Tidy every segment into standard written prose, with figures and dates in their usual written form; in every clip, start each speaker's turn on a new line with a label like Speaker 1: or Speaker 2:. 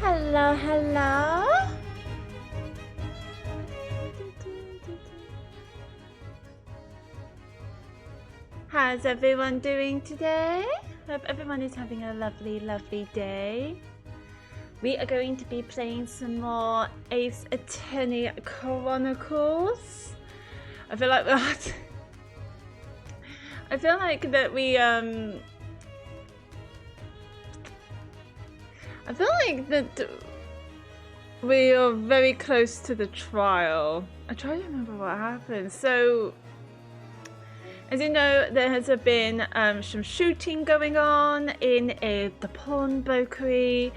Speaker 1: Hello, hello. How's everyone doing today? Hope everyone is having a lovely, lovely day. We are going to be playing some more Ace Attorney Chronicles. I feel like that. I feel like that we I feel like that we are very close to the trial. I try to remember what happened. So, as you know, there has been some shooting going on in the pawnbrokery.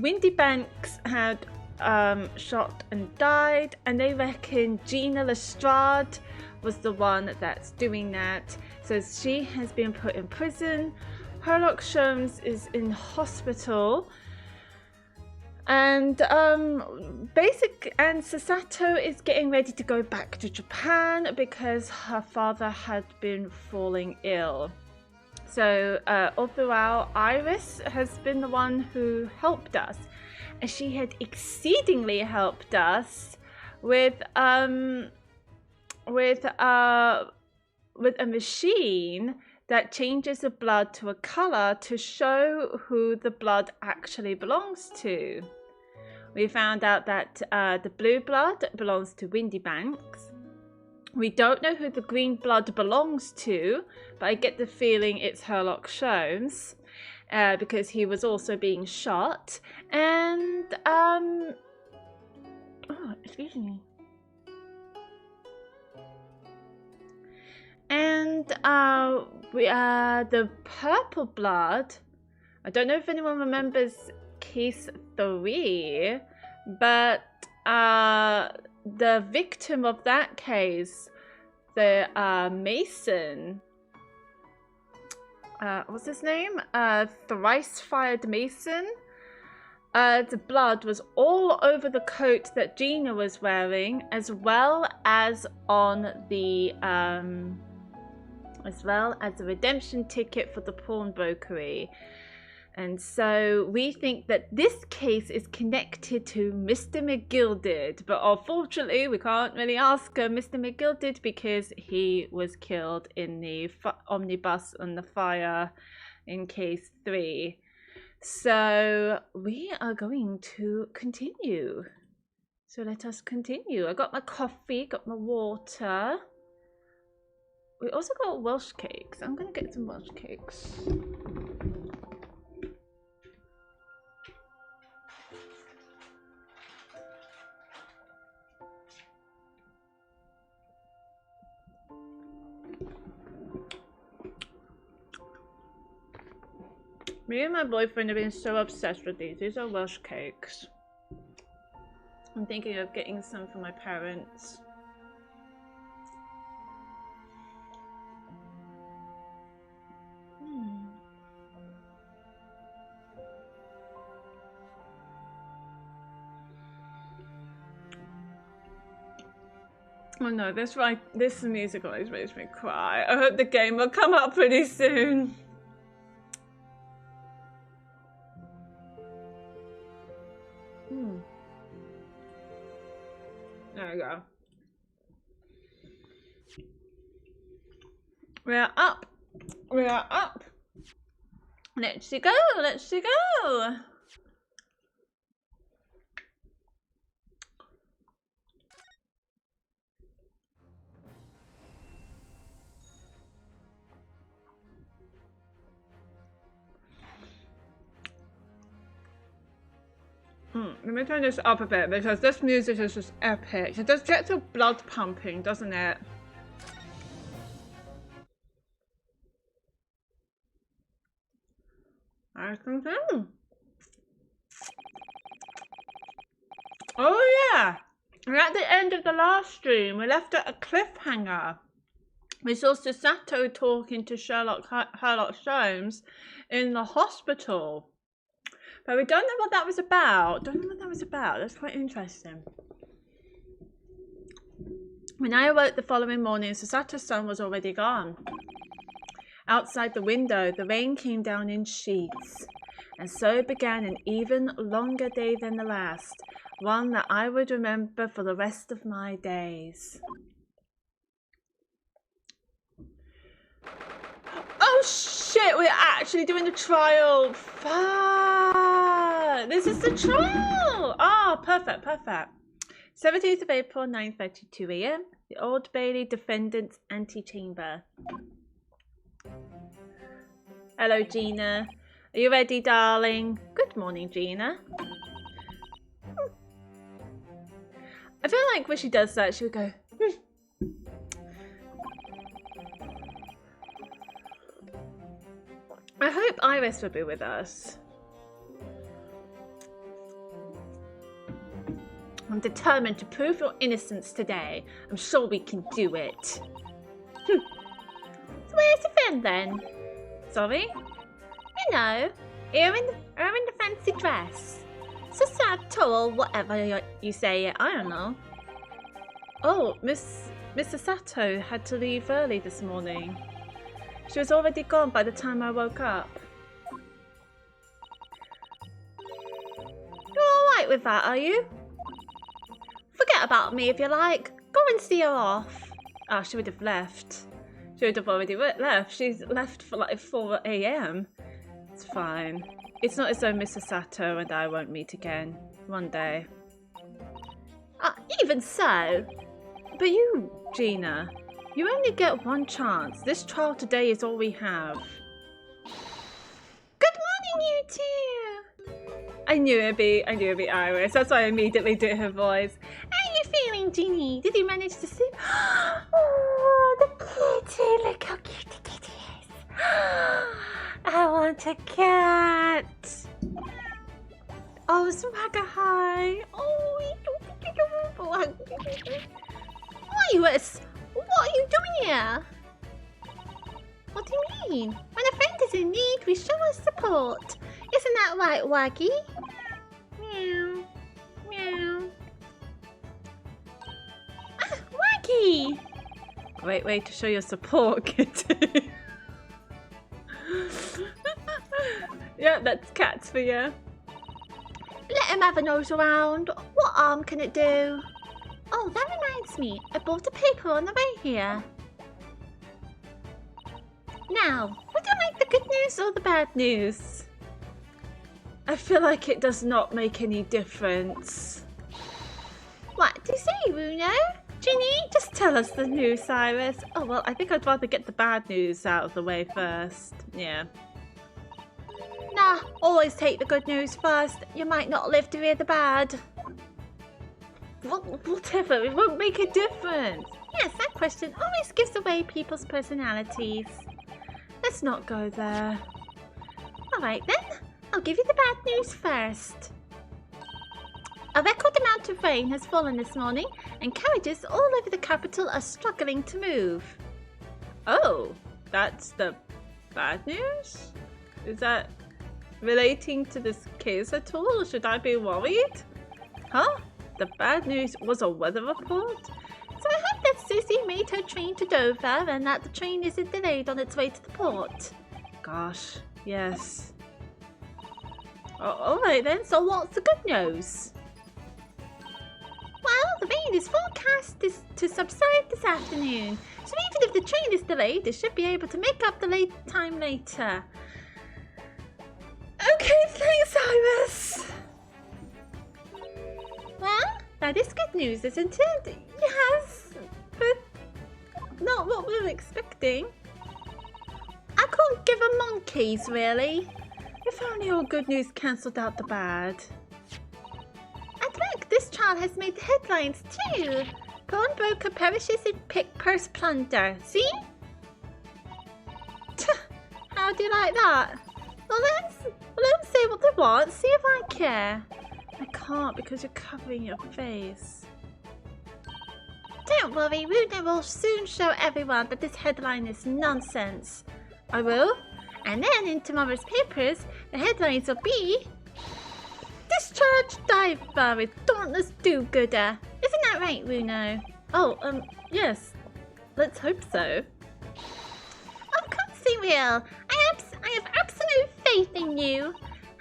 Speaker 1: Windy Banks had shot and died, and they reckon Gina Lestrade was the one that's doing that. So she has been put in prison. Sherlock Holmes is in hospital, and Sasato is getting ready to go back to Japan because her father had been falling ill. So all throughout, Iris has been the one who helped us, and she had exceedingly helped us with a machine that changes the blood to a color to show who the blood actually belongs to. We found out that the blue blood belongs to Windy Banks. We don't know who the green blood belongs to, but I get the feeling it's Sherlock Holmes because he was also being shot. And oh, excuse me. And the purple blood, I don't know if anyone remembers case 3, but the victim of that case, the Mason, what's his name? Thrice-fired Mason. The blood was all over the coat that Gina was wearing, as well as on the redemption ticket for the pawnbrokery. And so we think that this case is connected to Mr. McGilded, but unfortunately we can't really ask Mr. McGilded because he was killed in the omnibus on the fire in case 3. So we are going to continue. So let us continue. I got my coffee, got my water. We also got Welsh cakes. I'm going to get some Welsh cakes. Me and my boyfriend have been so obsessed with these. These are Welsh cakes. I'm thinking of getting some for my parents. Oh no, this music always makes me cry. I hope the game will come up pretty soon. There we go. We are up. We are up. Let's go. Let's go. Let me turn this up a bit because this music is just epic. It just gets your blood pumping, doesn't it? I think so. Oh yeah! We're at the end of the last stream. We left at a cliffhanger. We saw Sasato talking to Sherlock Holmes in the hospital. But we don't know what that was about. That's quite interesting. When I awoke the following morning, Sasato's son was already gone. Outside the window, the rain came down in sheets. And so began an even longer day than the last, one that I would remember for the rest of my days. Oh shit, we're actually doing the trial. Fuck. This is the trial. Oh, perfect, perfect. 17th of April, 9:32 a.m. The Old Bailey Defendant's Antechamber. Hello, Gina. Are you ready, darling? Good morning, Gina. I feel like when she does that, she would go, I hope Iris will be with us. I'm determined to prove your innocence today. I'm sure we can do it. So where's your friend then? Sorry? You know, her in the fancy dress. Sasato or whatever you say it, I don't know. Oh, Mr. Sato had to leave early this morning. She was already gone by the time I woke up. You're alright with that, are you? Forget about me if you like. Go and see her off. Ah, she would have left. She would have already left. She's left for like 4 a.m. It's fine. It's not as though Mr. Sato and I won't meet again. One day. Even so. But you, Gina, you only get one chance. This trial today is all we have. Good morning, you two. I knew it'd be Iris. That's why I immediately did her voice. How are you feeling, Ginny? Did you manage to sleep? Oh, the kitty! Look how cute the kitty is. I want a cat. Oh, Swagger, hi. Oh, what are you doing here? What do you mean? When a friend is in need, we show our support. Isn't that right, Waggy? Meow. Meow. Ah, Waggy! Great way to show your support, kitty. Yeah, that's cats for you. Let him have a nose around. What harm can it do? Oh, that reminds me. I bought a paper on the way here. Now, would you like the good news or the bad news? I feel like it does not make any difference. What do you say, Runo? Ginny, just tell us the news, Cyrus. Oh, well, I think I'd rather get the bad news out of the way first. Yeah. Nah, always take the good news first. You might not live to hear the bad. Whatever, it won't make a difference. Yes, that question always gives away people's personalities. Let's not go there. Alright then, I'll give you the bad news first. A record amount of rain has fallen this morning, and carriages all over the capital are struggling to move. Oh, that's the bad news? Is that relating to this case at all, or should I be worried? Huh? The bad news was a weather report? So I hope that Susie made her train to Dover and that the train isn't delayed on its way to the port. Gosh, yes. Alright then, so what's the good news? Well, the rain is forecast to subside this afternoon, so even if the train is delayed, they should be able to make up the time later. Okay, thanks, Iris. Well, that is good news, isn't it? Yes, but not what we were expecting. I couldn't give a monkeys, really. If only all good news cancelled out the bad. And look, this trial has made the headlines too. Pawnbroker perishes in purse plunder. See? How do you like that? Well, let them say what they want. See if I care. I can't because you're covering your face. Don't worry, Runa will soon show everyone that this headline is nonsense. I will. And then in tomorrow's papers, the headlines will be Discharged diver with dauntless do-gooder. Isn't that right, Runo? Oh, yes. Let's hope so. Of course he will. I have absolute faith in you.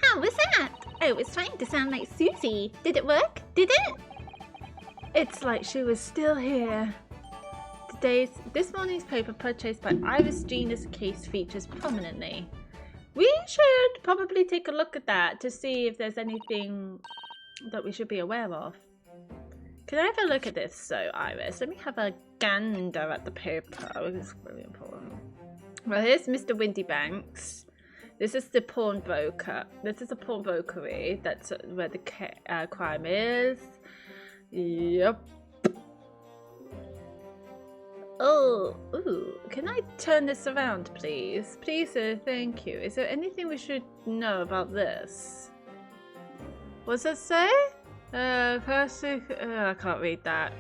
Speaker 1: How was that? Oh, it was trying to sound like Susie. Did it work? Did it? It's like she was still here. This morning's paper purchased by Iris Gina's case features prominently. We should probably take a look at that to see if there's anything that we should be aware of. Can I have a look at this, so Iris? Let me have a gander at the paper. It's really important. Well, here's Mr. Windybanks. This is the pawnbroker. This is a pawnbrokery. That's where the crime is. Yep. Oh, ooh. Can I turn this around, please? Please, sir, thank you. Is there anything we should know about this? What's it say? Classic. I can't read that.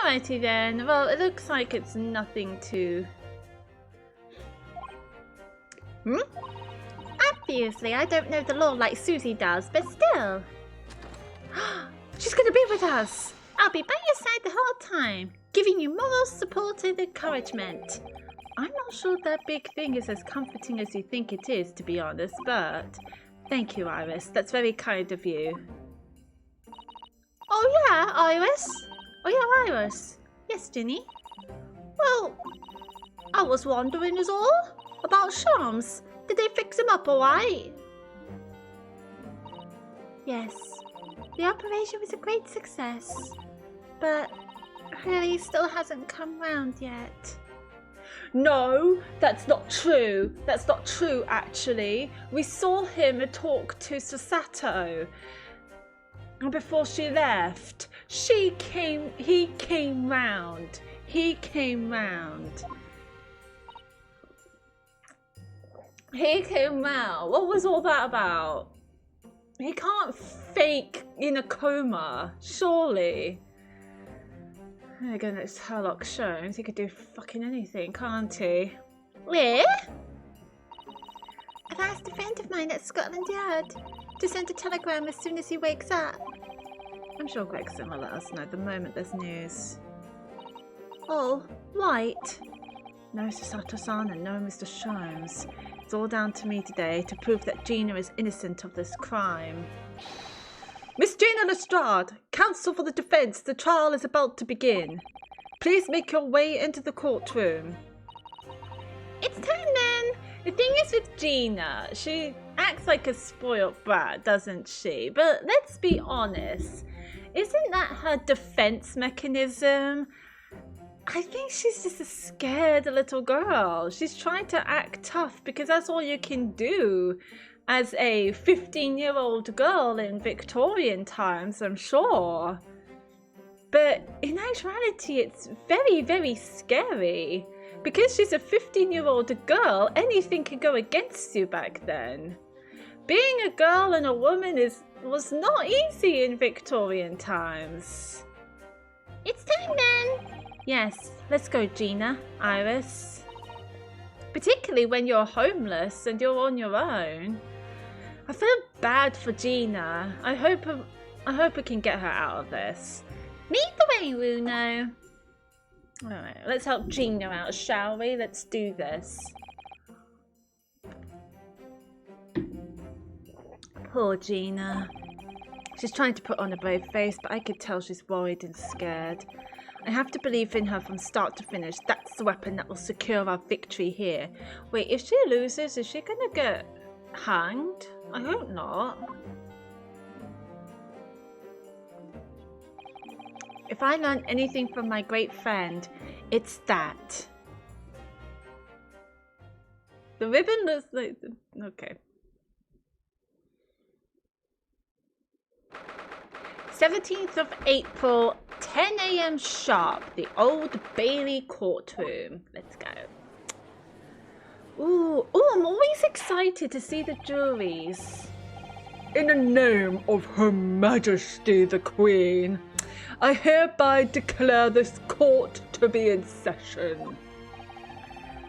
Speaker 1: Alrighty then. Well, it looks like it's nothing to. Obviously, I don't know the law like Susie does, but still. She's gonna be with us. I'll be by your side the whole time, giving you moral support and encouragement. I'm not sure that big thing is as comforting as you think it is, to be honest, but thank you, Iris. That's very kind of you. Oh yeah, Iris? Oh yeah, Iris. Yes, Ginny? Well, I was wondering is all about Shams. Did they fix him up alright? Yes. The operation was a great success, but Harry still hasn't come round yet. No, that's not true. That's not true, actually. We saw him talk to Sasato before she left. He came round. He came round. What was all that about? He can't fake in a coma, surely. There you go, next Herlock Sholmes. He could do fucking anything, can't he? Where? I've asked a friend of mine at Scotland Yard to send a telegram as soon as he wakes up. I'm sure Gregson will let us know the moment there's news. Oh, right. No Sasato-san and no Mr. Sholmes. It's all down to me today to prove that Gina is innocent of this crime. Miss Gina Lestrade, counsel for the defense, the trial is about to begin. Please make your way into the courtroom. It's time then. The thing is with Gina, she acts like a spoiled brat, doesn't she? But let's be honest, isn't that her defense mechanism? I think she's just a scared little girl. She's trying to act tough because that's all you can do as a 15-year-old girl in Victorian times, I'm sure. But in actuality, it's very, very scary. Because she's a 15-year-old girl, anything could go against you back then. Being a girl and a woman was not easy in Victorian times. It's time then. Yes, let's go, Gina, Iris. Particularly when you're homeless and you're on your own. I feel bad for Gina. I hope we can get her out of this. Lead the way, Runo. Alright, let's help Gina out, shall we? Let's do this. Poor Gina. She's trying to put on a brave face, but I could tell she's worried and scared. I have to believe in her from start to finish. That's the weapon that will secure our victory here. Wait, if she loses, is she gonna get hanged? I hope not. If I learned anything from my great friend, it's that. The ribbon looks like... Okay. 17th of April, 10 a.m. sharp, the Old Bailey courtroom. Let's go. Ooh, I'm always excited to see the juries. In the name of Her Majesty the Queen, I hereby declare this court to be in session.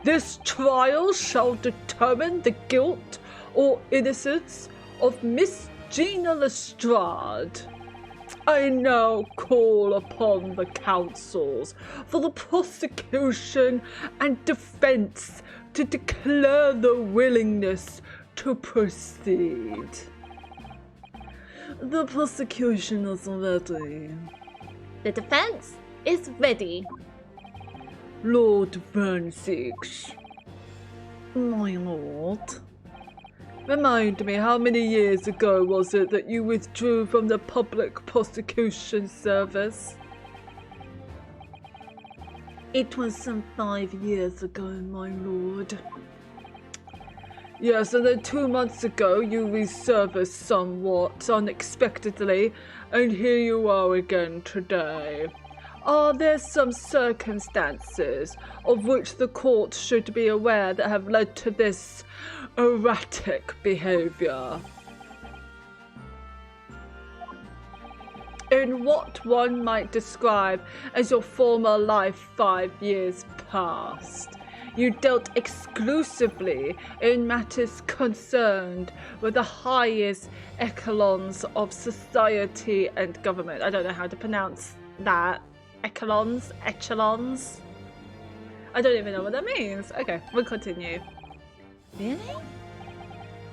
Speaker 1: This trial shall determine the guilt or innocence of Miss Gina Lestrade. I now call upon the counsels for the prosecution and defense to declare the willingness
Speaker 2: to proceed. The prosecution is ready.
Speaker 1: The defense is ready.
Speaker 2: Lord Van Six. My lord. Remind me, how many years ago was it that you withdrew from the public prosecution service? It was some 5 years ago, my lord. Yes, and then 2 months ago you resurfaced somewhat unexpectedly, and here you are again today. Are there some circumstances of which the court should be aware that have led to this erratic behavior? In what one might describe as your former life 5 years past, you dealt exclusively in matters concerned with the highest echelons of society and government. I don't know how to pronounce that. Echelons? I don't even know what that means. Okay, we'll continue. Really?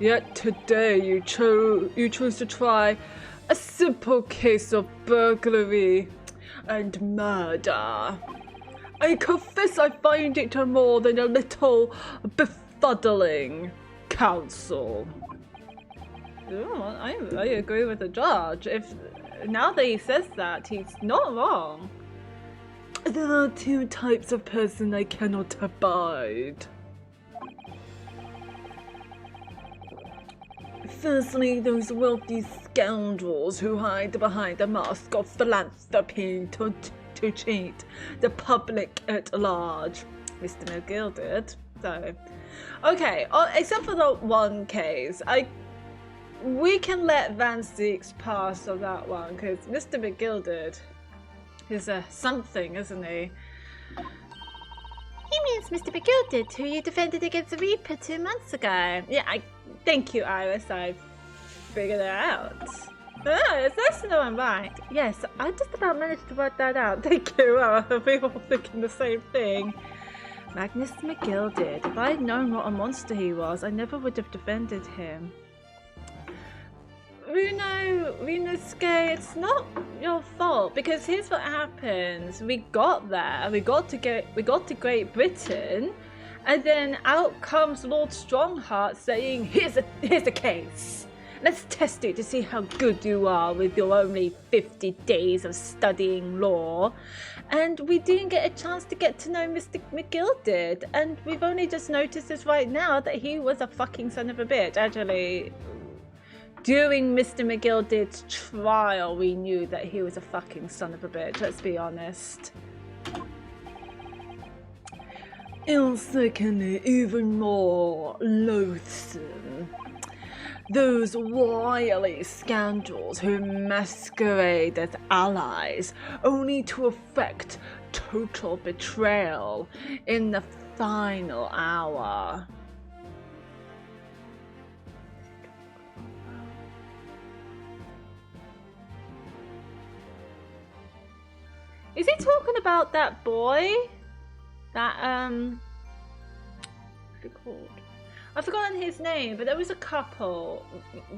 Speaker 2: Yet today you chose to try a simple case of burglary and murder. I confess I find it more than a little befuddling, counsel.
Speaker 1: Oh, I agree with the judge. If now that he says that, he's not wrong.
Speaker 2: There are 2 types of person I cannot abide. Firstly, those wealthy scoundrels who hide behind a mask of philanthropy to cheat the public at large.
Speaker 1: Mr. McGill did. So, okay, except for the one case, we can let Van Six pass on that one because Mr. McGill did. He's something, isn't he? He means Mr. McGill did, who you defended against the Reaper 2 months ago. Yeah, thank you, Iris. I figured it out. Oh, it's nice to know I'm right. Yes, I just about managed to work that out. Thank you. We were all thinking the same thing. Magnus McGill did. If I had known what a monster he was, I never would have defended him. Ryunosuke, it's not your fault because here's what happens. We got there, we got to Great Britain, and then out comes Lord Strongheart saying, here's a case. Let's test it to see how good you are with your only 50 days of studying law. And we didn't get a chance to get to know Mr. McGill did, and we've only just noticed this right now that he was a fucking son of a bitch. Actually, during Mr. McGilded's trial, we knew that he was a fucking son of a bitch, let's be honest.
Speaker 2: And secondly, even more loathsome, those wily scoundrels who masquerade as allies only to effect total betrayal in the final hour.
Speaker 1: Is he talking about that boy? That, what's it called? I've forgotten his name, but there was a couple,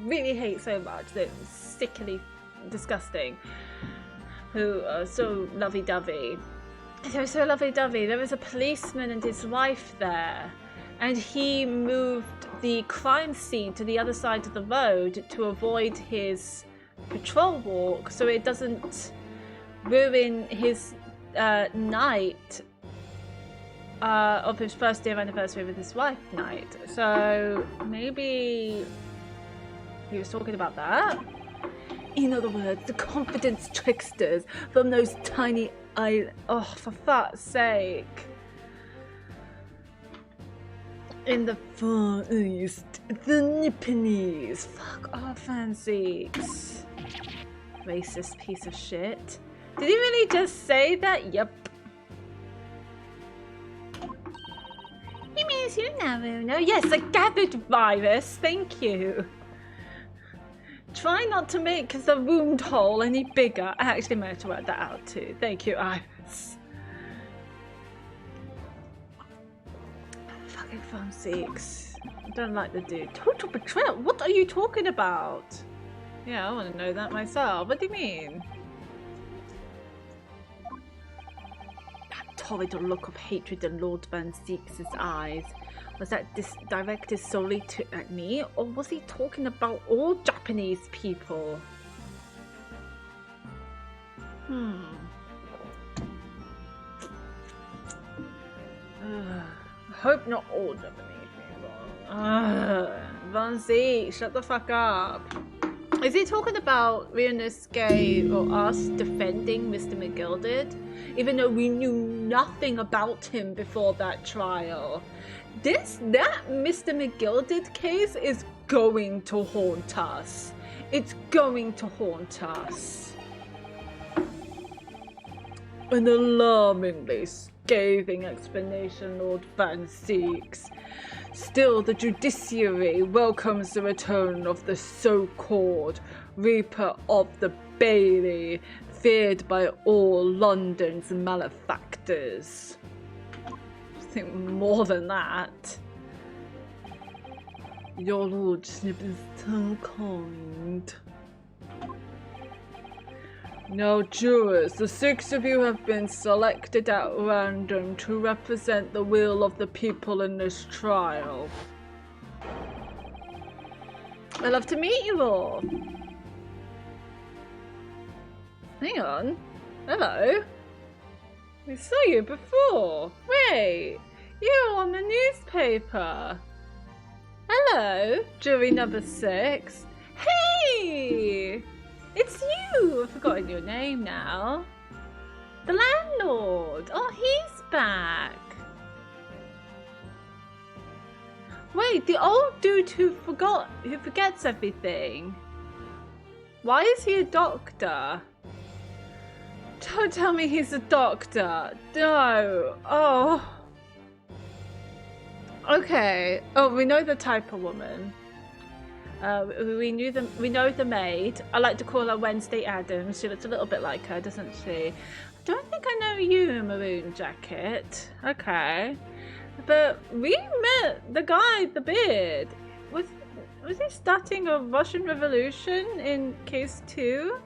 Speaker 1: really hate so much, that was sickly disgusting, who are so lovey-dovey. They were so lovey-dovey. There was a policeman and his wife there, and he moved the crime scene to the other side of the road to avoid his patrol walk, so it doesn't ruin his night of his first year anniversary with his wife night. So maybe he was talking about that.
Speaker 2: In other words, the confidence tricksters from those tiny islands.
Speaker 1: Oh, for fuck's sake.
Speaker 2: In the Far East, the Nipponese.
Speaker 1: Fuck off, Fancies. Racist piece of shit. Did he really just say that? Yep. He means you now, Uno. Yes, a gathered virus. Thank you. Try not to make the wound hole any bigger. I actually managed to work that out too. Thank you, Iris. Fucking Fun 6. don't like the dude. Total betrayal? What are you talking about? Yeah, I want to know that myself. What do you mean? That torrid look of hatred in Lord Van Zeek's eyes. Was that directed solely at me, or was he talking about all Japanese people? I hope not all Japanese people. Van Zeek, shut the fuck up. Is he talking about Ryunosuke or us defending Mr. McGilded? Even though we knew nothing about him before that trial. That Mr. McGilded case is going to haunt us. It's going to haunt us. An alarmingly scathing explanation, Lord Van Zeeks. Still, the judiciary welcomes the return of the so-called Reaper of the Bailey, feared by all London's malefactors. I think more than that. Your lordship is so kind. Now, jurors, the 6 of you have been selected at random to represent the will of the people in this trial. I'd love to meet you all. Hang on. Hello? We saw you before. Wait, you're on the newspaper. Hello, jury number 6. Hey! It's you! I've forgotten your name now. The landlord! Oh, he's back! Wait, the old dude who forgets everything. Why is he a doctor? Don't tell me he's a doctor. No. Oh. Okay. Oh, we know the type of woman. We know the maid. I like to call her Wednesday Addams. She looks a little bit like her, doesn't she? I don't think I know you, Maroon Jacket. Okay. But we met the guy with the beard. Was he starting a Russian Revolution in case 2?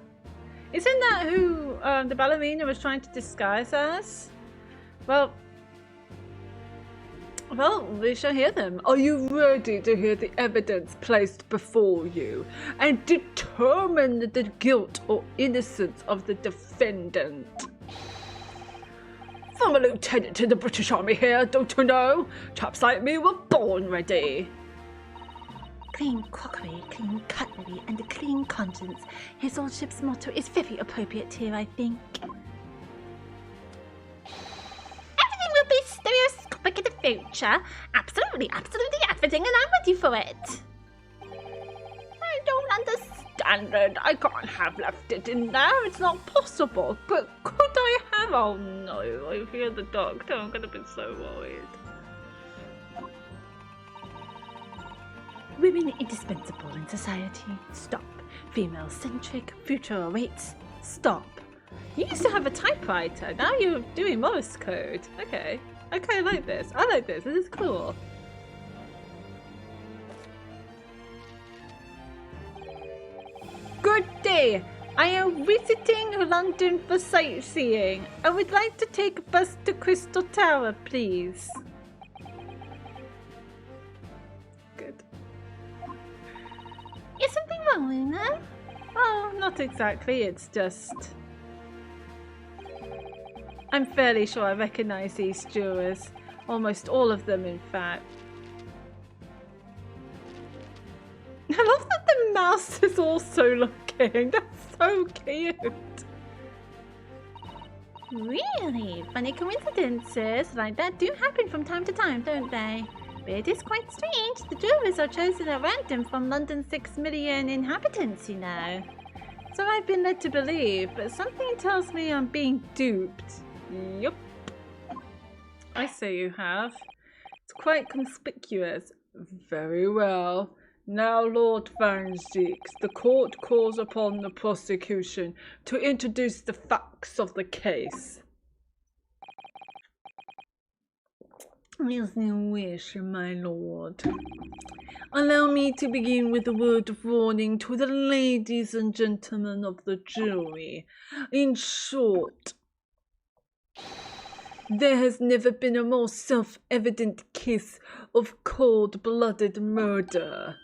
Speaker 1: Isn't that who the ballerina was trying to disguise as? Well, we shall hear them. Are you ready to hear the evidence placed before you and determine the guilt or innocence of the defendant? I'm a lieutenant in the British Army here, don't you know? Chaps like me were born ready.
Speaker 3: Clean crockery, clean cutlery, and a clean conscience. His lordship's motto is very appropriate here, I think. Everything will be stereoscopic in the future. Absolutely everything, and I'm ready for it.
Speaker 1: I don't understand it. I can't have left it in there. It's not possible. But could I have? Oh no, I hear the doctor. I'm gonna be so worried.
Speaker 3: Women indispensable in society. Stop. Female-centric. Future awaits. Stop.
Speaker 1: You used to have a typewriter. Now you're doing Morse code. Okay. Okay, I like this. I like this. This is cool. Good day. I am visiting London for sightseeing. I would like to take a bus to Crystal Tower, please. Good.
Speaker 3: Is something wrong, Luna?
Speaker 1: Oh, not exactly. It's just... I'm fairly sure I recognize these jurors. Almost all of them, in fact. I love that the mouse is also looking. That's so cute.
Speaker 3: Really? Funny coincidences like that do happen from time to time, don't they? But it is quite strange. The jurors are chosen at random from London's 6 million inhabitants, you know.
Speaker 1: So I've been led to believe, but something tells me I'm being duped. Yup. I say you have. It's quite conspicuous. Very well. Now, Lord Van Zeeks, the court calls upon the prosecution to introduce the facts of the case.
Speaker 2: As you wish, my lord. Allow me to begin with a word of warning to the ladies and gentlemen of the jury. In short, there has never been a more self-evident case of cold-blooded murder.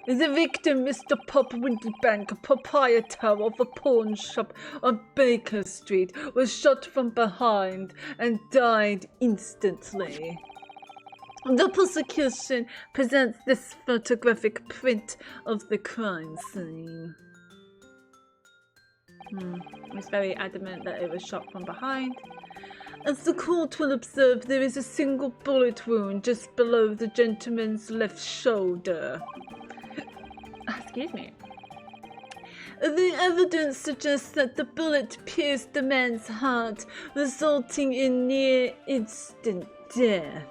Speaker 2: The victim, Mr. Pop Windybank, proprietor of a pawn shop on Baker Street, was shot from behind and died instantly. The prosecution presents this photographic print of the crime scene.
Speaker 1: He's very adamant that it was shot from behind.
Speaker 2: As the court will observe, there is a single bullet wound just below the gentleman's left shoulder.
Speaker 1: Excuse me.
Speaker 2: The evidence suggests that the bullet pierced the man's heart, resulting in near instant death.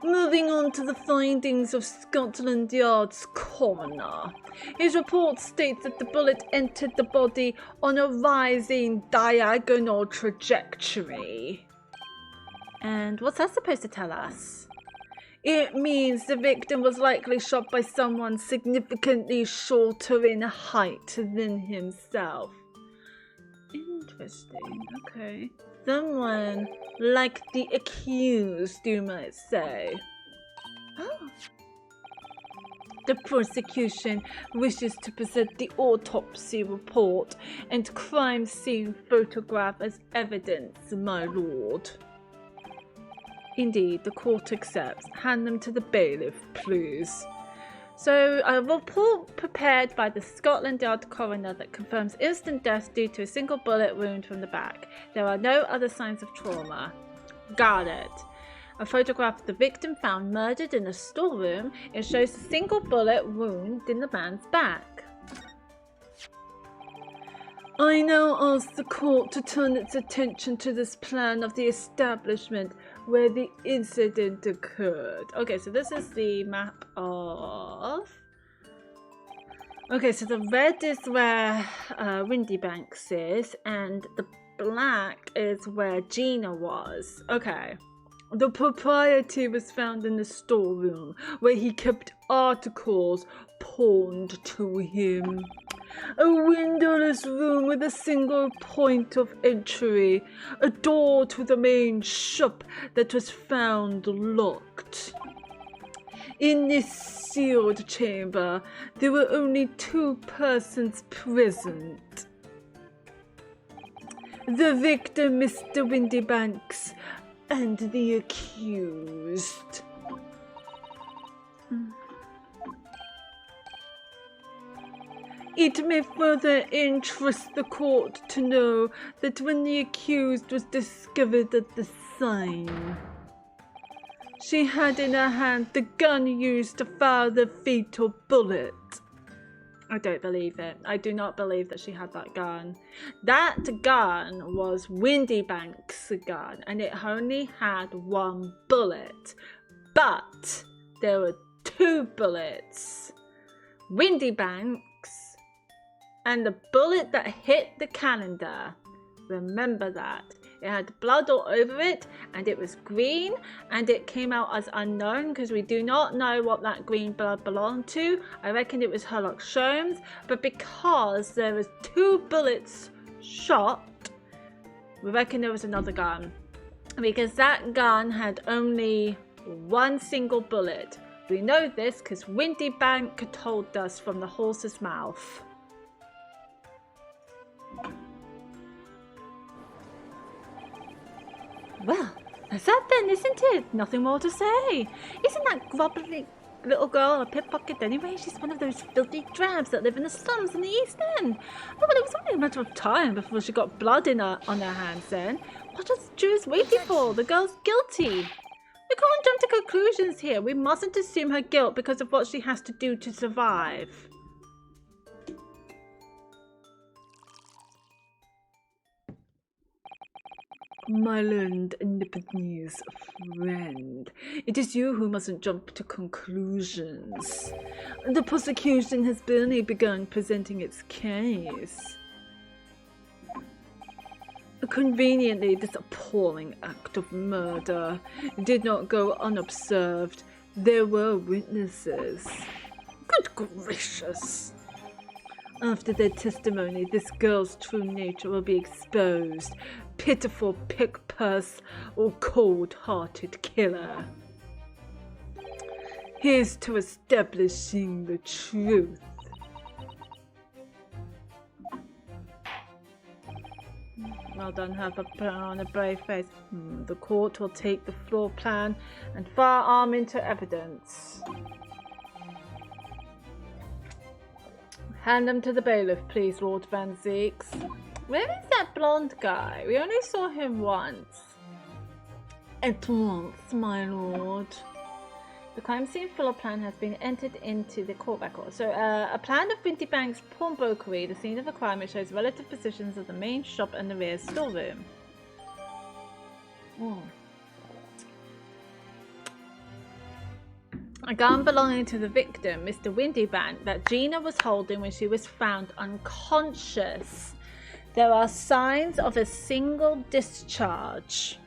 Speaker 2: Moving on to the findings of Scotland Yard's coroner. His report states that the bullet entered the body on a rising diagonal trajectory.
Speaker 1: And what's that supposed to tell us?
Speaker 2: It means the victim was likely shot by someone significantly shorter in height than himself.
Speaker 1: Interesting, okay.
Speaker 2: Someone like the accused, you might say.
Speaker 1: Oh.
Speaker 2: The prosecution wishes to present the autopsy report and crime scene photograph as evidence, my lord.
Speaker 1: Indeed, the court accepts. Hand them to the bailiff, please. So, a report prepared by the Scotland Yard coroner that confirms instant death due to a single bullet wound from the back. There are no other signs of trauma. Got it. A photograph of the victim found murdered in a storeroom. It shows a single bullet wound in the man's back.
Speaker 2: I now ask the court to turn its attention to this plan of the establishment where the incident occurred.
Speaker 1: Okay, so this is the map of... Okay, so the red is where Windybanks is, and the black is where Gina was. Okay.
Speaker 2: The proprietor was found in the storeroom where he kept articles pawned to him. A windowless room with a single point of entry, a door to the main shop that was found locked. In this sealed chamber, there were only 2 persons present. The victim, Mr. Windybanks, and the accused. It may further interest the court to know that when the accused was discovered at the scene, she had in her hand the gun used to fire the fatal bullet.
Speaker 1: I don't believe it. I do not believe that she had that gun. That gun was Windybanks' gun, and it only had 1 bullet. But there were 2 bullets. Windybanks and the bullet that hit the calendar. Remember that. It had blood all over it, and it was green, and it came out as unknown because we do not know what that green blood belonged to. I reckon it was Sherlock Holmes, but because there was 2 bullets shot, we reckon there was another gun. Because that gun had only 1 single bullet. We know this because Windybank told us from the horse's mouth. Well, that's that then, isn't it? Nothing more to say. Isn't that grovelly little girl a pickpocket anyway? She's one of those filthy drabs that live in the slums in the East End. Oh, well, it was only a matter of time before she got blood on her hands then. What was Drew's waiting for? The girl's guilty. We can't jump to conclusions here. We mustn't assume her guilt because of what she has to do to survive.
Speaker 2: My learned Nipponese friend, it is you who mustn't jump to conclusions. The prosecution has barely begun presenting its case. Conveniently, this appalling act of murder did not go unobserved. There were witnesses. Good gracious! After their testimony, this girl's true nature will be exposed. Pitiful pick-purse or cold-hearted killer. Here's to establishing the truth. Well done, have a plan on a brave face. The court will take the floor plan and firearm into evidence. Hand them to the bailiff, please, Lord Van Zeeks. Where is that blonde guy? We only saw him once. At once, my lord. The crime scene floor plan has been entered into the court record. So, a plan of Winty Bank's pawnbrokery, the scene of a crime, which shows relative positions of the main shop and the rear storeroom. A gun belonging to the victim, Mr. Windybank, that Gina was holding when she was found unconscious. There are signs of a single discharge.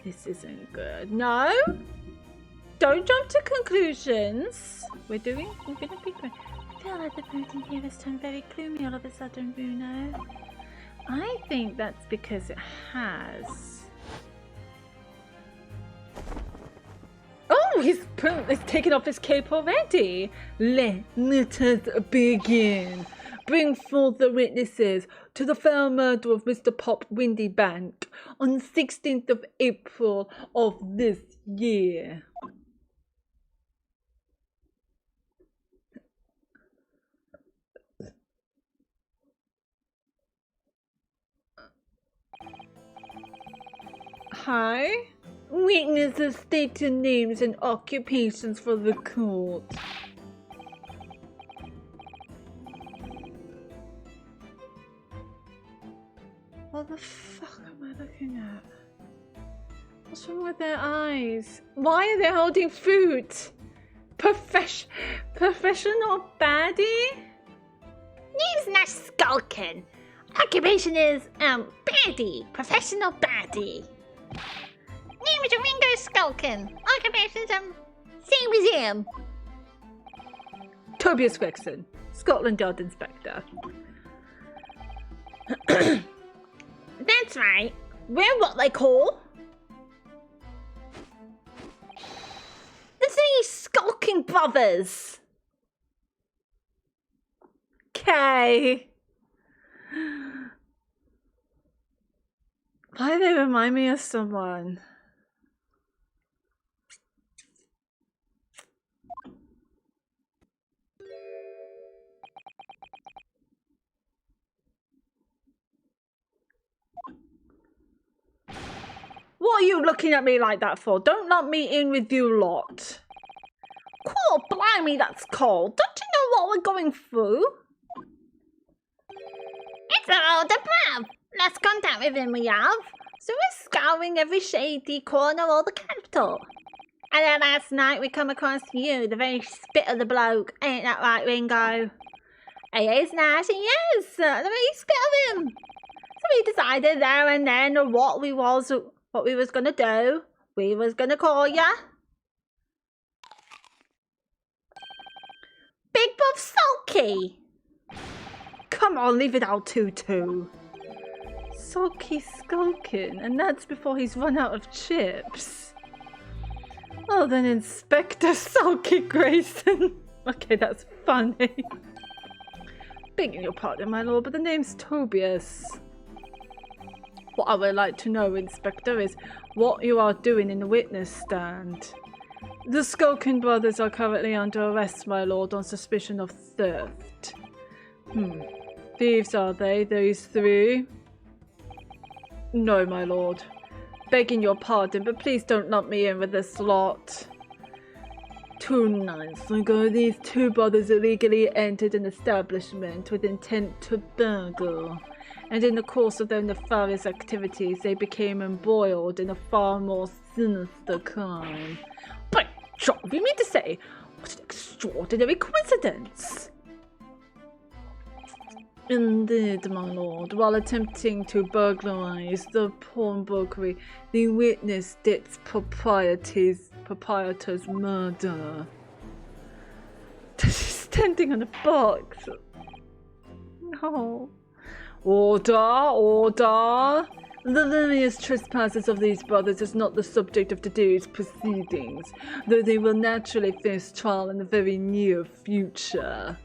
Speaker 2: This isn't good. No! Don't jump to conclusions. We're gonna be good.
Speaker 3: I feel like the mood in here has turned very gloomy all of a sudden, Bruno.
Speaker 1: I think that's because it has. Oh, he's taken off his cape already. Let us begin. Bring forth the witnesses to the foul murder of Mr. Pop Windybank on the 16th of April of this year. Hi. Witnesses state your names and occupations for the court. What the fuck am I looking at? What's wrong with their eyes? Why are they holding food? Professional baddie?
Speaker 3: Name's not Skulkin. Occupation is, baddie. Professional baddie. Name is Ringo Skulkin. Occupation's, same as him.
Speaker 1: Tobias Gregson, Scotland Yard Inspector.
Speaker 3: That's right. We're what they call the three Skulking Brothers.
Speaker 1: Okay. Why do they remind me of someone? What are you looking at me like that for? Don't lump me in with you lot. Cool, blimey, that's cold. Don't you know what we're going through?
Speaker 3: It's all the bruv. Last contact with him we have. So we're scouring every shady corner of the capital. And then last night we come across you, the very spit of the bloke. Ain't that right, Ringo? He is nice, he is. The very spit of him. So we decided there and then what we was gonna do. We was gonna call ya Big Buff Sulky.
Speaker 1: Come on, leave it out, Tutu. Sulky Skulkin, and that's before he's run out of chips. Oh, then Inspector Sulky Grayson. Okay, that's funny. Begging your pardon, my lord, but the name's Tobias. What I would like to know, Inspector, is what you are doing in the witness stand. The Skulkin brothers are currently under arrest, my lord, on suspicion of theft. Thieves, are they, these three? No, my lord. Begging your pardon, but please don't lump me in with this lot. 2 nights ago, these two brothers illegally entered an establishment with intent to burgle.
Speaker 2: and in the course of their nefarious activities, they became embroiled in a far more sinister crime. By Jove, you mean to say, what an extraordinary coincidence! Indeed, my lord. While attempting to burglarize the pawnbrokery, they witnessed its proprietor's murder. She's standing on a box. No. Order! The various trespasses of these brothers is not the subject of today's proceedings, though they will naturally face trial in the very near future.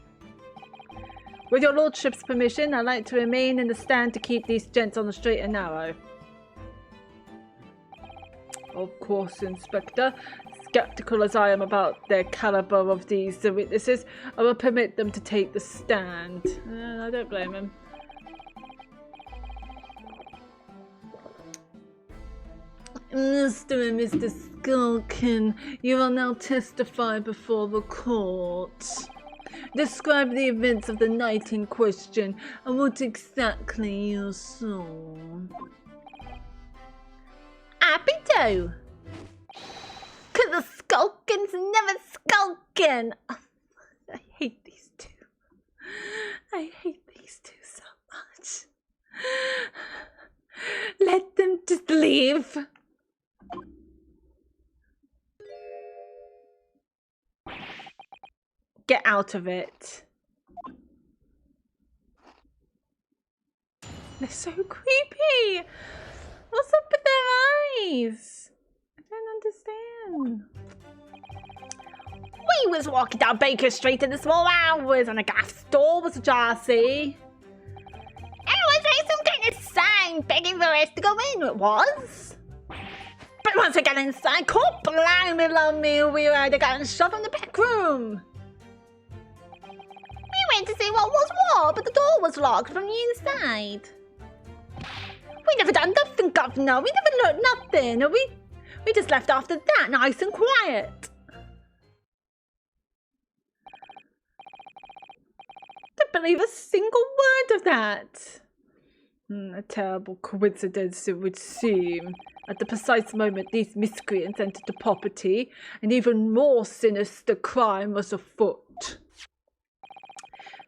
Speaker 2: With your lordship's permission, I'd like to remain in the stand to keep these gents on the straight and narrow. Of course, Inspector. Skeptical as I am about their caliber of these witnesses, I will permit them to take the stand. I don't blame him. Mr. and Mr. Skulkin, you will now testify before the court. Describe the events of the night in question and what exactly you saw.
Speaker 3: Happy to! Cause the Skulkin's never skulking! Oh, I hate these two. I hate these two so much.
Speaker 2: Let them just leave. Get out of it. They're so creepy. What's up with their eyes? I don't understand.
Speaker 3: We was walking down Baker Street in the small hours and a gas door was ajar, see? Everyone saying some kind of sign begging for us to go in, it was. But once we got inside, caught blimey love me, we had to get shot from the back room. We went to see what was what, but the door was locked from the inside. We never done nothing, governor. We never learned nothing. We just left after that, nice and quiet.
Speaker 2: Don't believe a single word of that. A terrible coincidence it would seem. At the precise moment these miscreants entered the property, an even more sinister crime was afoot.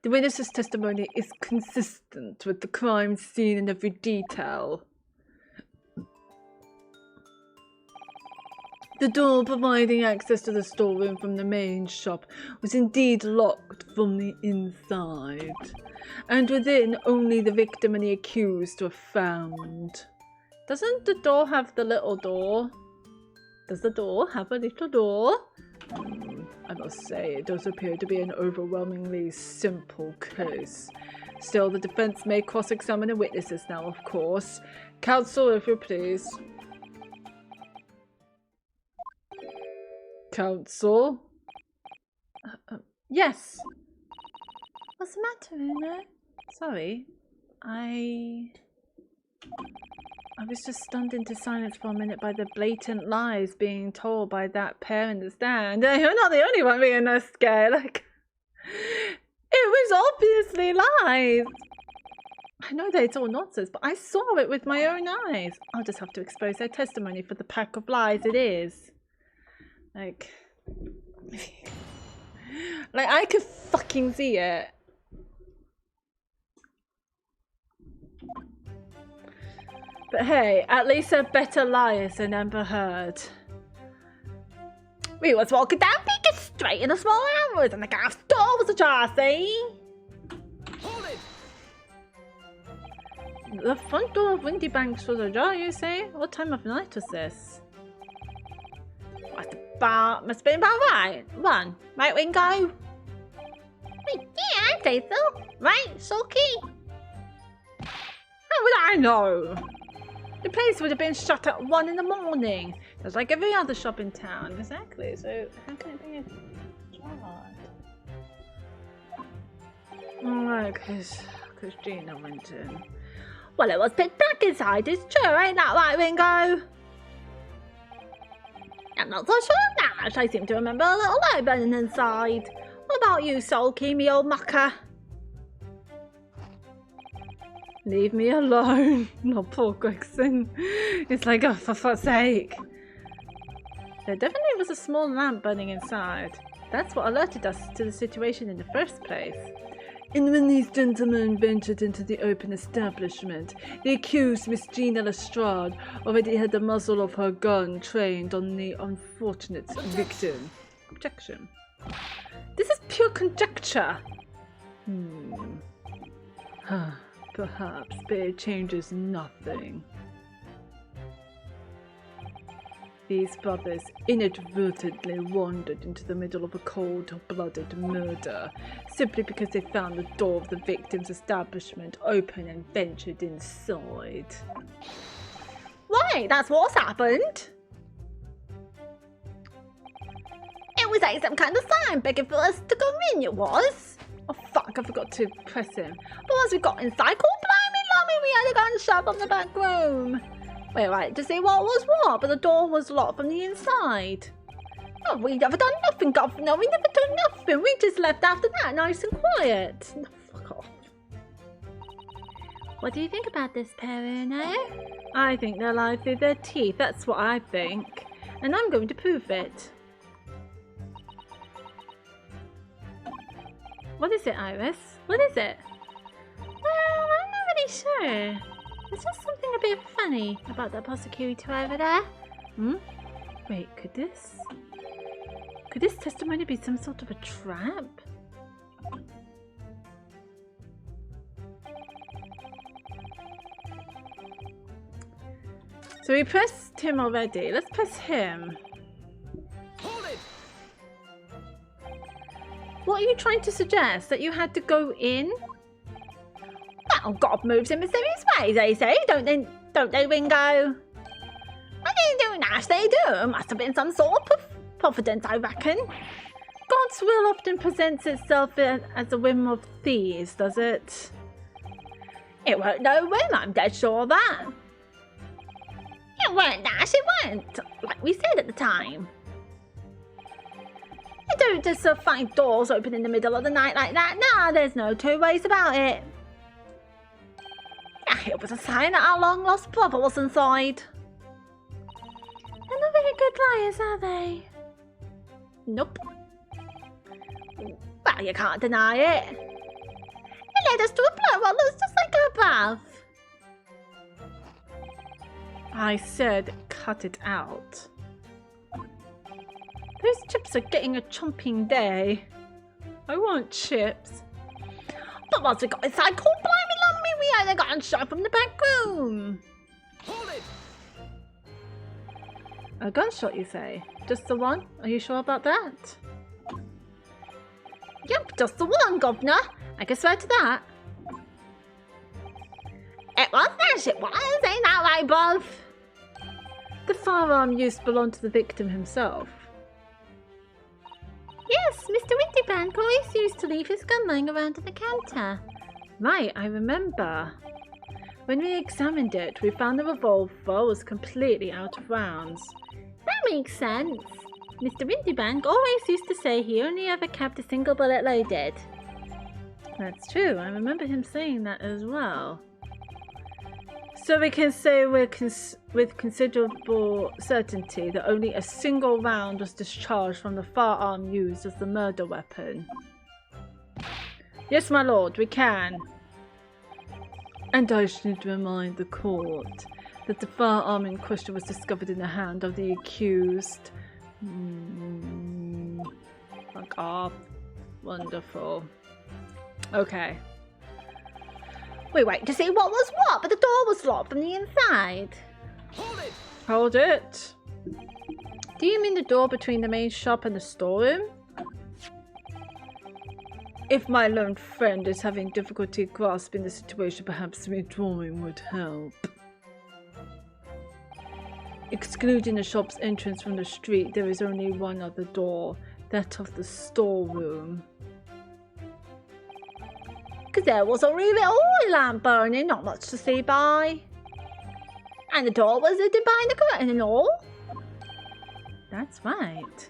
Speaker 2: The witness's testimony is consistent with the crime scene in every detail. The door providing access to the storeroom from the main shop was indeed locked from the inside, and within only the victim and the accused were found. Doesn't the door have the little door? Does the door have a little door? I must say, it does appear to be an overwhelmingly simple case. Still, the defense may cross-examine the witnesses now, of course. Counsel, if you please. Counsel? Yes.
Speaker 1: What's the matter, Una? Sorry. I was just stunned into silence for a minute by the blatant lies being told by that pair in the stand. You're not the only one being that scared. Like, it was obviously lies. I know that it's all nonsense, but I saw it with my own eyes. I'll just have to expose their testimony for the pack of lies it is. Like I could fucking see it. But hey, at least they're better liars than Amber Heard.
Speaker 3: We was walking down Baker Street in the small hours and the gas door was ajar, see?
Speaker 4: Hold it!
Speaker 1: The front door of Windy Banks was ajar, you say? What time of night was this?
Speaker 3: Must have been about right. One. Right, Wingo? Yeah, I'd say so. Right, Sulky?
Speaker 2: How would I know? The place would have been shut at 1 in the morning. Just like every other shop in town.
Speaker 1: Exactly, so how can it be a jar?
Speaker 2: Alright, because Gina went in.
Speaker 3: Well, it was pitch black inside, it's true, ain't that right, Wingo? I'm not so sure of that. I seem to remember a little light burning inside. What about you, Sulky, me old mucker?
Speaker 2: Leave me alone. No, poor Gregson. It's like, oh, for fuck's sake. There definitely was a small lamp burning inside. That's what alerted us to the situation in the first place. And when these gentlemen ventured into the open establishment, the accused, Miss Gina Lestrade, already had the muzzle of her gun trained on the unfortunate victim. Objection. This is pure conjecture. Perhaps, but it changes nothing. These brothers inadvertently wandered into the middle of a cold-blooded murder, simply because they found the door of the victim's establishment open and ventured inside.
Speaker 3: Wait, that's what's happened? It was like some kind of sign begging for us to come in, it was.
Speaker 2: Oh fuck, I forgot to press him.
Speaker 3: But once we got inside, called blimey lummy, we had a gunshot from the back room. Wait, right, to see what was what, but the door was locked from the inside. Oh, we never done nothing, governor. We never done nothing. We just left after that, nice and quiet. No, fuck off.
Speaker 1: What do you think about this pair, Uno?
Speaker 2: I think they're lying through their teeth, that's what I think. And I'm going to prove it.
Speaker 1: What is it, Iris? What is it?
Speaker 3: Well, I'm not really sure. There's just something a bit funny about that prosecutor over there.
Speaker 2: Wait, could this testimony be some sort of a trap? So we pressed him already. Let's press him.
Speaker 4: Hold it!
Speaker 2: What are you trying to suggest? That you had to go in?
Speaker 3: Well, God moves in mysterious ways, they say, don't they, Ringo? I didn't do that, they do. Must have been some sort of providence, I reckon.
Speaker 2: God's will often presents itself as a whim of thieves, does it?
Speaker 3: It weren't no whim, I'm dead sure of that. It weren't that, it weren't, like we said at the time. You don't just find doors open in the middle of the night like that. Nah, there's no two ways about it. It was a sign that our long-lost brother was inside.
Speaker 1: They're not very good liars, are they?
Speaker 3: Nope. Well, you can't deny it. It led us to a blow what looks just like our bath.
Speaker 2: I said cut it out. Those chips are getting a chomping day. I want chips.
Speaker 3: But once we got inside, called blimey lummy, we had a gunshot from the back room.
Speaker 4: Hold it!
Speaker 2: A gunshot, you say? Just the one? Are you sure about that?
Speaker 3: Yep, just the one, governor. I can swear to that. It was that it was, ain't that right, bruv?
Speaker 2: The firearm used belonged to the victim himself.
Speaker 1: Yes, Mr. Windybank always used to leave his gun lying around on the counter.
Speaker 2: Right, I remember. When we examined it, we found the revolver was completely out of rounds.
Speaker 1: That makes sense. Mr. Windybank always used to say he only ever kept a single bullet loaded.
Speaker 2: That's true, I remember him saying that as well. So we can say with considerable certainty that only a single round was discharged from the firearm used as the murder weapon. Yes, my lord, we can. And I should remind the court that the firearm in question was discovered in the hand of the accused. Fuck off. Wonderful. Okay.
Speaker 3: Wait, to see what was what, but the door was locked from the inside.
Speaker 4: Hold it!
Speaker 2: Hold it. Do you mean the door between the main shop and the storeroom? If my learned friend is having difficulty grasping the situation, perhaps withdrawing would help. Excluding the shop's entrance from the street, there is only one other door, that of the storeroom.
Speaker 3: Because there was a really oil lamp burning, not much to see by. And the door was hidden behind the curtain and all.
Speaker 2: That's right.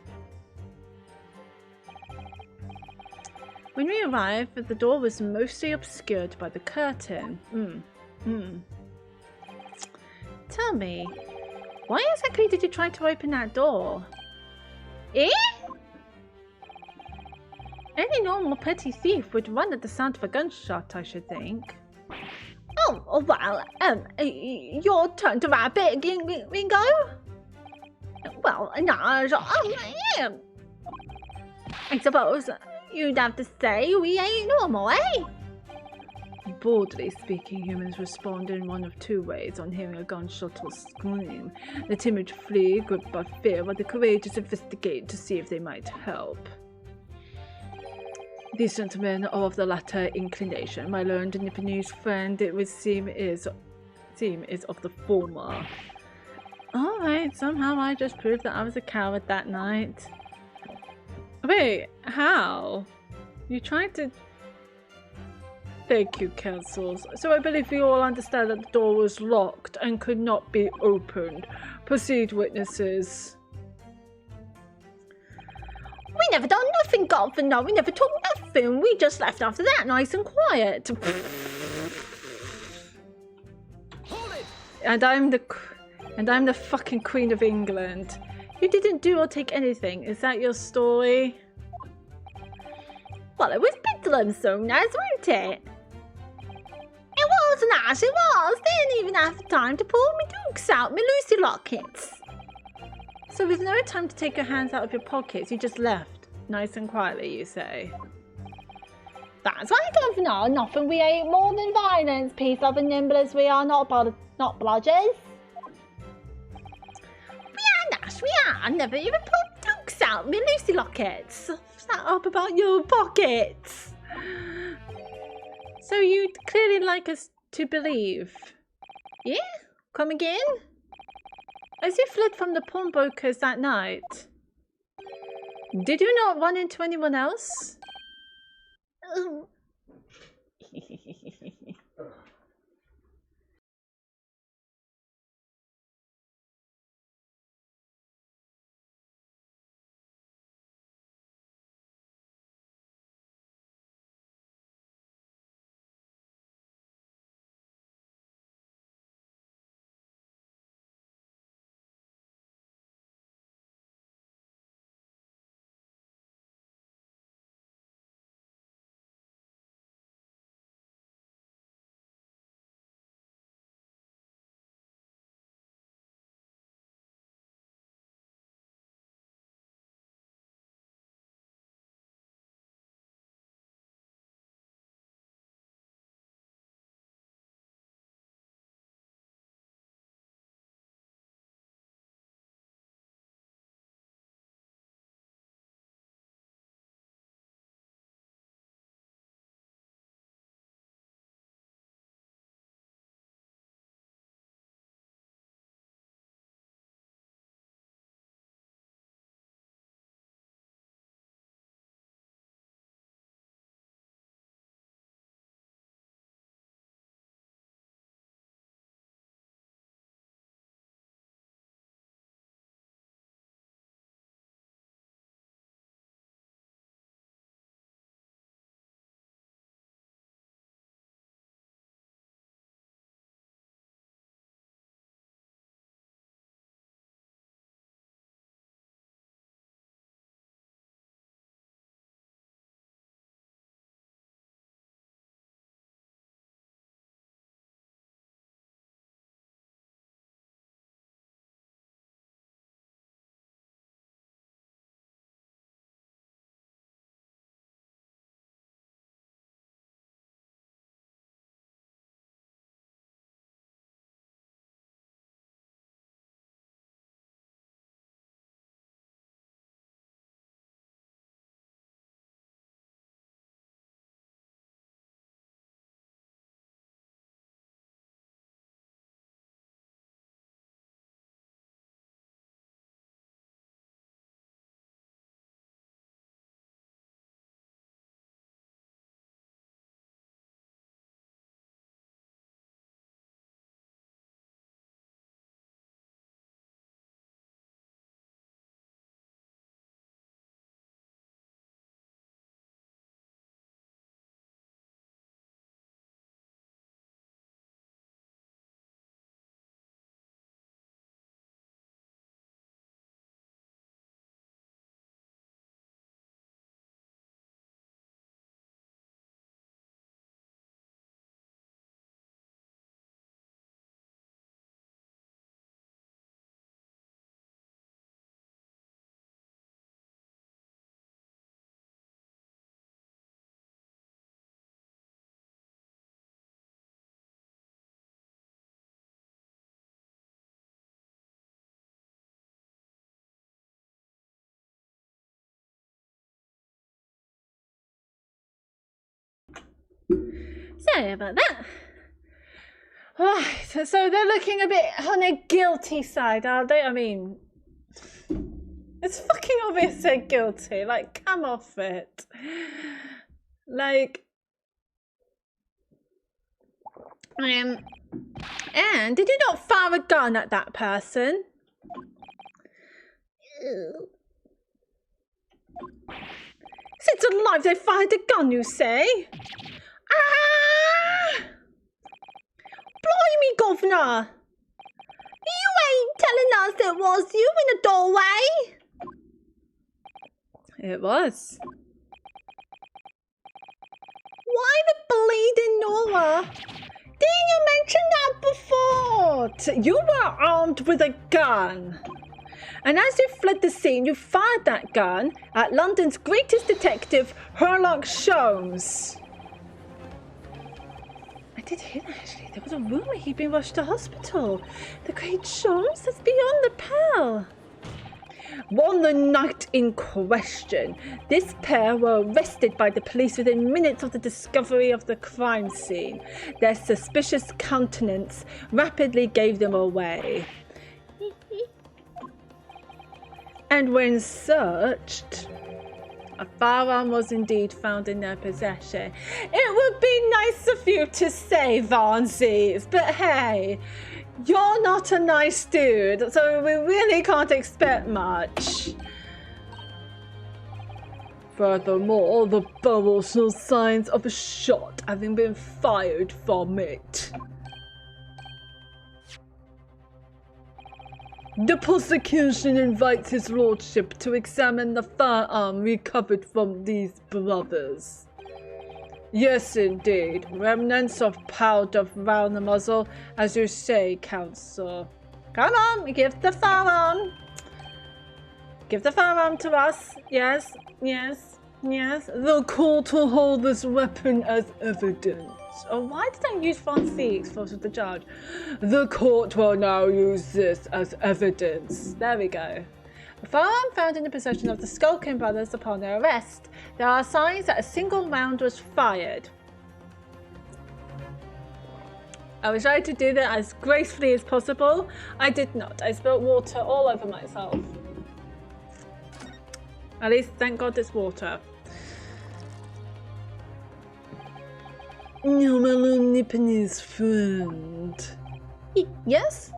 Speaker 2: When we arrived, the door was mostly obscured by the curtain.
Speaker 1: Tell me, why exactly did you try to open that door? Eh? Any normal petty thief would run at the sound of a gunshot, I should think.
Speaker 3: Oh, well, your turn to rabbit, Ringo? Well, no, yeah. I suppose you'd have to say we ain't normal, eh?
Speaker 1: Broadly speaking, humans respond in one of two ways on hearing a gunshot or scream. The timid flee, gripped by fear, while the courageous investigate to see if they might help. These gentlemen are of the latter inclination. My learned Nipponese friend, it would seem, is of the former. Alright, somehow I just proved that I was a coward that night. Wait, how? You tried to... Thank you, councils. So I believe we all understand that the door was locked and could not be opened. Proceed, witnesses.
Speaker 3: We never done nothing, God, no, we never took nothing. We just left after that, nice and quiet.
Speaker 4: Hold it!
Speaker 1: And I'm the fucking Queen of England. You didn't do or take anything. Is that your story?
Speaker 3: Well, it was bedlam so nice, wasn't it? It was nice, it was. They didn't even have time to pull me dukes out, me Lucy lockets.
Speaker 1: So with no time to take your hands out of your pockets, you just left, nice and quietly, you say?
Speaker 3: That's right, Governor. Nothing we ain't more than violence, peace, love and nimble as we are, not blodgers. We are nice, we are. I never even pulled dukes out, me Lucy lockets. Shut up about your pockets.
Speaker 1: So you'd clearly like us to believe.
Speaker 3: Yeah? Come again?
Speaker 1: As you fled from the pawnbrokers that night, did you not run into anyone else?
Speaker 3: Sorry about that.
Speaker 1: Right, so they're looking a bit on a guilty side, are they? I mean, it's fucking obvious they're guilty. Like, come off it. Like, and did you not fire a gun at that person? Since alive, they fired a gun, you say? Ah! Blimey, governor! You ain't telling us it was you in the doorway? It was. Why the bleeding Nora? Didn't you mention that before? You were armed with a gun. And as you fled the scene, you fired that gun at London's greatest detective, Sherlock Holmes. I did hear that, actually. There was a rumour he'd been rushed to hospital. The great Holmes is beyond the pale. On the night in question, this pair were arrested by the police within minutes of the discovery of the crime scene. Their suspicious countenance rapidly gave them away. And when searched, a firearm was indeed found in their possession. It would be nice of you to say, Vansies, but hey, you're not a nice dude, so we really can't expect much. Furthermore, the barrel shows signs of a shot having been fired from it. The prosecution invites his lordship to examine the firearm recovered from these brothers. Yes, indeed. Remnants of powder round the muzzle, as you say, counsel. Come on, give the firearm. Give the firearm to us. Yes, yes, yes. The court will hold this weapon as evidence. Oh, why did I use Francis for the judge? The court will now use this as evidence. There we go. The firearm found in the possession of the Skulkin brothers upon their arrest. There are signs that a single round was fired. I was trying to do that as gracefully as possible. I did not. I spilled water all over myself. At least, thank God it's water. No, my little Nipponese friend. Yes?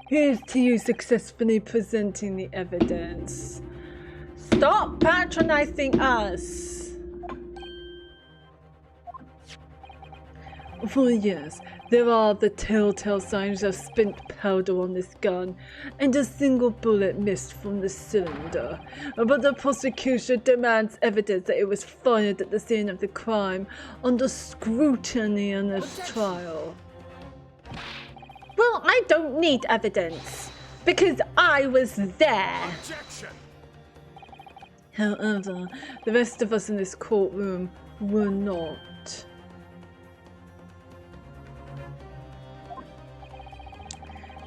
Speaker 1: Here's to you successfully presenting the evidence. Stop patronizing us. For yes, there are the telltale signs of spent powder on this gun, and a single bullet missed from the cylinder. But the prosecution demands evidence that it was fired at the scene of the crime under scrutiny in this trial. Well, I don't need evidence, because I was there.
Speaker 4: Objection.
Speaker 1: However, the rest of us in this courtroom were not.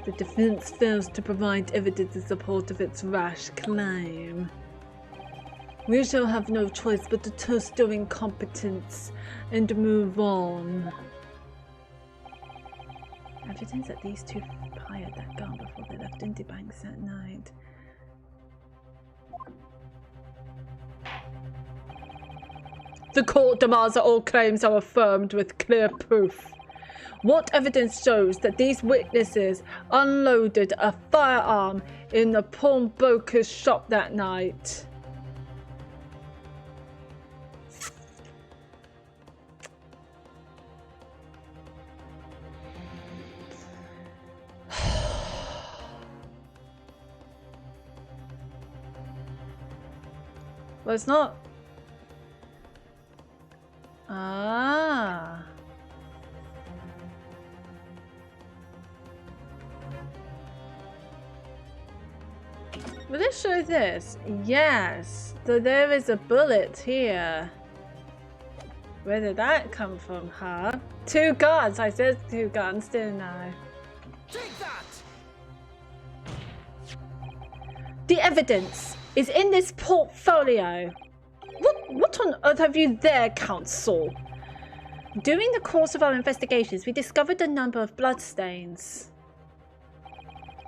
Speaker 1: The defense fails to provide evidence in support of its rash claim. We shall have no choice but to toast their incompetence and move on. Evidence that these two fired that gun before they left Indy Banks that night. The court demands that all claims are affirmed with clear proof. What evidence shows that these witnesses unloaded a firearm in the pawnbroker's shop that night? Well, it's not. Ah. Will it show this? Yes. So there is a bullet here. Where did that come from, huh? 2 guns. I said 2 guns, didn't I?
Speaker 4: Take that!
Speaker 1: The evidence is in this portfolio. What
Speaker 2: What on earth have you there, Counsel?
Speaker 3: During the course of our investigations, we discovered a number of bloodstains.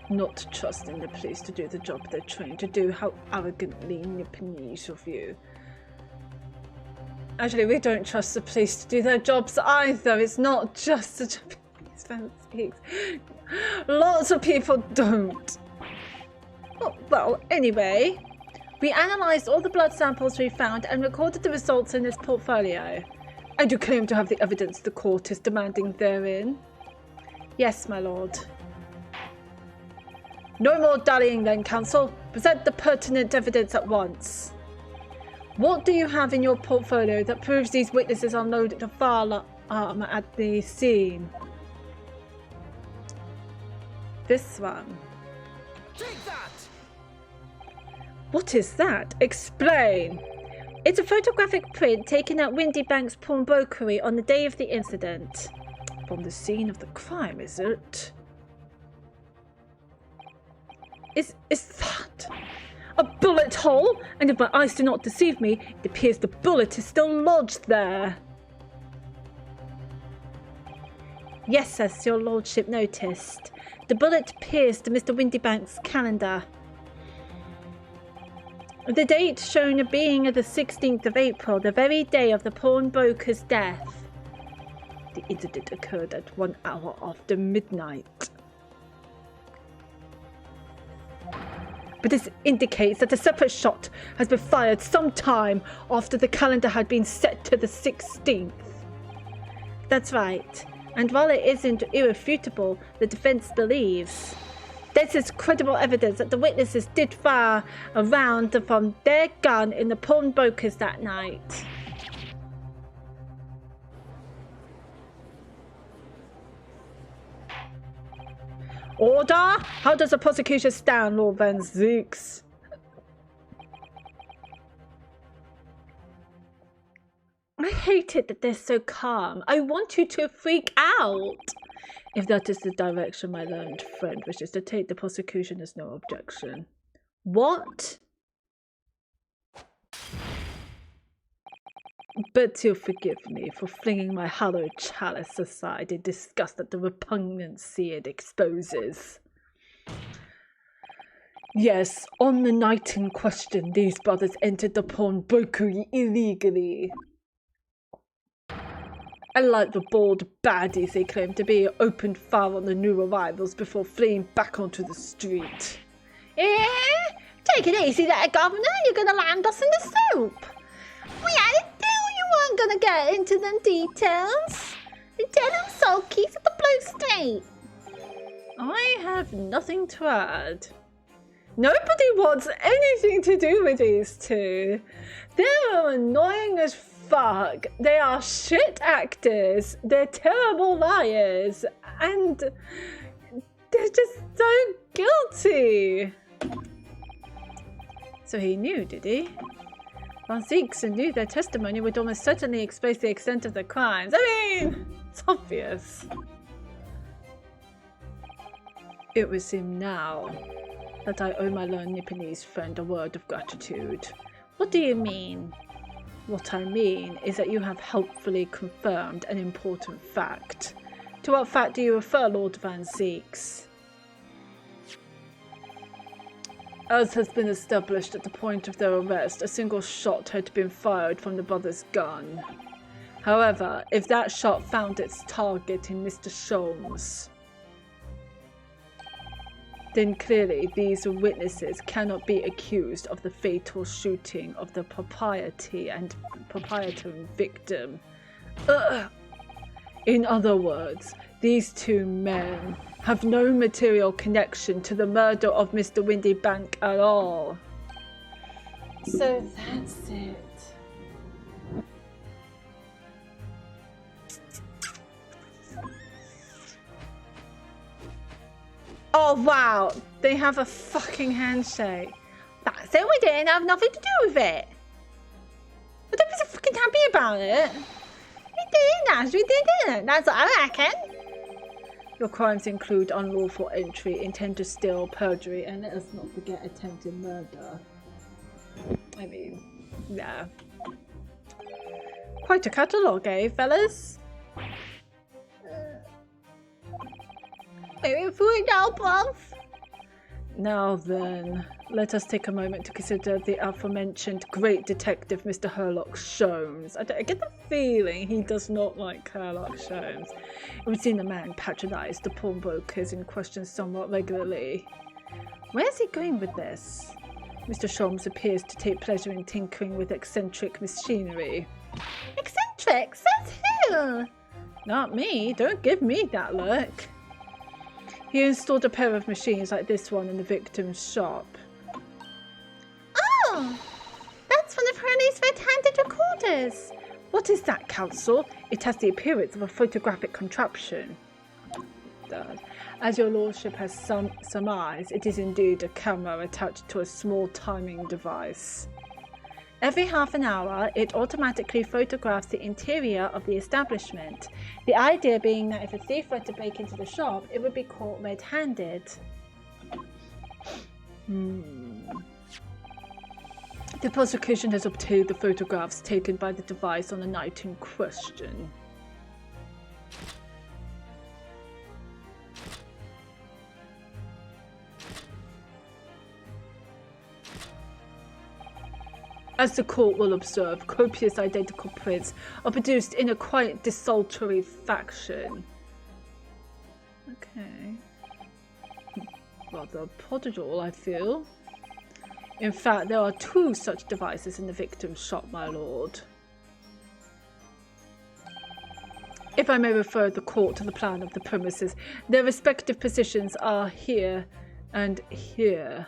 Speaker 2: Not trusting the police to do the job they're trained to do. How arrogantly Nipponese of you. Actually, we don't trust the police to do their jobs either. It's not just the Japanese fans. Lots of people don't.
Speaker 3: Oh, well, anyway, we analysed all the blood samples we found and recorded the results in this portfolio.
Speaker 2: And you claim to have the evidence the court is demanding therein?
Speaker 3: Yes, my lord.
Speaker 2: No more dallying then, Counsel. Present the pertinent evidence at once. What do you have in your portfolio that proves these witnesses unloaded a firearm at the scene?
Speaker 3: This one.
Speaker 4: Take that!
Speaker 2: What is that? Explain.
Speaker 3: It's a photographic print taken at Windy Bank's pawnbrokery on the day of the incident.
Speaker 2: From the scene of the crime, is it? Is that a bullet hole? And if my eyes do not deceive me, it appears the bullet is still lodged there.
Speaker 3: Yes, as your lordship noticed. The bullet pierced Mr. Windybank's calendar. The date shown being the 16th of April, the very day of the pawnbroker's death.
Speaker 2: The incident occurred at 1 hour after midnight. But this indicates that a separate shot has been fired some time after the calendar had been set to the 16th.
Speaker 3: That's right. And while it isn't irrefutable, the defense believes. This is credible evidence that the witnesses did fire a round from their gun in the pawnbrokers that night.
Speaker 2: Order! How does the prosecution stand, Lord Van Zeeks?
Speaker 3: I hate it that they're so calm. I want you to freak out.
Speaker 2: If that is the direction my learned friend wishes to take, the prosecution has no objection.
Speaker 3: What?
Speaker 2: But you'll forgive me for flinging my hallowed chalice aside in disgust at the repugnancy it exposes. Yes, on the night in question, these brothers entered the pawnbrokery illegally. And like the bold baddies they claim to be, opened fire on the new arrivals before fleeing back onto the street.
Speaker 3: Yeah? Take it easy there, Governor. You're going to land us in the soup. We had a deal you weren't going to get into them details. Tell them sulkies at the Blue Street.
Speaker 2: I have nothing to add. Nobody wants anything to do with these two. They're annoying as fuck. They are shit actors. They're terrible liars. And they're just so guilty.
Speaker 3: So he knew, did he? Van Zeeks knew their testimony would almost certainly expose the extent of the crimes.
Speaker 2: I mean, it's obvious. It was him now that I owe my learned Nipponese friend a word of gratitude.
Speaker 3: What do you mean?
Speaker 2: What I mean is that you have helpfully confirmed an important fact. To what fact do you refer, Lord Van Zeeks? As has been established at the point of their arrest, a single shot had been fired from the brothers' gun. However, if that shot found its target in Mr. Sholmes, then clearly these witnesses cannot be accused of the fatal shooting of the proprietor victim. In other words, these two men have no material connection to the murder of Mr. Windybank at all.
Speaker 3: So that's it.
Speaker 2: Oh wow, they have a fucking handshake.
Speaker 3: That's it, we didn't have nothing to do with it.
Speaker 2: But don't be so fucking happy about it.
Speaker 3: We didn't, we didn't. That's what I reckon.
Speaker 2: Your crimes include unlawful entry, intent to steal, perjury, and let us not forget attempted murder. I mean, yeah. Quite a catalogue, eh, fellas?
Speaker 3: Waiting for it now, bruv.
Speaker 2: Now then, let us take a moment to consider the aforementioned great detective, Mr. Sherlock Sholmes. I get the feeling he does not like Sherlock Sholmes. It would seem the man patronised the pawnbrokers in question somewhat regularly. Where's he going with this? Mr. Sholmes appears to take pleasure in tinkering with eccentric machinery.
Speaker 3: Eccentric? Says who?
Speaker 2: Not me. Don't give me that look. He installed a pair of machines like this one in the victim's shop.
Speaker 3: Oh, that's one of Hurley's red-handed recorders.
Speaker 2: What is that, Counsel? It has the appearance of a photographic contraption. It does. As your lordship has surmised, it is indeed a camera attached to a small timing device. Every half an hour, it automatically photographs the interior of the establishment. The idea being that if a thief were to break into the shop, it would be caught red-handed. The prosecution has obtained the photographs taken by the device on the night in question. As the court will observe, copious identical prints are produced in a quite desultory fashion. Okay. Rather prodigal, I feel. In fact, there are 2 such devices in the victim's shop, my lord. If I may refer the court to the plan of the premises, their respective positions are here and here.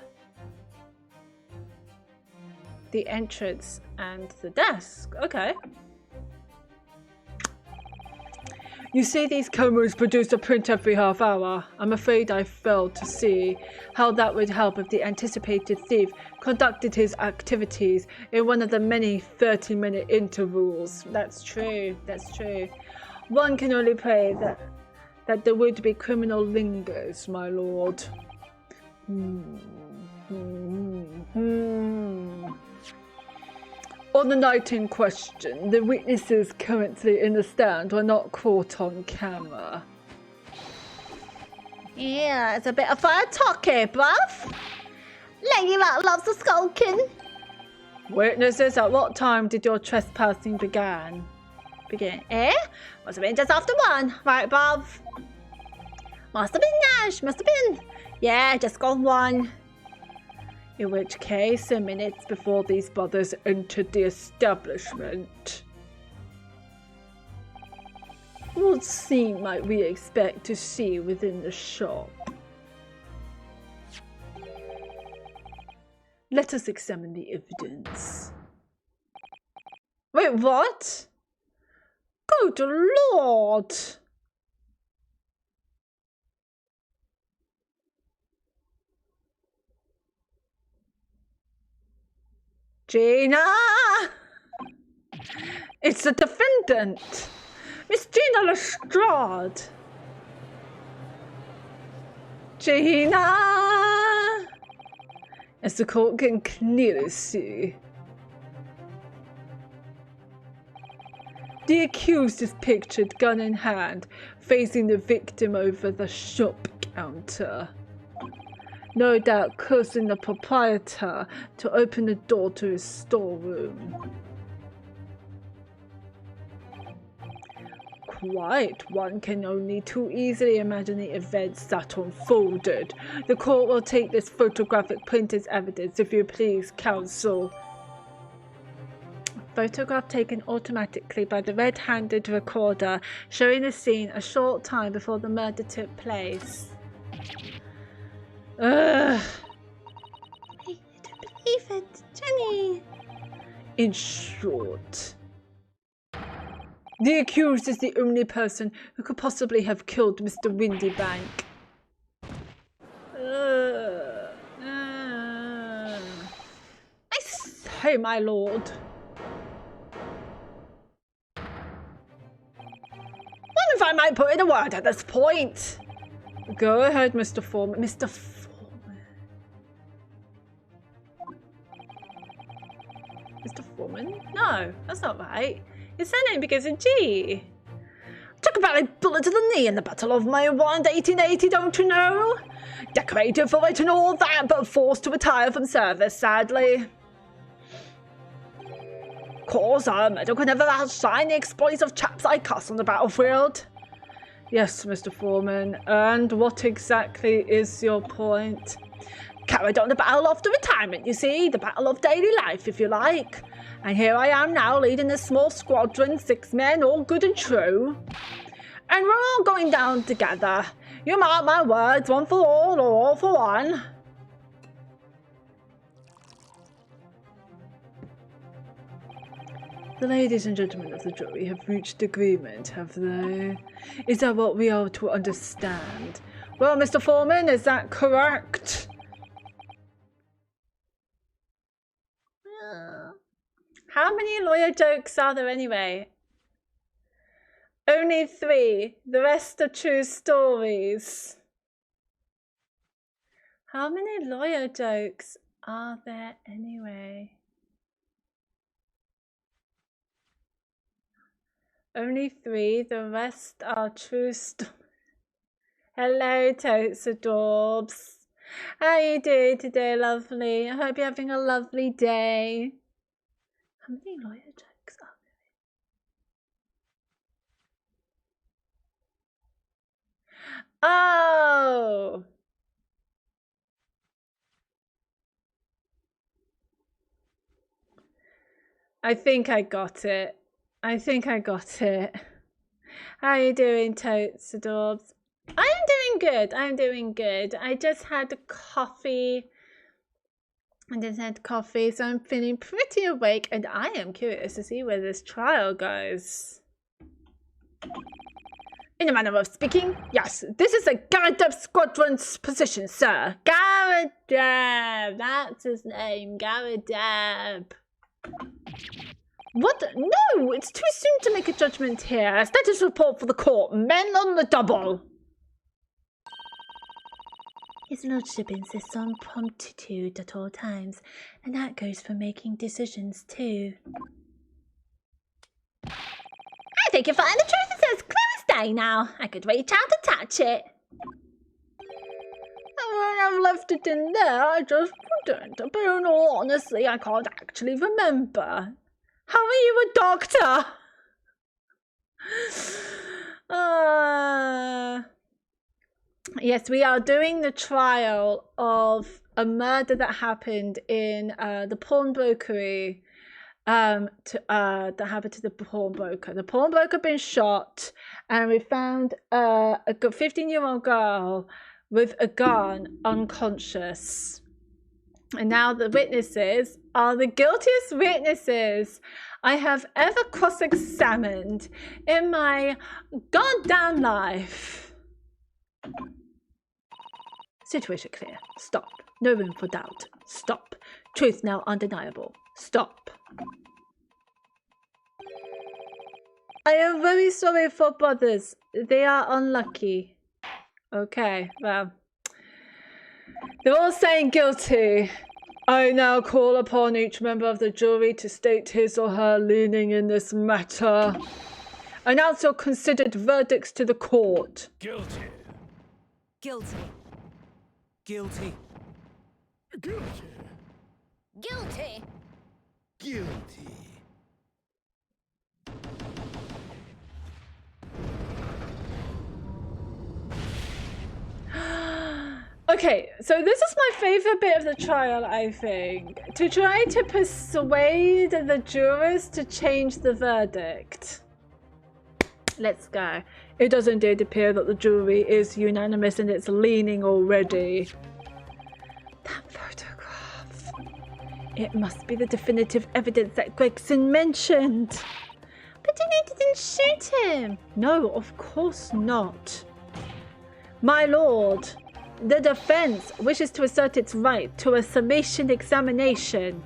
Speaker 2: The entrance and the desk. Okay. You say these cameras produce a print every half hour. I'm afraid I failed to see how that would help if the anticipated thief conducted his activities in one of the many 30-minute intervals. That's true. That's true. One can only pray that the would-be criminal lingers, my lord. On the night in question, the witnesses currently in the stand were not caught on camera.
Speaker 3: Yeah, it's a bit of fire talk here, bruv. Lady that loves a skulking.
Speaker 2: Witnesses, at what time did your trespassing begin?
Speaker 3: Eh? Must have been just after 1, right, bruv? Must have been Nash, must have been. Yeah, just gone 1.
Speaker 2: In which case, a minute before these brothers entered the establishment. What scene might we expect to see within the shop? Let us examine the evidence. Wait, what? Good Lord! Gina! It's the defendant! Miss Gina Lestrade! Gina! As the court can clearly see. The accused is pictured gun in hand, facing the victim over the shop counter. No doubt cursing the proprietor to open the door to his storeroom. Quite, one can only too easily imagine the events that unfolded. The court will take this photographic print as evidence, if you please, counsel. Photograph taken automatically by the red-handed recorder, showing the scene a short time before the murder took place.
Speaker 3: I don't believe it, Jenny.
Speaker 2: In short, the accused is the only person who could possibly have killed Mr. Windybank. I say, my lord.
Speaker 3: What if I might put in a word at this point?
Speaker 2: Go ahead, Mr. Foreman. Mr. Foreman. Mr. Foreman? No, that's not right. His surname begins with G. Took a valid bullet to the knee in the Battle of Maiwand 1880, don't you know? Decorated for it and all that, but forced to retire from service, sadly. Of course, our medal could never outshine the exploits of chaps like us on the battlefield. Yes, Mr. Foreman, and what exactly is your point? Carried on the battle after retirement, you see, the battle of daily life, if you like. And here I am now, leading this small squadron, 6 men, all good and true. And we're all going down together. You mark my words, one for all or all for one. The ladies and gentlemen of the jury have reached agreement, have they? Is that what we are to understand? Well, Mr. Foreman, is that correct? How many lawyer jokes are there anyway? Only 3. The rest are true stories. How many lawyer jokes are there anyway? Only 3. The rest are true stories. Hello, Totes Adorbs. How are you doing today, lovely? I hope you're having a lovely day. How many lawyer jokes are there? Oh! I think I got it. How are you doing, Totes Adorbs? I'm doing good. I just had coffee. So I'm feeling pretty awake, and I am curious to see where this trial goes. In a manner of speaking, yes, this is a Garadeb squadron's position, sir. Garadeb, that's his name, Garadeb. What? No, it's too soon to make a judgment here. Status report for the court. Men on the double.
Speaker 3: His lordship insists on promptitude at all times, and that goes for making decisions too.
Speaker 5: I think you'll find the truth is as clear as day now. I could reach out and touch it.
Speaker 2: When I've left it in there, I just couldn't. But in all honesty, I can't actually remember. How are you a doctor? Yes, we are doing the trial of a murder that happened in the pawnbrokery. That happened to the pawnbroker. The pawnbroker had been shot, and we found a 15-year-old girl with a gun, unconscious. And now the witnesses are the guiltiest witnesses I have ever cross-examined in my goddamn life. Situation clear. Stop. No room for doubt. Stop. Truth now undeniable. Stop. I am very sorry for brothers. They are unlucky. Okay, well. They're all saying guilty. I now call upon each member of the jury to state his or her leaning in this matter. Announce your considered verdicts to the court.
Speaker 4: Guilty.
Speaker 6: Guilty.
Speaker 4: Guilty. Guilty.
Speaker 5: Guilty.
Speaker 4: Guilty.
Speaker 2: Okay, so this is my favorite bit of the trial, I think. To try to persuade the jurors to change the verdict. Let's go. It does indeed appear that the jury is unanimous in its leaning already. That photograph. It must be the definitive evidence that Gregson mentioned.
Speaker 3: But they didn't shoot him.
Speaker 2: No, of course not. My lord, the defense wishes to assert its right to a summation examination.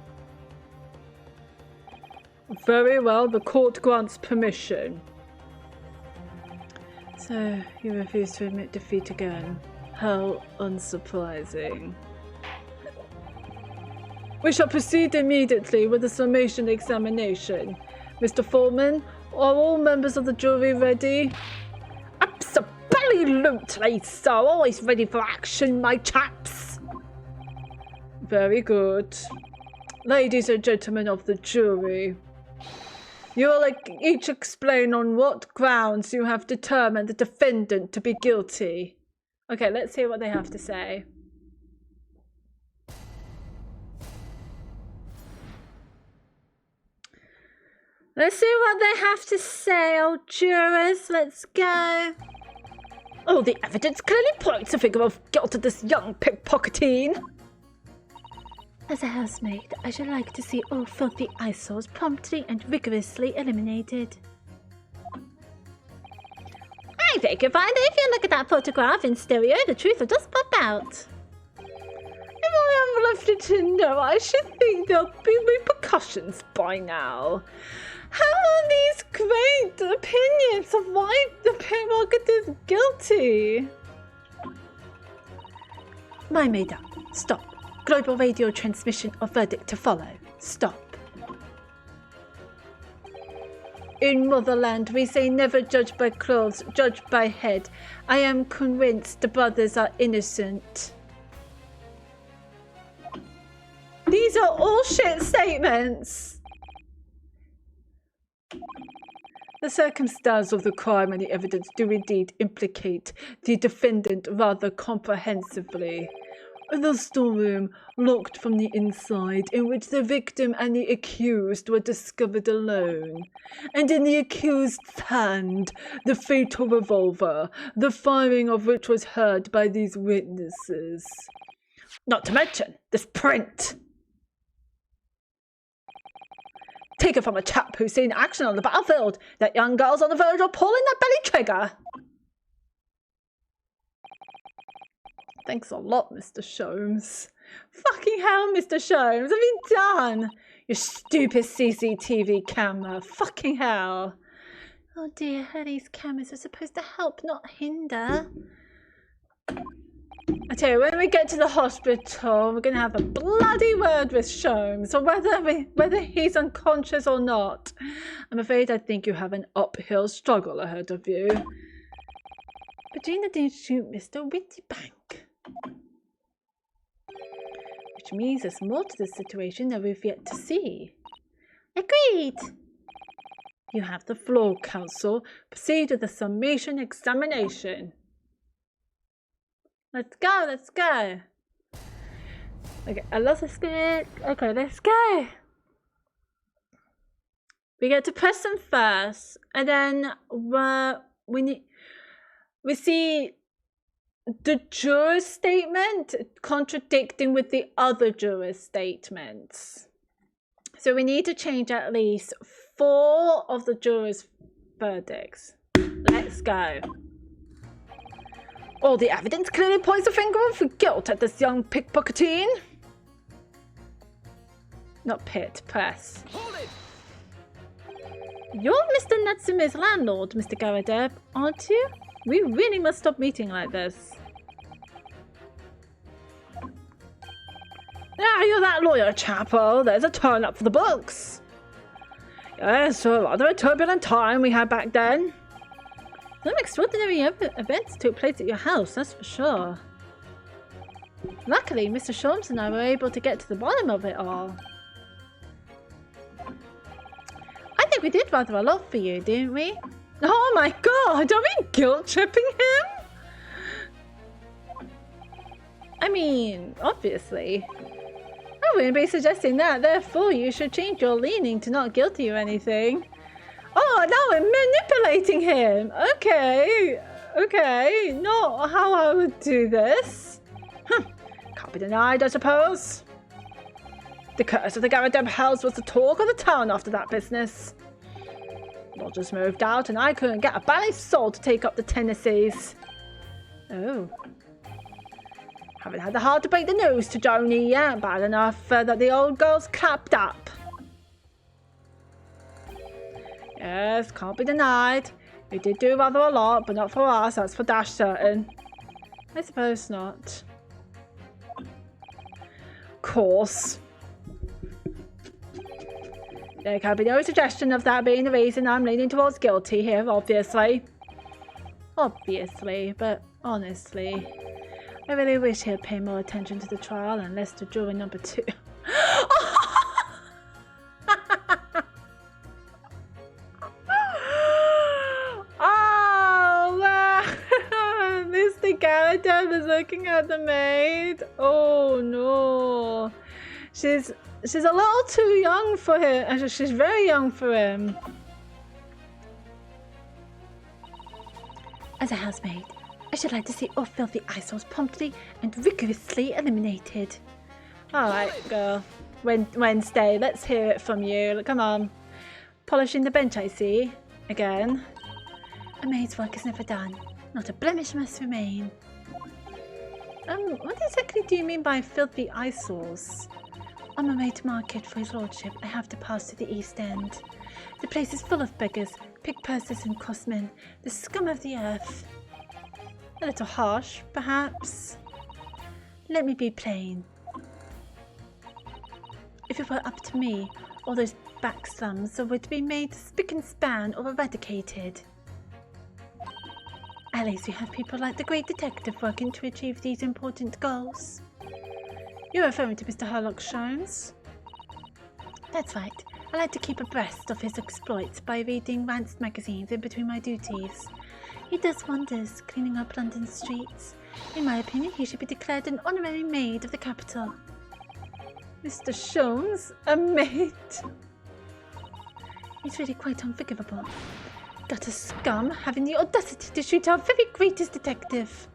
Speaker 2: Very well, the court grants permission. So, you refuse to admit defeat again. How unsurprising. We shall proceed immediately with the summation examination. Mr. Foreman, Are all members of the jury ready? Absolutely, so. Always ready for action, my chaps. Very good. Ladies and gentlemen of the jury, you will each explain on what grounds you have determined the defendant to be guilty. Okay, let's hear what they have to say. Let's see what they have to say, old jurors. Let's go. Oh, the evidence clearly points a figure of guilt to this young pickpocketing.
Speaker 3: As a housemaid, I should like to see all filthy eyesores promptly and rigorously eliminated.
Speaker 5: I beg your pardon, if you look at that photograph in stereo, the truth will just pop out.
Speaker 2: If I have left it to know, I should think there'll be repercussions by now. How are these great opinions of why the pickpocket is guilty?
Speaker 3: My maid up. Stop. Global radio transmission of verdict to follow. Stop.
Speaker 2: In motherland, we say never judge by clothes, judge by head. I am convinced the brothers are innocent. These are all shit statements. The circumstance of the crime and the evidence do indeed implicate the defendant rather comprehensively. The storeroom, locked from the inside, in which the victim and the accused were discovered alone, and in the accused's hand the fatal revolver, the firing of which was heard by these witnesses. Not to mention this print. Taken from a chap who's seen action on the battlefield. That young girl's on the verge of pulling that belly trigger. Thanks a lot, Mr. Sholmes. Fucking hell, Mr. Sholmes, what have you done? You stupid CCTV camera. Fucking hell.
Speaker 3: Oh dear, these cameras are supposed to help, not hinder.
Speaker 2: I tell you, when we get to the hospital, we're going to have a bloody word with Sholmes, or whether he's unconscious or not. I'm afraid I think you have an uphill struggle ahead of you.
Speaker 3: Regina didn't shoot Mr. Wittybank.
Speaker 2: Which means there's more to this situation that we've yet to see.
Speaker 3: Agreed.
Speaker 2: You have the floor, counsel. Proceed with the summation examination. Let's go, let's go. Okay, I love this bit. Okay, let's go. We get to Preston first, and then we see the juror's statement contradicting with the other juror's statements. So we need to change at least 4 of the jurors' verdicts. Let's go. All the evidence clearly points a finger of guilt at this young pickpocketing. Not pit, press.
Speaker 4: Hold it!
Speaker 2: You're Mr. Natsume's landlord, Mr. Garadeb, aren't you? We really must stop meeting like this. Ah, you're that lawyer chap. Oh, there's a turn up for the books. Yes, so rather a turbulent time we had back then. Some extraordinary events took place at your house, that's for sure. Luckily, Mr. Sholmes and I were able to get to the bottom of it all. I think we did rather a lot for you, didn't we? Oh my god, are we guilt-tripping him? I mean, obviously. I wouldn't be suggesting that, therefore you should change your leaning to not guilty or anything. Oh, now we're manipulating him. Okay, not how I would do this. Can't be denied, I suppose. The curse of the Garadeb Hells was the talk of the town after that business. Lodgers moved out and I couldn't get a bally soul to take up the tenancies. Oh. Haven't had the heart to break the news to Joni yet. Bad enough that the old girl's clapped up. Yes, can't be denied. We did do rather a lot, but not for us, that's for dash certain. I suppose not. Course. There can be no suggestion of that being the reason I'm leaning towards guilty here, obviously. Obviously, but honestly, I really wish he'd pay more attention to the trial and less to jury number 2. Oh, man. Mr. Garrett is looking at the maid. Oh, no. She's a little too young for him. She's very young for him.
Speaker 3: As a housemaid, I should like to see all filthy eyesores promptly and rigorously eliminated.
Speaker 2: Alright, girl. Wednesday, let's hear it from you. Come on. Polishing the bench, I see. Again.
Speaker 3: A maid's work is never done. Not a blemish must remain.
Speaker 2: What exactly do you mean by filthy eyesores?
Speaker 3: On my way to market for his lordship, I have to pass to the East End. The place is full of beggars, pickpurses and crossmen, the scum of the earth.
Speaker 2: A little harsh, perhaps?
Speaker 3: Let me be plain. If it were up to me, all those back slums would be made spick and span or eradicated. At least we have people like the great detective working to achieve these important goals.
Speaker 2: You're referring to Mr. Sherlock Holmes?
Speaker 3: That's right. I like to keep abreast of his exploits by reading Rant's magazines in between my duties. He does wonders cleaning up London streets. In my opinion, he should be declared an honorary maid of the capital.
Speaker 2: Mr. Holmes? A maid?
Speaker 3: He's really quite unforgivable. Gutter scum having the audacity to shoot our very greatest detective.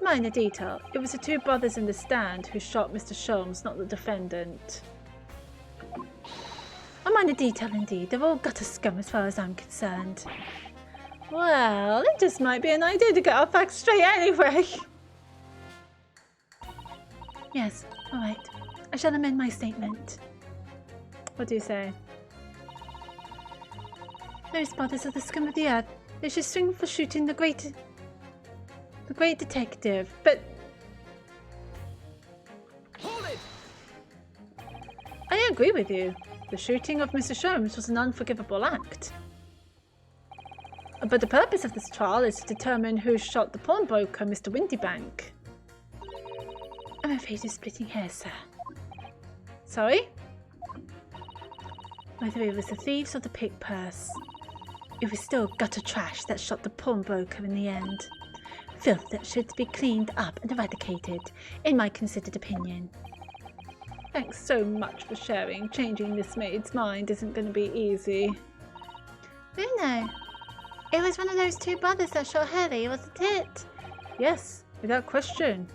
Speaker 2: Minor detail. It was the two brothers in the stand who shot Mr. Holmes, not the defendant.
Speaker 3: A minor detail indeed. They're all gutter scum as far as I'm concerned.
Speaker 2: Well, it just might be an idea to get our facts straight anyway.
Speaker 3: Yes, all right. I shall amend my statement.
Speaker 2: What do you say?
Speaker 3: Those brothers are the scum of the earth. They should swing for shooting the great detective.
Speaker 2: But
Speaker 4: Hold it!
Speaker 2: I agree with you. The shooting of Mr. Holmes was an unforgivable act. But the purpose of this trial is to determine who shot the pawnbroker, Mr. Windybank.
Speaker 3: I'm afraid you're splitting hairs, sir.
Speaker 2: Sorry?
Speaker 3: Whether it was the thieves or the pick purse, it was still gutter trash that shot the pawnbroker in the end. Filth that should be cleaned up and eradicated, in my considered opinion.
Speaker 2: Thanks so much for sharing. Changing this maid's mind isn't going to be easy.
Speaker 3: Bruno, it was one of those two brothers that shot Hurley, wasn't it?
Speaker 2: Yes, without question.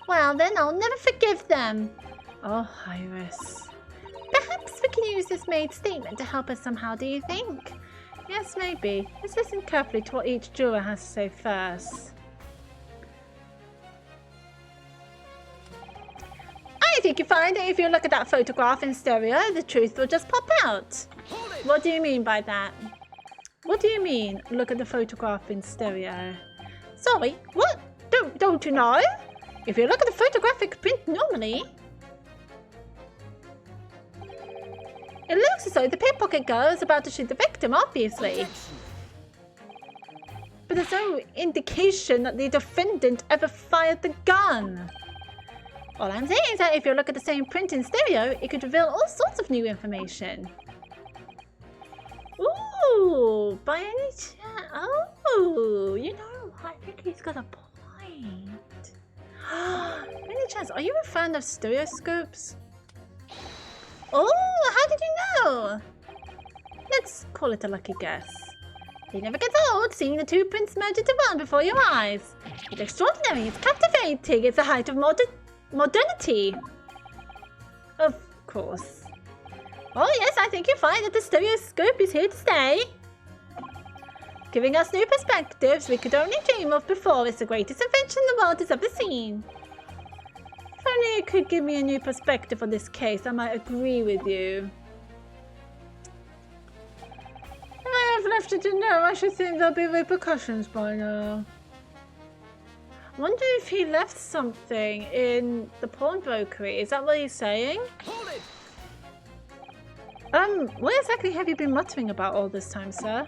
Speaker 3: Well, then I'll never forgive them.
Speaker 2: Oh, Iris.
Speaker 3: Perhaps we can use this maid's statement to help us somehow, do you think?
Speaker 2: Yes, maybe. Let's listen carefully to what each juror has to say first.
Speaker 3: I think you find that if you look at that photograph in stereo, the truth will just pop out.
Speaker 2: What do you mean by that? What do you mean, look at the photograph in stereo?
Speaker 3: Sorry, what? Don't you know? If you look at the photographic print normally, it looks as though the pickpocket girl is about to shoot the victim, obviously.
Speaker 2: But there's no indication that the defendant ever fired the gun.
Speaker 3: All I'm saying is that if you look at the same print in stereo, it could reveal all sorts of new information.
Speaker 2: Ooh, by any chance? Oh, you know, I think he's got a point. By any chance, are you a fan of stereoscopes?
Speaker 3: Oh, how did you know?
Speaker 2: Let's call it a lucky guess.
Speaker 3: It never gets old seeing the two prints merge into one before your eyes. It's extraordinary, it's captivating, it's the height of modernity.
Speaker 2: Of course.
Speaker 3: Oh yes, I think you'll find that the stereoscope is here to stay. Giving us new perspectives we could only dream of before. It's the greatest invention the world has ever seen.
Speaker 2: If only you could give me a new perspective on this case, I might agree with you. I have left it to know. I should think there'll be repercussions by now.
Speaker 1: Wonder if he left something in the pawnbrokery. Is that what he's saying?
Speaker 4: Hold it!
Speaker 1: What exactly have you been muttering about all this time, sir?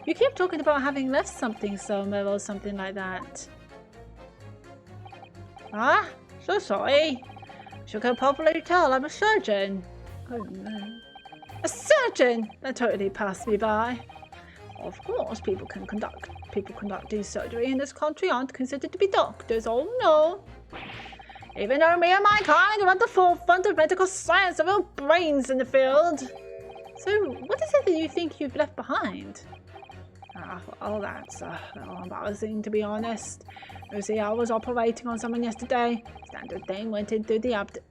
Speaker 1: You keep talking about having left something somewhere or something like that. Ah, so sorry. You can probably tell I'm a surgeon. Oh no. A surgeon! That totally passed me by. Of course, people conducting surgery in this country aren't considered to be doctors. Oh no. Even though me and my kind are at the forefront of medical science, are real brains in the field. So, what is it that you think you've left behind? Well, that's a little embarrassing, to be honest. You see, I was operating on someone yesterday. Standard thing, went in through the abdomen.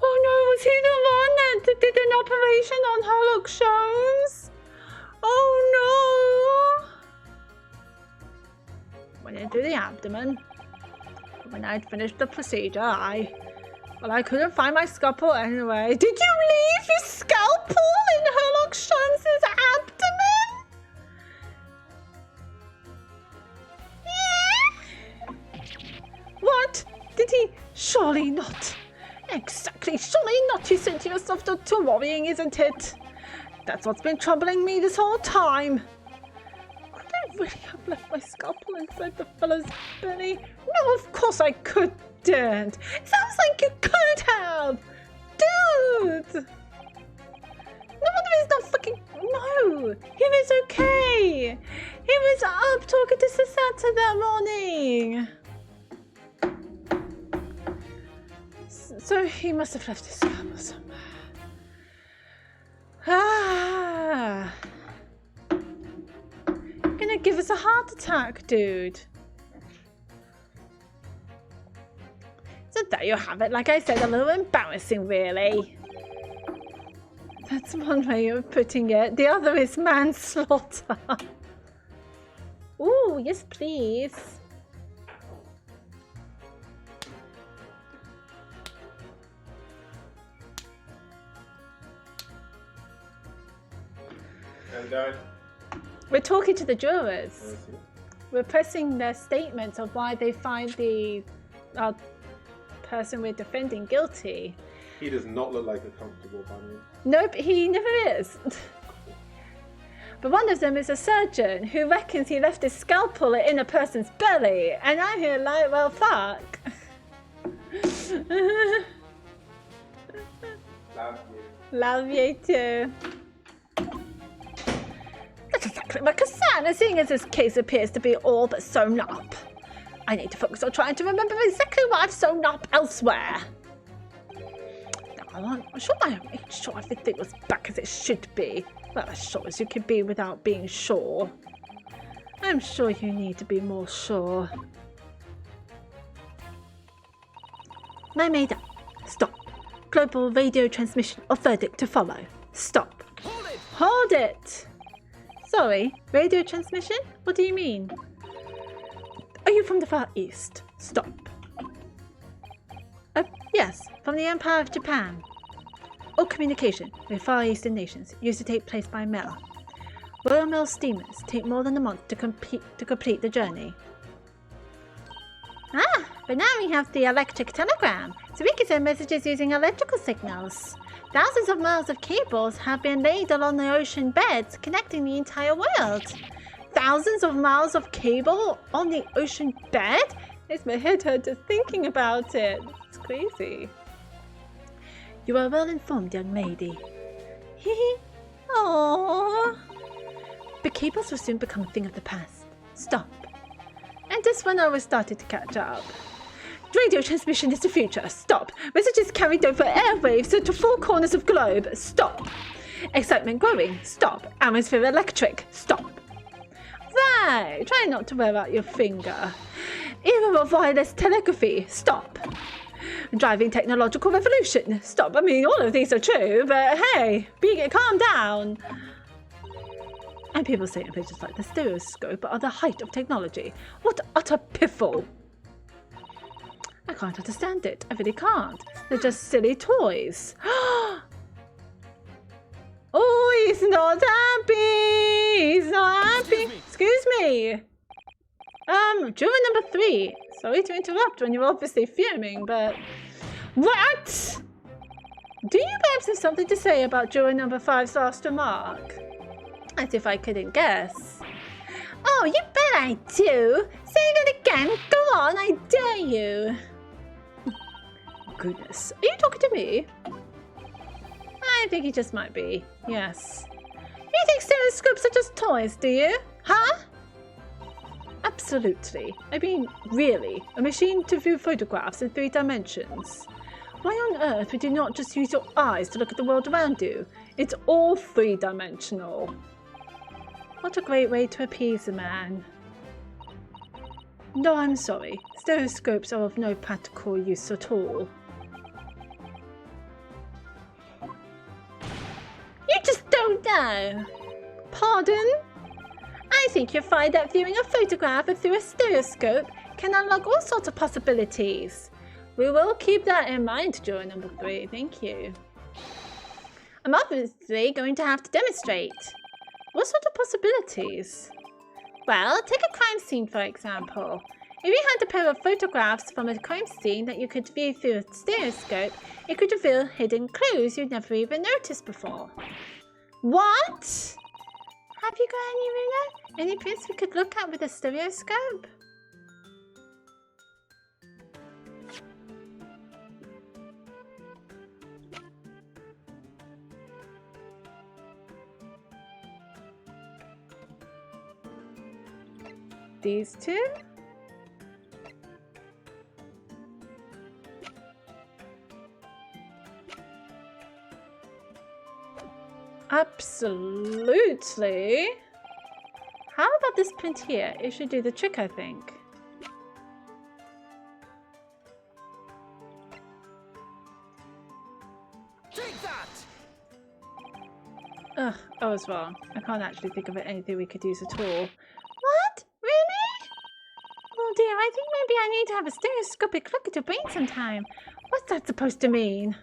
Speaker 1: Oh no, was he the one that did an operation on Sherlock Holmes? Oh no! Went in through the abdomen. When I'd finished the procedure, I couldn't find my scalpel anyway. Did you leave your scalpel in Sherlock Holmes's abdomen? Yeah? What? Did he? Surely not. Exactly, surely not. You said to yourself not too worrying, isn't it? That's what's been troubling me this whole time. Could I really have left my scalpel inside the fellow's belly? No, of course I couldn't. It sounds like you could have. Dude! No wonder he's not fucking... No! He was okay! He was up talking to Sasata that morning! So he must have left his scalpel somewhere. Ah! You're gonna give us a heart attack, dude. So there you have it. Like I said, a little embarrassing, really. That's one way of putting it. The other is manslaughter. Ooh, yes, please. We're talking to the jurors. We're pressing their statements of why they find the person we're defending guilty.
Speaker 7: He does not look like a comfortable bunny.
Speaker 1: Nope, he never is. But one of them is a surgeon who reckons he left his scalpel in a person's belly. And I'm here like, well, fuck.
Speaker 7: Love you.
Speaker 1: Love you too. That's exactly my concern, seeing as this case appears to be all but sewn up. I need to focus on trying to remember exactly what I've sewn up elsewhere. Now, I'm sure I made sure everything was back as it should be. Well, as sure as you can be without being sure. I'm sure you need to be more sure. My maida, stop. Global radio transmission of verdict to follow. Stop.
Speaker 4: Hold it!
Speaker 1: Hold it! Sorry, radio transmission? What do you mean? Are you from the Far East? Stop. Yes, from the Empire of Japan. All communication with Far Eastern nations used to take place by mail. Royal Mail steamers take more than a month to complete the journey. Ah, but now we have the electric telegram, so we can send messages using electrical signals. Thousands of miles of cables have been laid along the ocean beds, connecting the entire world. Thousands of miles of cable on the ocean bed? Makes my head hurt just thinking about it. It's crazy. You are well informed, young lady. Hee. Aww. But cables will soon become a thing of the past. Stop. And just when I was starting to catch up. Radio transmission is the future. Stop. Messages carried over airwaves to four corners of globe. Stop. Excitement growing. Stop. Atmosphere electric. Stop. Right. Try not to wear out your finger. Era of wireless telegraphy. Stop. Driving technological revolution. Stop. I mean, all of these are true, but hey, calm down. And people say images like the stereoscope are the height of technology. What utter piffle. I can't understand it. I really can't. They're just silly toys. Oh, he's not happy. He's not happy. Excuse me.
Speaker 2: Juror number 3. Sorry to interrupt when you're obviously fuming, but... What? Do you perhaps have something to say about juror number 5's last remark? As if I couldn't guess.
Speaker 3: Oh, you bet I do! Say that again! Go on, I dare you!
Speaker 2: Goodness. Are you talking to me? I think he just might be. Yes.
Speaker 3: You think stereoscopes are just toys, do you? Huh?
Speaker 2: Absolutely. I mean, really. A machine to view photographs in 3 dimensions. Why on earth would you not just use your eyes to look at the world around you? It's all 3-dimensional. What a great way to appease a man. No, I'm sorry. Stereoscopes are of no practical use at all.
Speaker 3: You just don't know.
Speaker 2: Pardon?
Speaker 3: I think you'll find that viewing a photograph through a stereoscope can unlock all sorts of possibilities.
Speaker 2: We will keep that in mind, juror number 3. Thank you.
Speaker 3: I'm obviously going to have to demonstrate.
Speaker 2: What sort of possibilities?
Speaker 3: Well, take a crime scene for example. If you had a pair of photographs from a crime scene that you could view through a stereoscope, it could reveal hidden clues you'd never even noticed before.
Speaker 2: What?
Speaker 3: Have you got any ruler? Any prints we could look at with a stereoscope?
Speaker 2: These 2? Absolutely. How about this print here? It should do the trick, I think.
Speaker 4: Take that!
Speaker 2: Ugh, I was wrong. I can't actually think of anything we could use at all.
Speaker 3: What? Really? Oh dear, I think maybe I need to have a stereoscopic look at your brain sometime. What's that supposed to mean?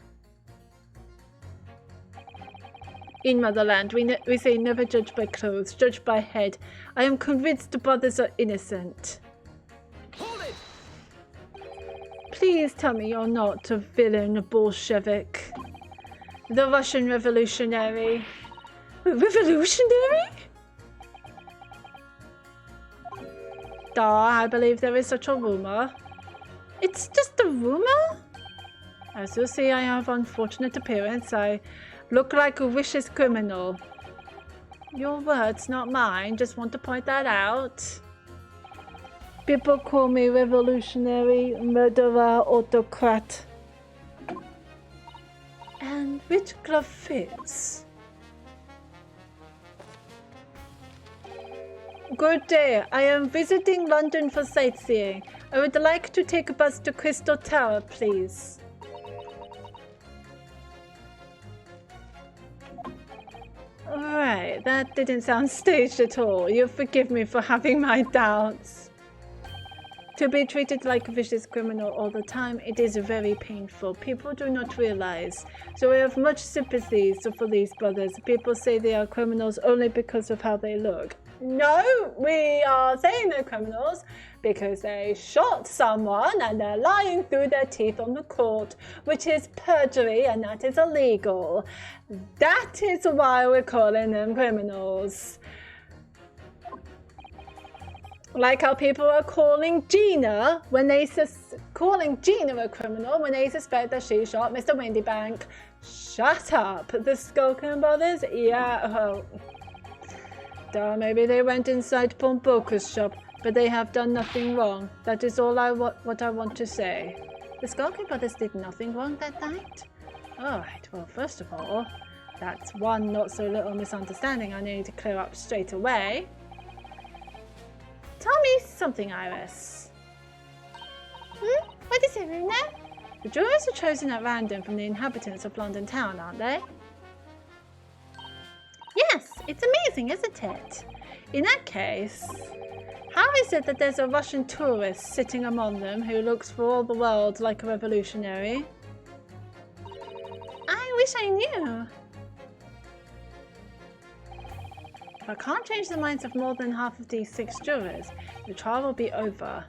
Speaker 2: In Motherland, we say never judge by clothes, judge by head. I am convinced the brothers are innocent.
Speaker 4: Hold it!
Speaker 2: Please tell me you're not a villain Bolshevik. The Russian revolutionary. Revolutionary? I believe there is such a rumor. It's just a rumor? As you'll see, I have unfortunate appearance. I look like a vicious criminal. Your words, not mine. Just want to point that out. People call me revolutionary, murderer, autocrat. And which glove fits? Good day. I am visiting London for sightseeing. I would like to take a bus to Crystal Tower, please. Alright, that didn't sound staged at all. You forgive me for having my doubts. To be treated like a vicious criminal all the time, it is very painful. People do not realize. So I have much sympathy for these brothers. People say they are criminals only because of how they look. No, we are saying they're criminals because they shot someone and they're lying through their teeth on the court, which is perjury and that is illegal. That is why we're calling them criminals. Like how people are calling Gina when they calling Gina a criminal when they suspect that she shot Mr. Windybank. Shut up, the Skulkin brothers. Yeah, well, maybe they went inside Paul Boker's shop, but they have done nothing wrong. That is all what I want to say.
Speaker 3: The Skulkin brothers did nothing wrong that night?
Speaker 2: Alright, well, first of all, that's one not so little misunderstanding I need to clear up straight away. Tell me something, Iris.
Speaker 3: What is it, Runa?
Speaker 2: The jurors are chosen at random from the inhabitants of London town, aren't they?
Speaker 3: Yes, it's amazing, isn't it?
Speaker 2: In that case, how is it that there's a Russian tourist sitting among them who looks for all the world like a revolutionary?
Speaker 3: I wish I knew. If I can't change the minds of more than half of these 6 jurors, the trial will be over.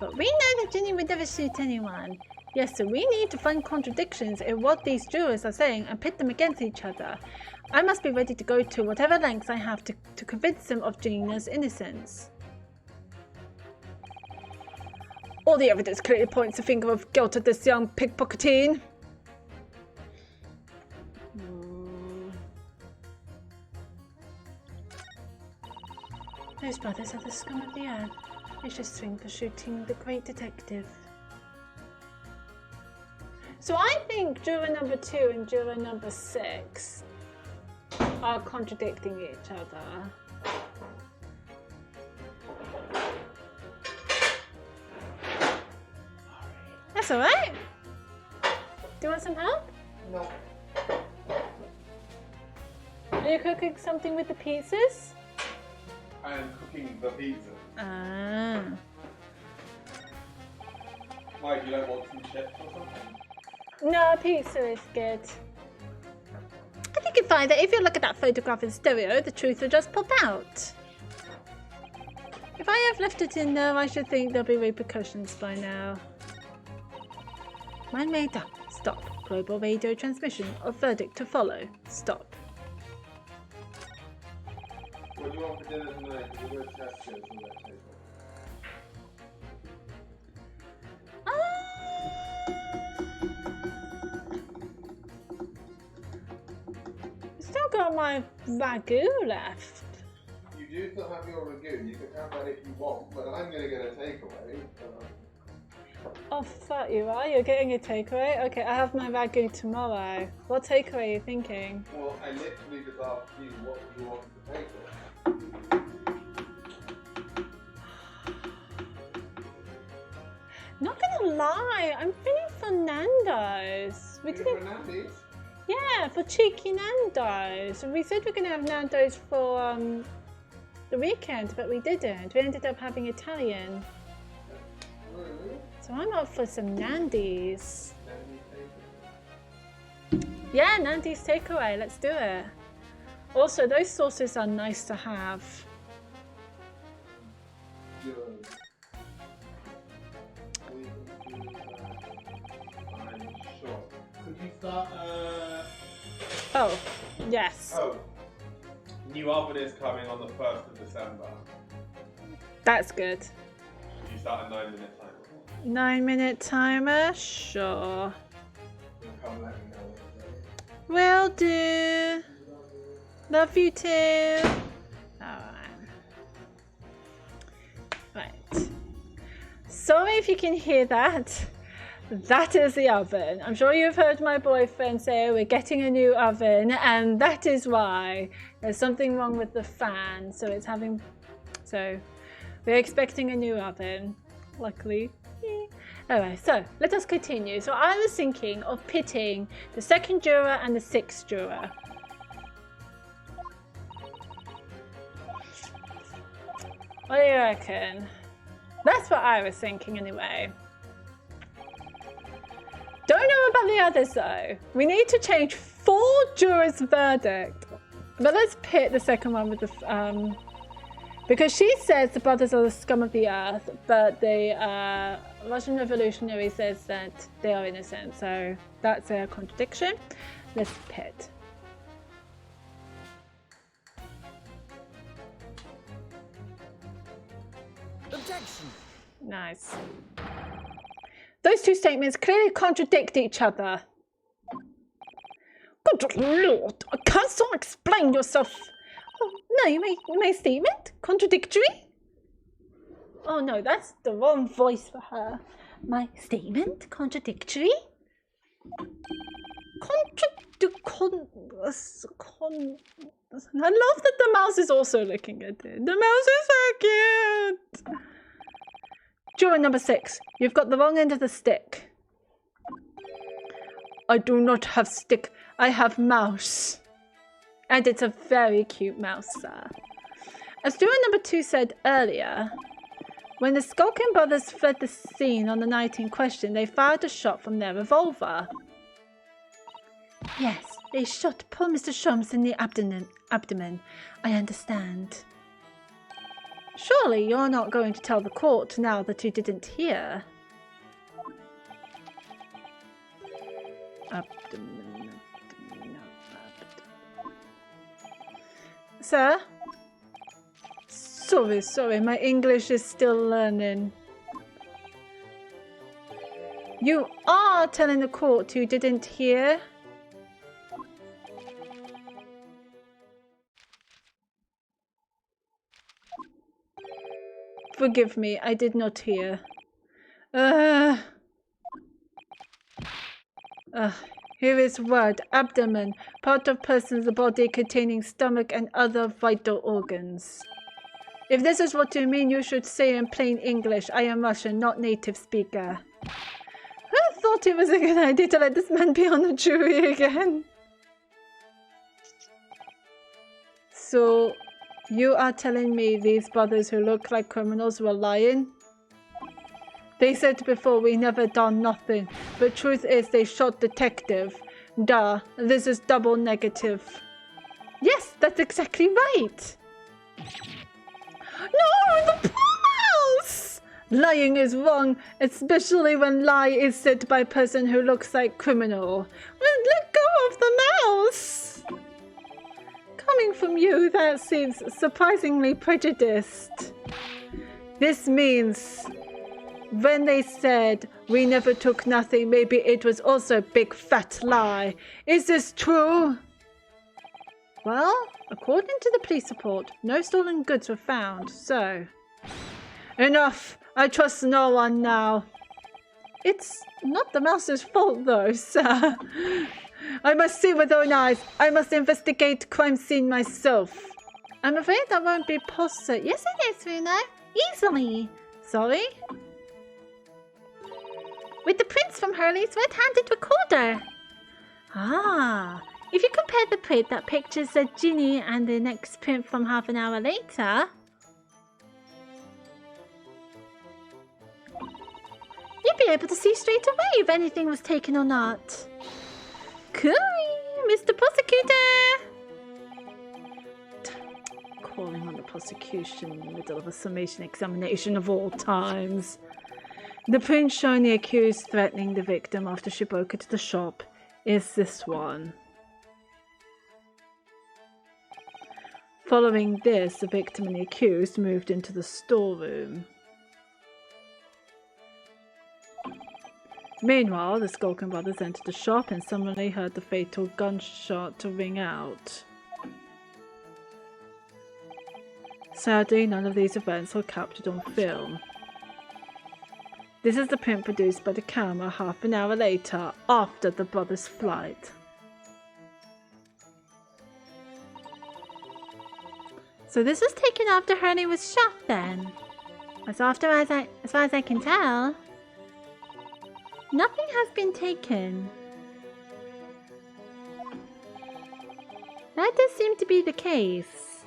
Speaker 3: But we know that Ginny would never shoot anyone. Yes, so we need to find contradictions in what these jurors are saying and pit them against each other. I must be ready to go to whatever lengths I have to convince them of Gina's innocence. All the evidence clearly points the finger of guilt at this young pickpocketing. Those brothers are the scum of the earth. They should swing for shooting the great detective. So I think juror number 2 and juror number 6 are contradicting each other. That's alright. Do you want some help?
Speaker 7: No.
Speaker 3: Are you cooking something with the pizzas?
Speaker 7: I am cooking the pizza.
Speaker 3: Ah.
Speaker 7: Why, you don't want some chips or something?
Speaker 3: No, pizza is good. I think you'll find that if you look at that photograph in stereo, the truth will just pop out. If I have left it in there, I should think there'll be repercussions by now. Man made up. Stop. Global radio transmission of verdict to follow. Stop.
Speaker 7: What do you want for dinner tonight? We're going to test it and that taste
Speaker 3: I've still got my ragu left.
Speaker 7: You do still have your ragu. You can have that if you want, but I'm going to get a takeaway.
Speaker 3: Oh, fuck you are? You're getting a takeaway? Okay, I have my ragu tomorrow. What takeaway are you thinking?
Speaker 7: Well, I literally just asked you what you want to take away.
Speaker 3: Not gonna lie, I'm feeling for Nando's. We didn't.
Speaker 7: Nando's?
Speaker 3: Yeah, for cheeky Nando's. We said we're gonna have Nando's for the weekend, but we didn't. We ended up having Italian.
Speaker 7: Really?
Speaker 3: So I'm up for some Nandies. Yeah, Nandi's takeaway. Let's do it. Also, those sauces are nice to have.
Speaker 7: Good. I'm sure. Could you start,
Speaker 3: Oh, yes.
Speaker 7: Oh. New oven is coming on the 1st of December.
Speaker 3: That's good.
Speaker 7: Could you start a 9-minute timer?
Speaker 3: 9-minute timer? Sure.
Speaker 7: Come let me know.
Speaker 3: Will do. Love you too. Alright. Right. Sorry if you can hear that. That is the oven. I'm sure you've heard my boyfriend say we're getting a new oven, and that is why. There's something wrong with the fan, so it's having. So we're expecting a new oven. Luckily. Alright, so let us continue. So I was thinking of pitting the 2nd juror and the 6th juror. What do you reckon? That's what I was thinking anyway. Don't know about the others though. We need to change 4 jurors' verdict. But let's pit the second one with the because she says the brothers are the scum of the earth, but the Russian revolutionary says that they are innocent. So that's a contradiction. Let's pit.
Speaker 4: Objection.
Speaker 3: Nice. Those 2 statements clearly contradict each other. Good Lord, can't you explain yourself? Oh, no, my statement? Contradictory? Oh no, that's the wrong voice for her. My statement? Contradictory? I love that the mouse is also looking at it. The mouse is so cute! Juror number 6, you've got the wrong end of the stick. I do not have stick, I have mouse. And it's a very cute mouse, sir. As juror number 2 said earlier, when the Skulkin brothers fled the scene on the night in question, they fired a shot from their revolver. Yes, they shot poor Mr. Shums in the abdomen. I understand. Surely you're not going to tell the court now that you didn't hear. Abdomen. Sir? Sorry, my English is still learning. You are telling the court you didn't hear? Forgive me, I did not hear. Here is word, abdomen, part of person's body containing stomach and other vital organs. If this is what you mean, you should say in plain English, I am Russian, not native speaker. I thought it was a good idea to let this man be on the jury again. So, you are telling me these brothers who look like criminals were lying? They said before we never done nothing, but truth is they shot detective. Duh, this is double negative. Yes, that's exactly right. No, the poor mouse! Lying is wrong, especially when lie is said by a person who looks like criminal. Let go of the mouse! Coming from you, that seems surprisingly prejudiced. This means when they said we never took nothing, maybe it was also a big fat lie. Is this true? Well, according to the police report, no stolen goods were found, so... Enough! I trust no one now. It's not the mouse's fault though, sir. I must see with own eyes. I must investigate crime scene myself. I'm afraid that won't be possible. Yes, it is, Runa. Easily. Sorry? With the prints from Hurley's red-handed recorder. Ah. If you compare the print that pictures the genie and the next print from half an hour later, you'd be able to see straight away if anything was taken or not. Cool, Mr. Prosecutor! Calling on the prosecution in the middle of a summation examination of all times. The print showing the accused threatening the victim after she broke into the shop is this one. Following this, the victim and the accused moved into the storeroom. Meanwhile, the Skulkin brothers entered the shop and suddenly heard the fatal gunshot ring out. Sadly, none of these events were captured on film. This is the print produced by the camera half an hour later, after the brothers' flight. So this was taken after Hurley was shot then? As far as I can tell. Nothing has been taken. That does seem to be the case.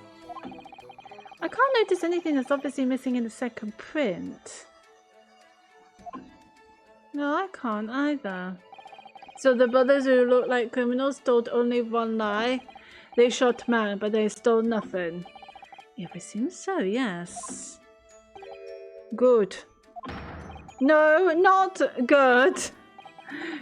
Speaker 3: I can't notice anything that's obviously missing in the second print. No, I can't either. So the brothers who look like criminals told only one lie. They shot man, but they stole nothing. It would seem so, yes. Good. No, not good.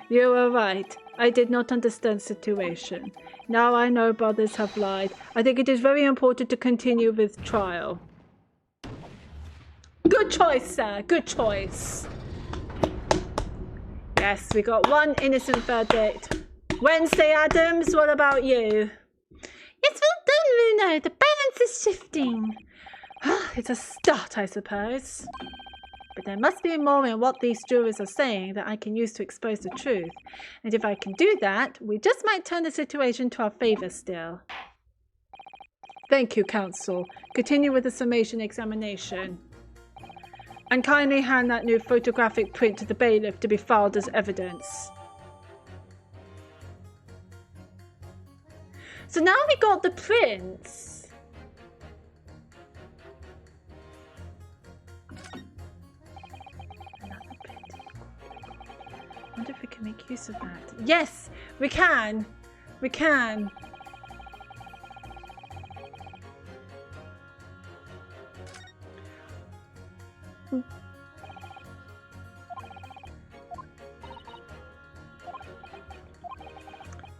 Speaker 3: You were right. I did not understand the situation. Now I know brothers have lied. I think it is very important to continue with trial. Good choice, sir. Good choice. Yes, we got one innocent verdict. Wednesday Addams, what about you? Yes, well done, Luna. The balance is shifting.
Speaker 1: It's a start, I suppose. But there must be more in what these jurors are saying that I can use to expose the truth. And if I can do that, we just might turn the situation to our favour still. Thank you, counsel. Continue with the summation examination. And kindly hand that new photographic print to the bailiff to be filed as evidence. So now we got the prints. Another print. I wonder if we can make use of that. Yes, we can.
Speaker 2: We can.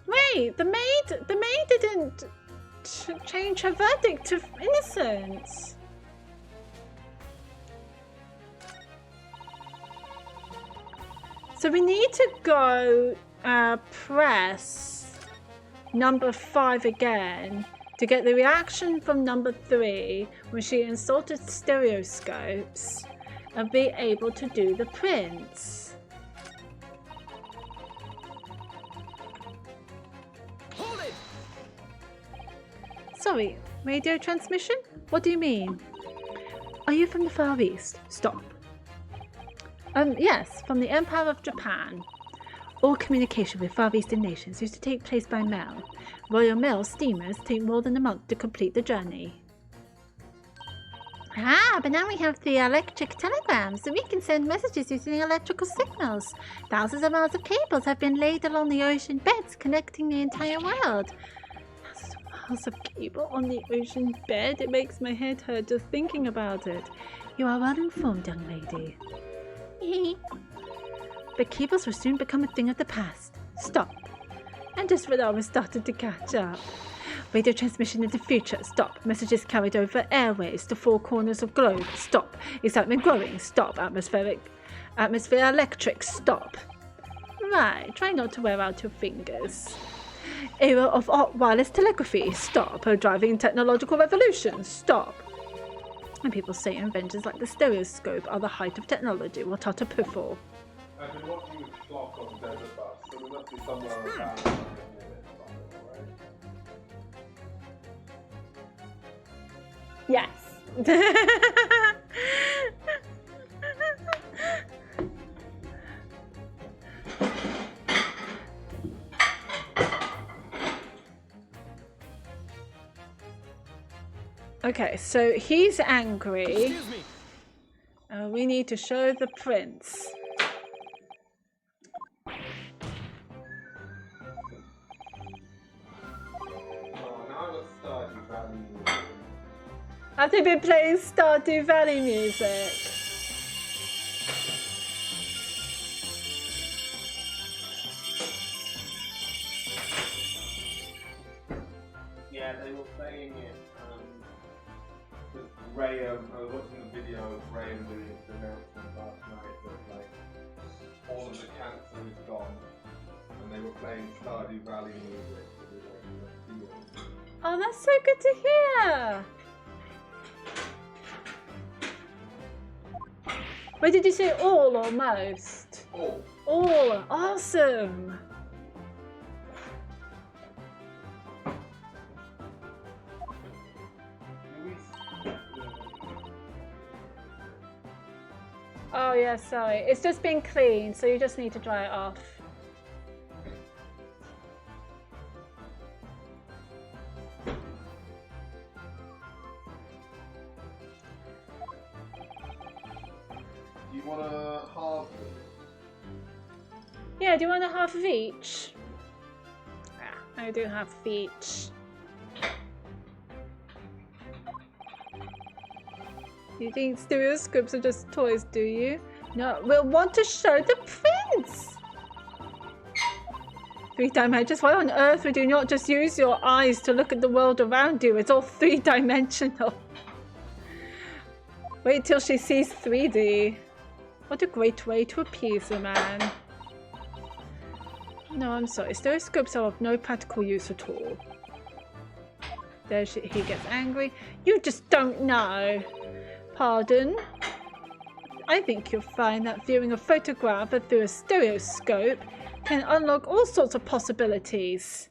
Speaker 2: Wait, the maid didn't change her verdict to innocence. So we need to go press number 5 again to get the reaction from number 3 when she insulted stereoscopes and be able to do the prints.
Speaker 4: Hold it!
Speaker 2: Sorry, radio transmission? What do you mean? Are you from the Far East? Stop. Yes, from the Empire of Japan. All communication with Far Eastern nations used to take place by mail. Royal Mail steamers take more than a month to complete the journey.
Speaker 3: Ah, but now we have the electric telegrams, so we can send messages using electrical signals. Thousands of miles of cables have been laid along the ocean beds connecting the entire world.
Speaker 2: Thousands of miles of cable on the ocean bed. It makes my head hurt just thinking about it. You are well informed, young lady. But cables will soon become a thing of the past. Stop. And just when I was starting to catch up. Radio transmission into future. Stop. Messages carried over airways to 4 corners of globe. Stop. Excitement growing. Stop. Atmosphere electric. Stop. Right. Try not to wear out your fingers. Era of wireless telegraphy. Stop. A driving technological revolution. Stop. And people say inventions like the stereoscope are the height of technology. What are to piffle?
Speaker 7: I've been watching this clock on the desert bus, so there must be somewhere around 100 minutes somewhere, right?
Speaker 2: Yes. Okay, so he's angry.
Speaker 4: Excuse me.
Speaker 2: We need to show the prince.
Speaker 7: Oh, now let's start Valley.
Speaker 2: Have they been playing Stardew Valley music?
Speaker 7: Yeah, they were playing it. With Graham, I was watching the video of Graham doing his announcement last night that like all of the cancer is gone, and they were playing Stardew Valley music. To do, like, the field.
Speaker 2: Oh, that's so good to hear. Wait, did you say all or most?
Speaker 7: Oh,
Speaker 2: All. Awesome. Oh yeah, sorry. It's just been cleaned, so you just need to dry it off.
Speaker 7: do you want a half?
Speaker 2: Yeah, do you want a half of each? Yeah, I do half of each. You think stereoscopes are just toys, do you? No, we'll want to show the prince! 3-dimensions? Why on earth would you not just use your eyes to look at the world around you? It's all 3-dimensional. Wait till she sees 3D. What a great way to appease a man. No, I'm sorry. Stereoscopes are of no practical use at all. There he gets angry. You just don't know. Pardon? I think you'll find that viewing a photograph through a stereoscope can unlock all sorts of possibilities.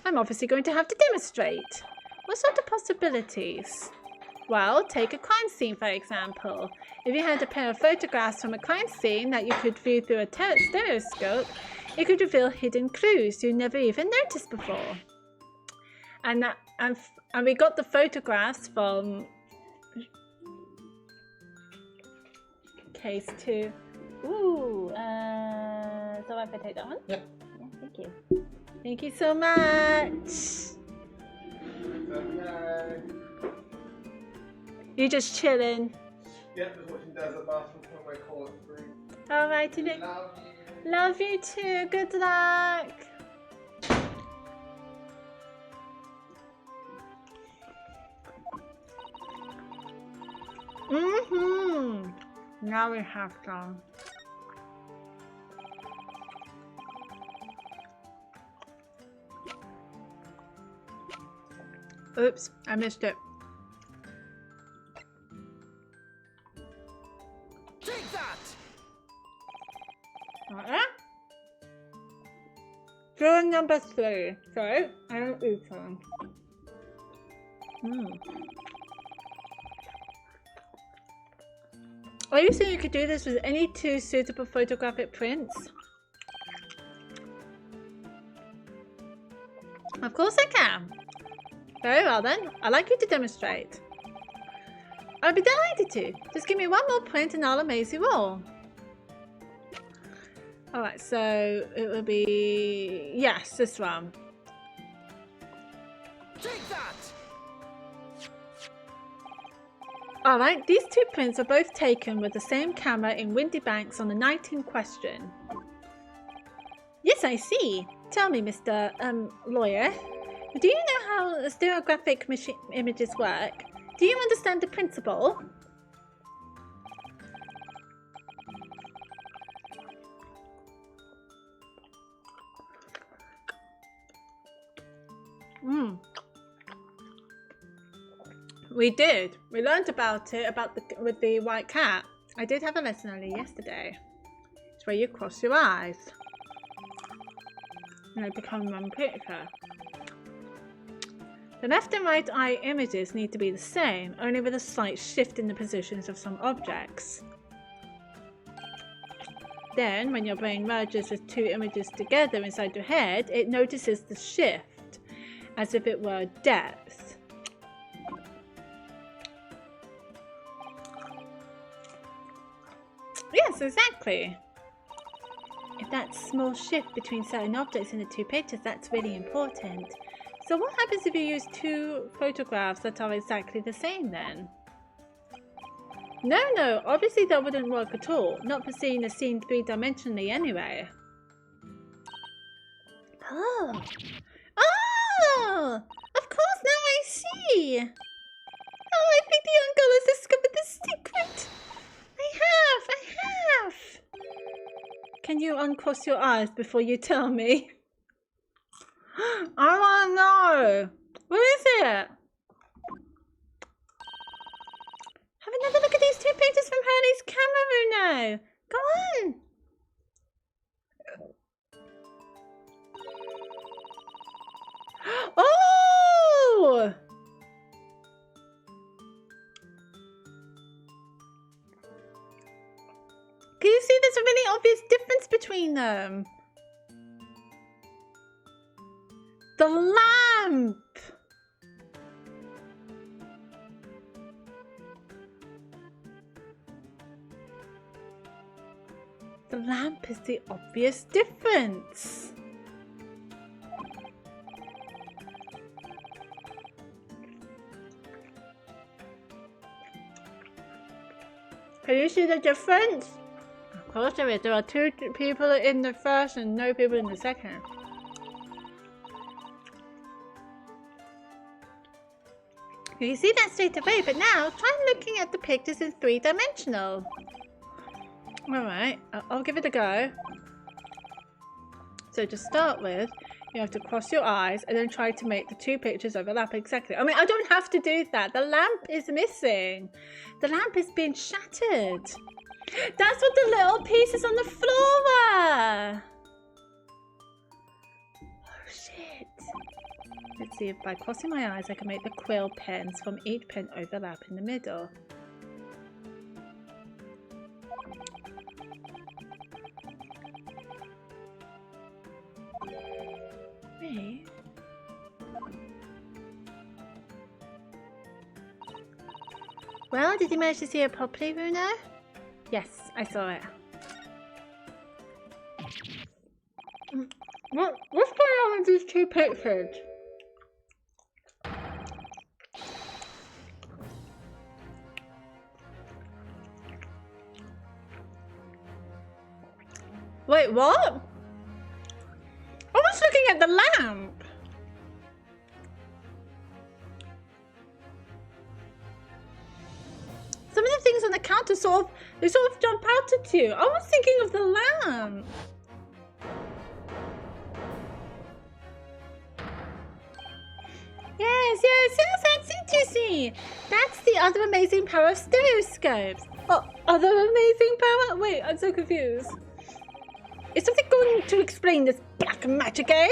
Speaker 2: I'm obviously going to have to demonstrate. What sort of possibilities? Well, take a crime scene for example. If you had a pair of photographs from a crime scene that you could view through a stereoscope, it could reveal hidden clues you never even noticed before. And we got the photographs from case 2. Ooh, so I can take that one?
Speaker 7: Yeah.
Speaker 2: Thank you.
Speaker 1: Thank you so much.
Speaker 7: Okay.
Speaker 1: You just chilling.
Speaker 7: Yeah, just watching Desert Bathroom from my call at 3.
Speaker 1: Alright,
Speaker 7: Love you.
Speaker 1: love you too. Good luck. Now we have some. Oops, I missed it.
Speaker 4: Take that!
Speaker 1: Drawing number 3. So, I don't eat them. Are you saying you could do this with any 2 suitable photographic prints? Of course I can. Very well then, I'd like you to demonstrate. I'd be delighted to. Just give me one more print and I'll amaze you all. Alright, so it will be... yes, this one.
Speaker 4: Take that!
Speaker 1: Alright, these 2 prints are both taken with the same camera in Windy Banks on the night in question. Yes, I see. Tell me, Mr. Lawyer, do you know how stereographic images work? Do you understand the principle? We did. We learned about it with the white cat. I did have a lesson only yesterday. It's where you cross your eyes. And they become one picture. The left and right eye images need to be the same, only with a slight shift in the positions of some objects. Then, when your brain merges the 2 images together inside your head, it notices the shift, as if it were depth. Yes, exactly. If that small shift between certain objects in the 2 pictures, that's really important. So what happens if you use 2 photographs that are exactly the same then? No, obviously that wouldn't work at all. Not for seeing a scene 3-dimensionally anyway. Oh! Of course, now I see! Oh, I think the young girl has discovered the secret! I have! Can you uncross your eyes before you tell me? I want to know! What is it? Have another look at these 2 pictures from Hurley's camera, Bruno! Go on! Oh! Can you see there's a really obvious difference between them? The lamp! The lamp is the obvious difference. Can you see the difference? Of course there is. There are 2 people in the first and no people in the second. You see that straight away, but now try looking at the pictures in 3-dimensional. Alright, I'll give it a go. So to start with, you have to cross your eyes and then try to make the 2 pictures overlap exactly. I mean, I don't have to do that. The lamp is missing. The lamp is being shattered. That's what the little pieces on the floor were. Oh, shit. Let's see if by crossing my eyes I can make the quill pens from each pen overlap in the middle. Me? Well, did you manage to see it properly, Bruno? Yes, I saw it.
Speaker 2: What's going on with these two pictures?
Speaker 1: Wait, what? I was looking at the lamp. Some of the things on the counter sort of jump out at you. I was thinking of the lamp. Yes, that's it, you see. That's the other amazing power of stereoscopes. Oh, other amazing power? Wait, I'm so confused. Is something going to explain this black magic, eh?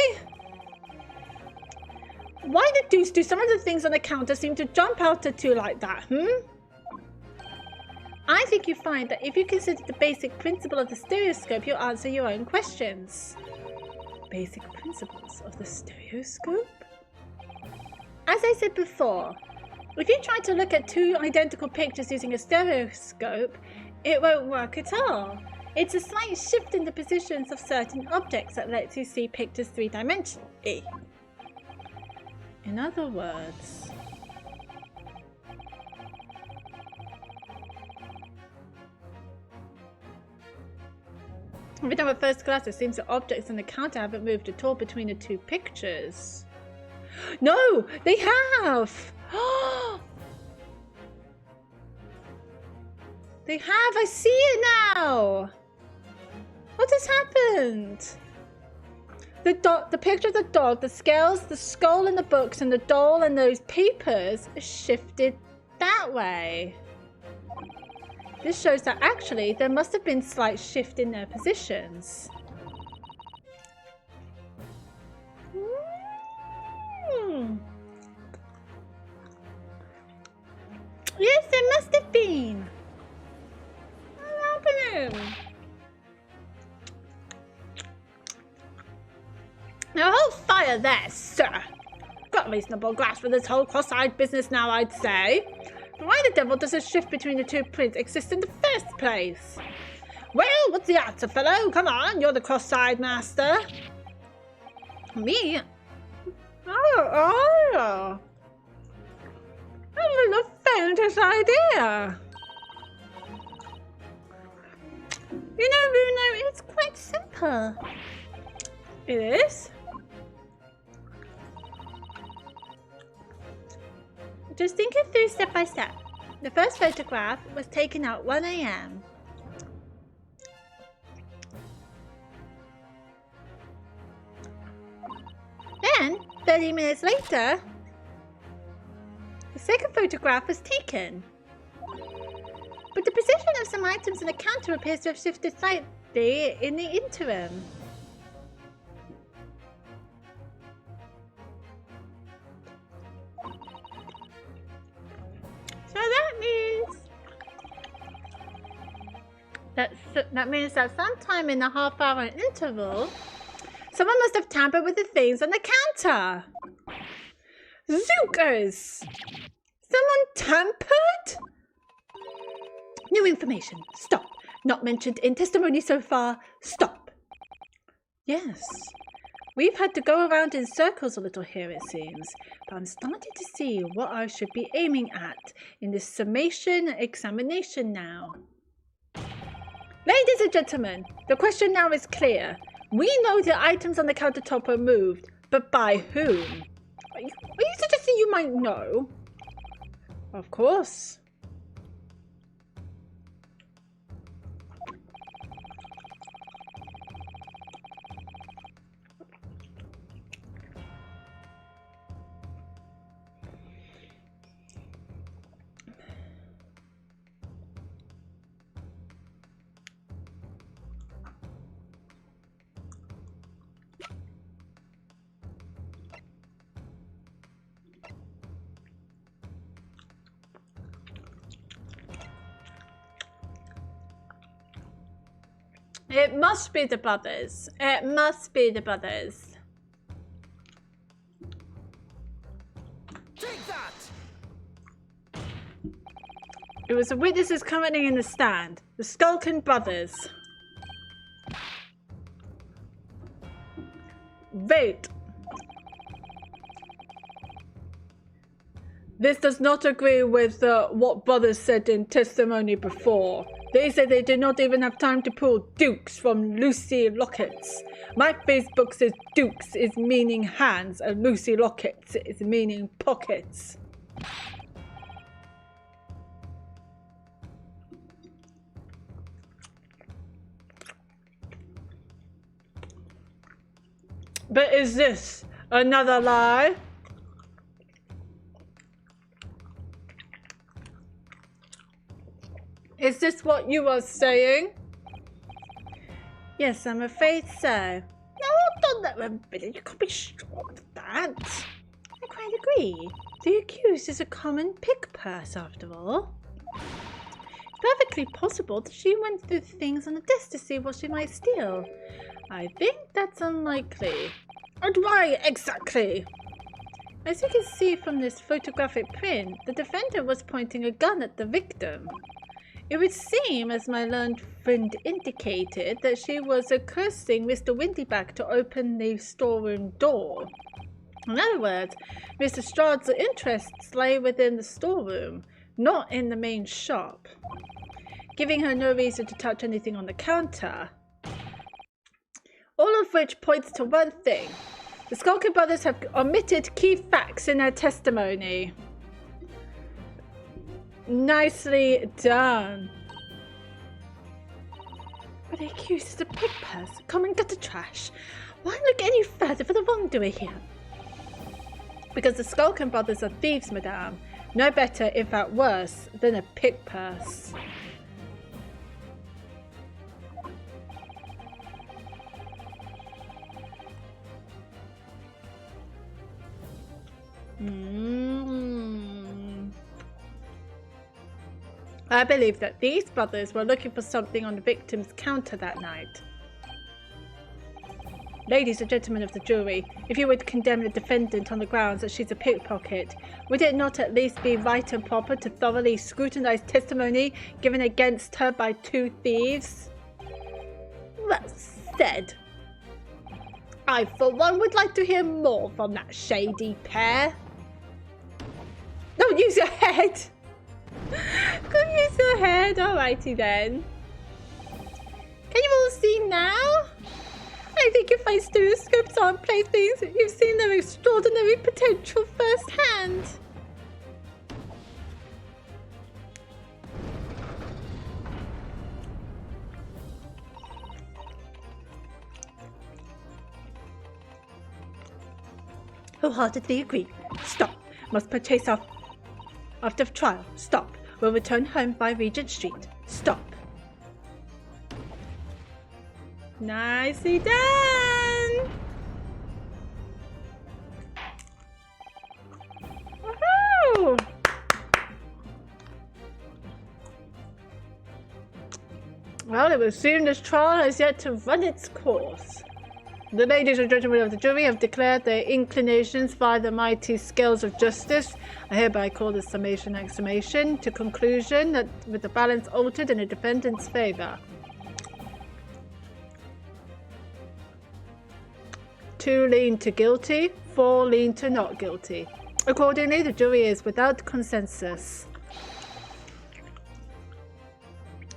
Speaker 1: Why the deuce do some of the things on the counter seem to jump out at you like that, I think you find that if you consider the basic principle of the stereoscope, you'll answer your own questions. Basic principles of the stereoscope? As I said before, if you try to look at two identical pictures using a stereoscope, it won't work at all. It's a slight shift in the positions of certain objects that lets you see pictures three-dimensionally. In other words, even though at first glance it seems that objects on the counter haven't moved at all between the two pictures. No, they have! They have! I see it now! What has happened? The picture of the dog, the scales, the skull in the books, and the doll and those papers shifted that way. This shows that actually there must have been a slight shift in their positions. Yes, there must have been. What's happening? Now hold fire there, sir. Got a reasonable grasp of this whole cross-eyed business now, I'd say. But why the devil does a shift between the two prints exist in the first place? Well, what's the answer, fellow? Come on, you're the cross-eyed master. Me? Oh. That's a fantastic idea. You know, Bruno, it's quite simple. It is? Just think it through step by step. The first photograph was taken at 1 a.m. Then, 30 minutes later, the second photograph was taken. But the position of some items on the counter appears to have shifted slightly in the interim. So that means that sometime in the half-hour interval, someone must have tampered with the things on the counter. Zookers! Someone tampered? New information. Stop. Not mentioned in testimony so far. Stop. Yes. We've had to go around in circles a little here, it seems. But I'm starting to see what I should be aiming at in this summation examination now. Ladies and gentlemen, the question now is clear. We know the items on the countertop were moved, but by whom? Are you suggesting you might know? Of course. It must be the brothers. It must be the brothers.
Speaker 4: Take that!
Speaker 1: It was the witnesses currently in the stand. The Skulkin brothers.
Speaker 2: Wait! This does not agree with what brothers said in testimony before. They said they did not even have time to pull dukes from Lucy lockets. My Facebook says dukes is meaning hands and Lucy lockets is meaning pockets. But is this another lie? Is this what you are saying?
Speaker 3: Yes, I'm afraid so.
Speaker 5: No, hold on there a minute. You can't be sure of that.
Speaker 3: I quite agree. The accused is a common pick purse, after all. Perfectly possible that she went through things on the desk to see what she might steal. I think that's unlikely.
Speaker 2: And why exactly?
Speaker 3: As you can see from this photographic print, the defendant was pointing a gun at the victim. It would seem, as my learned friend indicated, that she was cursing Mr. Windyback to open the storeroom door. In other words, Mr. Strahd's interests lay within the storeroom, not in the main shop, giving her no reason to touch anything on the counter. All of which points to one thing. The Skulker brothers have omitted key facts in their testimony. Nicely done. But the accused is a pick purse, common gutter trash. Why look any further for the wrongdoer here? Because the Skulker brothers are thieves, madame. No better, if not worse, than a pick purse. I believe that these brothers were looking for something on the victim's counter that night. Ladies and gentlemen of the jury, if you would condemn the defendant on the grounds that she's a pickpocket, would it not at least be right and proper to thoroughly scrutinize testimony given against her by two thieves?
Speaker 5: Well said. I, for one, would like to hear more from that shady pair.
Speaker 2: Don't use your head! Don't use your head, alrighty then. Can you all see now? I think if my stereoscopes aren't playthings, you've seen their extraordinary potential firsthand.
Speaker 3: Wholeheartedly agree. Stop. Must purchase after trial. Stop. Will return home by Regent Street. Stop.
Speaker 2: Nicely done! Woohoo! Well, it would seem this trial has yet to run its course. The ladies and gentlemen of the jury have declared their inclinations by the mighty scales of justice. I hereby call this summation exclamation to conclusion that with the balance altered in the defendant's favour. 2 lean to guilty, 4 lean to not guilty. Accordingly, the jury is without consensus.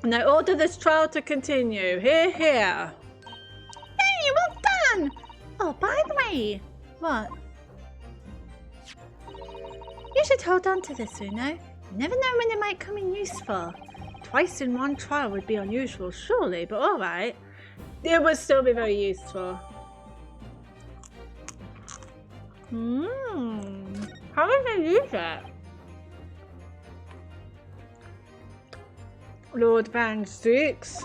Speaker 2: And I order this trial to continue. Hear, hear.
Speaker 3: Hey, well done! Oh, by the way, what? You should hold on to this, Uno. You never know when it might come in useful. Twice in one trial would be unusual, surely, but alright.
Speaker 2: It would still be very useful. How did I use that? Lord Van Streaks.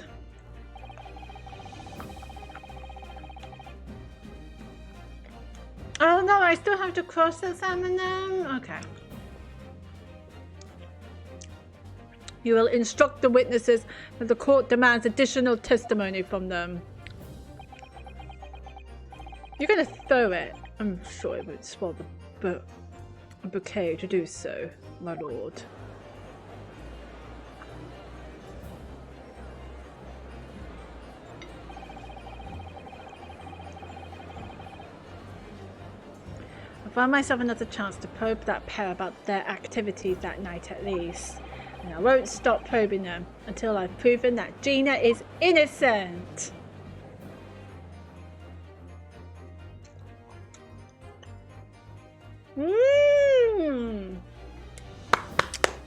Speaker 2: Oh no, I still have to cross-examine them? Okay. You will instruct the witnesses that the court demands additional testimony from them. You're gonna throw it. I'm sure it would spoil the bouquet to do so, my lord.
Speaker 5: find myself another chance to probe that pair about their activities that night at least. And I won't stop probing them until I've proven that Gina is innocent.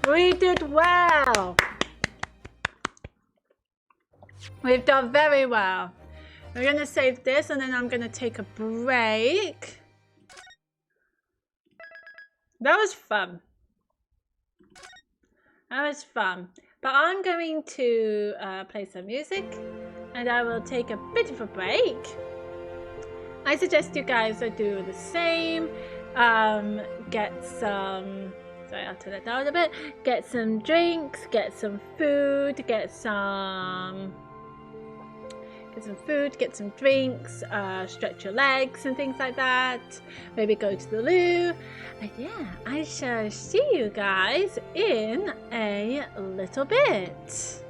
Speaker 5: We did well. We've done very well. We're going to save this and then I'm going to take a break. That was fun. That was fun. But I'm going to play some music and I will take a bit of a break. I suggest you guys do the same. Get some... Sorry, I'll turn it down a bit. Get some drinks, get some food, get some food, get some drinks, stretch your legs and things like that. Maybe go to the loo. And yeah, I shall see you guys in a little bit.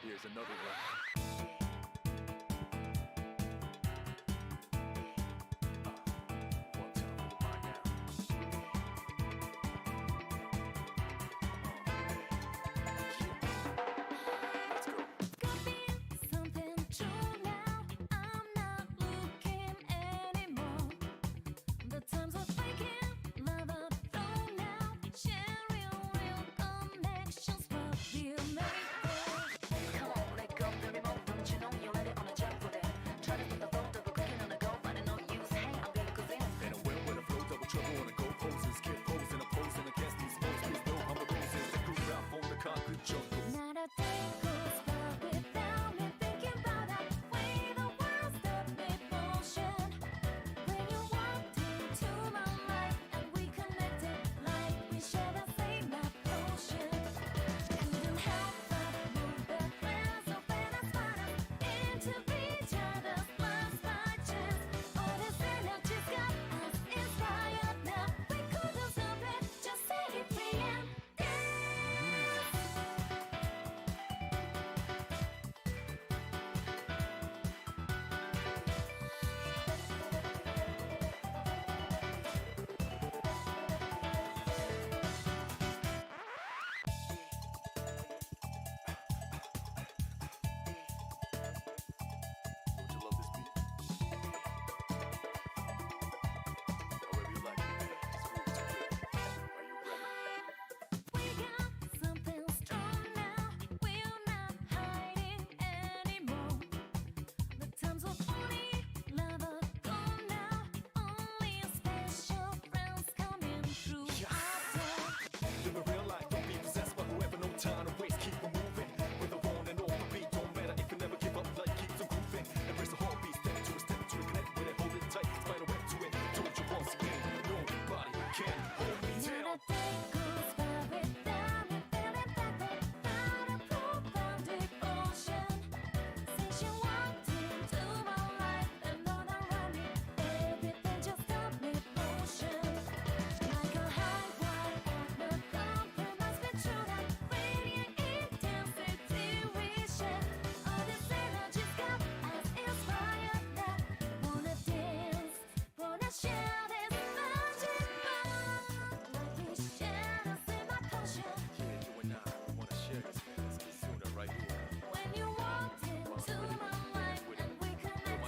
Speaker 4: Here's another one. One time for the mind now. Let's go.
Speaker 6: Something true now. I'm not looking anymore. The times we're breaking, love up flow now. Sharing real connections, what we'll make. Come on, let go, baby, more. Don't you know you let it on a jet for that? Try to put the phone double clicking on the go, but I no use. Hey, I'm gonna go in.
Speaker 4: And I went with a flow, double trouble on the go poses. Kid posing, opposing against these foes. Please know I'm the roses. The group out on the concrete jungle.
Speaker 6: Not a day goes by without me thinking about that way the world stopped me motion. When you walked into my life and we connected like we share the same emotion. Couldn't help but move the glass open and spot us into each other's blind spotches. All this energy's got us inspired now. We couldn't stop it, just set it free and dance.
Speaker 4: Don't you love this beat? However you like it, just move to it. Are you ready?
Speaker 6: We got something strong now. We're not hiding anymore. The times of only love are gone now. Only special friends coming through our door.
Speaker 4: Live a real life, don't be possessed by whoever, no time to waste, keep on moving. With the on and off the beat, don't matter if you never give up, like keeps on grooving. Embrace the heartbeat, step to it, connect with it, hold it tight, spider web to it. Told you once again, nobody can hold me down.
Speaker 6: Not a day goes by without me feeling that way. Not a profound devotion. Since you walked into my life and all around me, everything just stopped me motion. Like a high wire and no compromise between that radiant intensity we share. All this energy's got us inspired now. Wanna dance, wanna share this magic bond. Like we share the same emotion.
Speaker 4: Yeah, you and I wanna share this feelings sooner right here.
Speaker 6: When you walked into my life and we connected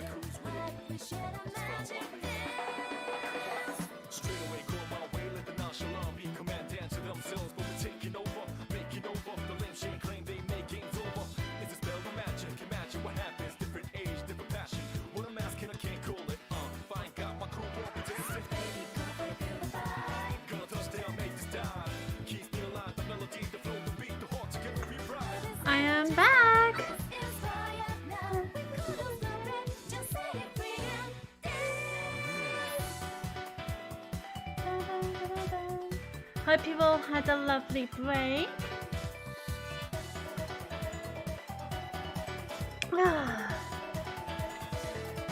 Speaker 6: like we shared a magic dance.
Speaker 4: Straight away, go my way, let the nonchalant be command dance to themselves, but we're taking over, making over. The lame shade claim they make games over. It's a spell of magic, imagine what happens. Different age, different passion. What I'm asking, I can't call it. If I ain't got my crew walking dancing,
Speaker 6: Baby, come and feel the vibe.
Speaker 4: gonna touch down, make this dive. Keeps me alive, the melody, the flow, the beat, the heart together we ride.
Speaker 1: I am back.
Speaker 6: Inspired now. We couldn't stop it, just set it free and dance.
Speaker 1: Hope you all had a lovely break.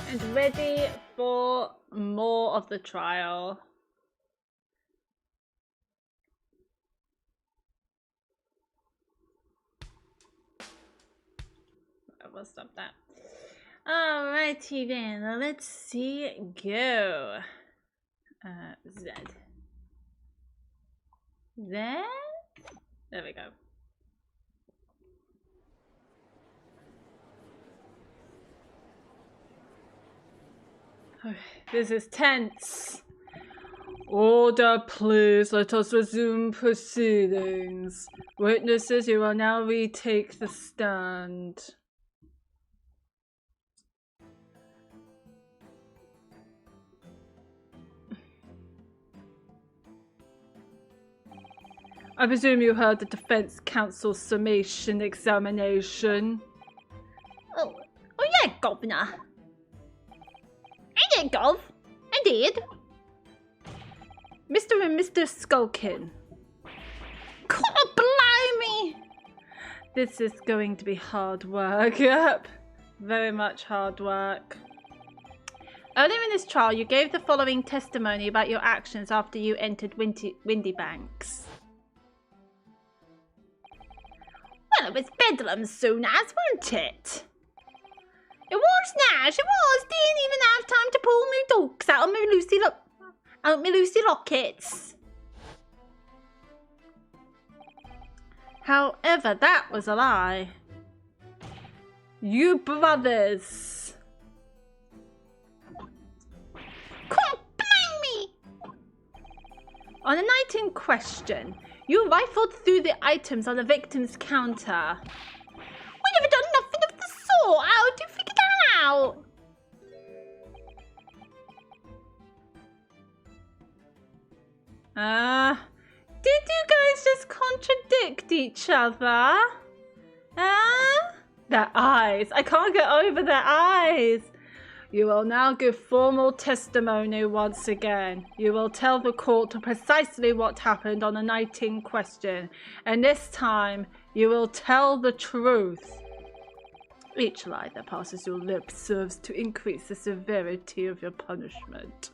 Speaker 1: And ready for more of the trial. We'll stop that. Alrighty then, let's see it go. Z. There we go. Okay, this is tense. Order, please. Let us resume proceedings. Witnesses, you will now retake the stand. I presume you heard the defense counsel's summation examination.
Speaker 3: Oh yeah, Governor. I did, Gov. I did.
Speaker 1: Mr. and Mr. Skulkin.
Speaker 3: God blimey!
Speaker 1: This is going to be hard work. Yep. Very much hard work. Earlier in this trial, you gave the following testimony about your actions after you entered Windy Banks.
Speaker 3: Well, it was bedlam soon as, wasn't it? It was, Nash, it was. Didn't even have time to pull me ducks out of me Lucy lockets.
Speaker 1: However, that was a lie. You brothers.
Speaker 3: Can't blame me.
Speaker 1: On the night in question, you rifled through the items on the victim's counter.
Speaker 3: We never done nothing of the sort. How do you figure that out?
Speaker 1: Did you guys just contradict each other? Their eyes. I can't get over their eyes. You will now give formal testimony once again. You will tell the court precisely what happened on the night in question, and this time you will tell the truth. Each lie that passes your lips serves to increase the severity of your punishment.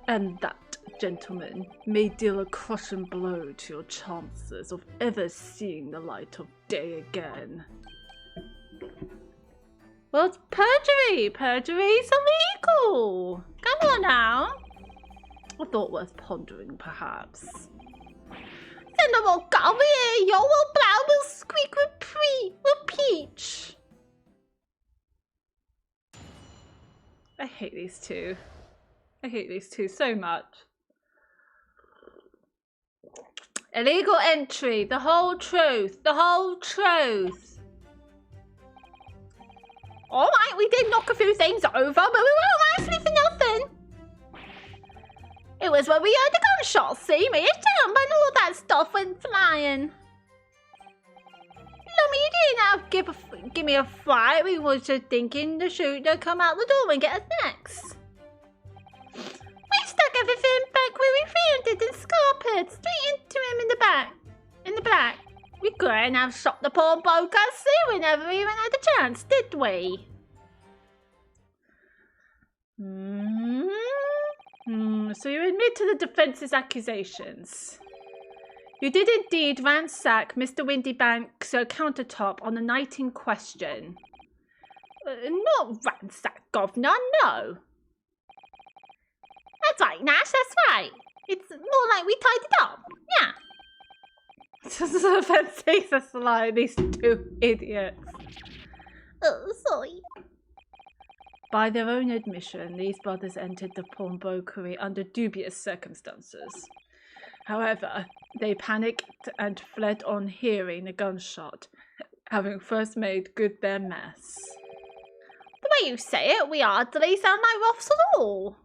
Speaker 1: And that, gentlemen, may deal a crushing blow to your chances of ever seeing the light of day again. Well, it's perjury! Perjury's illegal! Come on now! I thought worth pondering, perhaps.
Speaker 3: Then I won't go here. You will blow, will squeak with peach.
Speaker 1: I hate these two. I hate these two so much. Illegal entry. The whole truth. The whole truth.
Speaker 3: Alright, we did knock a few things over, but we weren't actually for nothing. It was when we heard the gunshot, see me, jump and all that stuff went flying. Lummy, you didn't have to give me a fright. We was just thinking the shooter come out the door and get us next. We stuck everything back where we found it and scarpered straight into him in the back. In the black. We couldn't have shot the poor bloke I see. We never even had a chance, did we?
Speaker 1: So you admit to the defence's accusations. You did indeed ransack Mr. Windybank's countertop on the night in question.
Speaker 3: Not ransack, governor, no. That's right, Nash, that's right. It's more like we tied it up, yeah.
Speaker 1: The defense takes us to lie, these two idiots.
Speaker 3: Oh, sorry.
Speaker 1: By their own admission, these brothers entered the pawnbrokery under dubious circumstances. However, they panicked and fled on hearing a gunshot, having first made good their mess.
Speaker 3: The way you say it, we hardly sound like roughs at all.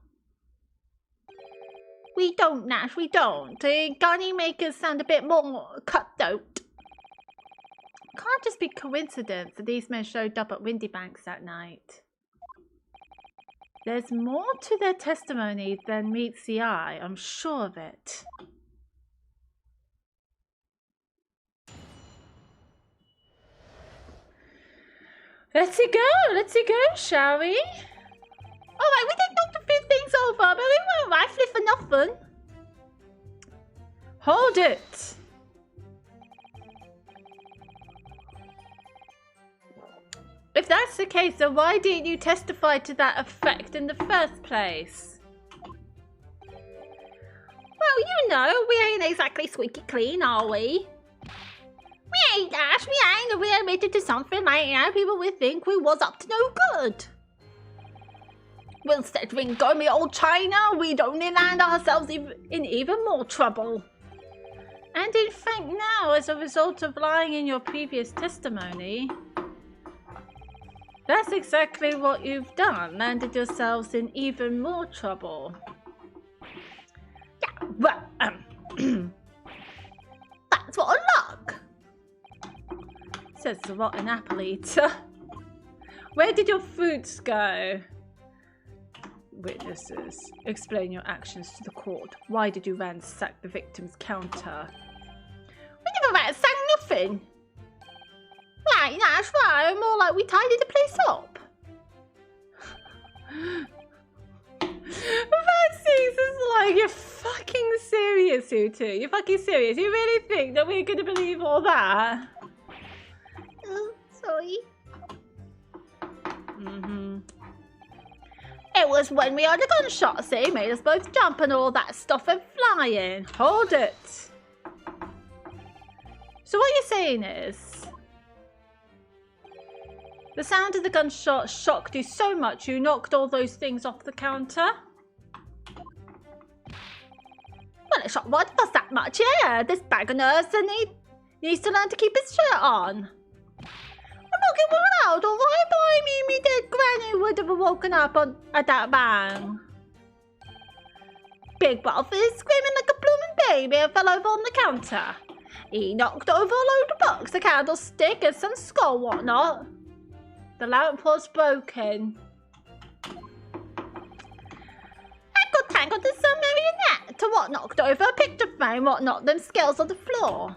Speaker 3: We don't, Nash, we don't. The gunny makers sound a bit more cutthroat.
Speaker 1: Can't just be coincidence that these men showed up at Windybanks that night. There's more to their testimony than meets the eye, I'm sure of it. Let's go, shall we?
Speaker 3: Alright, we did knock a few things over, but we weren't rifling for nothing.
Speaker 1: Hold it! If that's the case, then why didn't you testify to that effect in the first place?
Speaker 3: Well, you know, we ain't exactly squeaky clean, are we? We ain't, Ash, we ain't. If we admitted to something like that, people would think we was up to no good. Well, instead of Ringo, me old China, we'd only land ourselves in even more trouble.
Speaker 1: And in fact now, as a result of lying in your previous testimony, that's exactly what you've done, landed yourselves in even more trouble.
Speaker 3: Yeah, well, that's what a luck.
Speaker 1: Says the rotten apple eater. Where did your fruits go? Witnesses, explain your actions to the court. Why did you ransack the victim's counter?
Speaker 3: We never ransacked nothing. Right, that's right. More like we tidied the place up.
Speaker 1: That seems like you're fucking serious.
Speaker 5: serious, Sutu? You fucking serious? You really think that we're gonna believe all that?
Speaker 3: Sorry.
Speaker 5: Mm-hmm.
Speaker 3: It was when we heard a gunshot, see, made us both jump and all that stuff and flying.
Speaker 5: Hold it. So what you're saying is, the sound of the gunshot shocked you so much you knocked all those things off the counter?
Speaker 3: Well, it shocked one of us that much, yeah. This bag of nerves and he needs to learn to keep his shirt on. I'm knocking one out, alright, but I mean me dead granny would have woken up at that bang. Big Wolf is screaming like a blooming baby and fell over on the counter. He knocked over a load of books, a candlestick and some skull whatnot.
Speaker 5: The lamp was broken.
Speaker 3: I got tangled in some marionette to what knocked over a picture frame, what knocked them scales on the floor.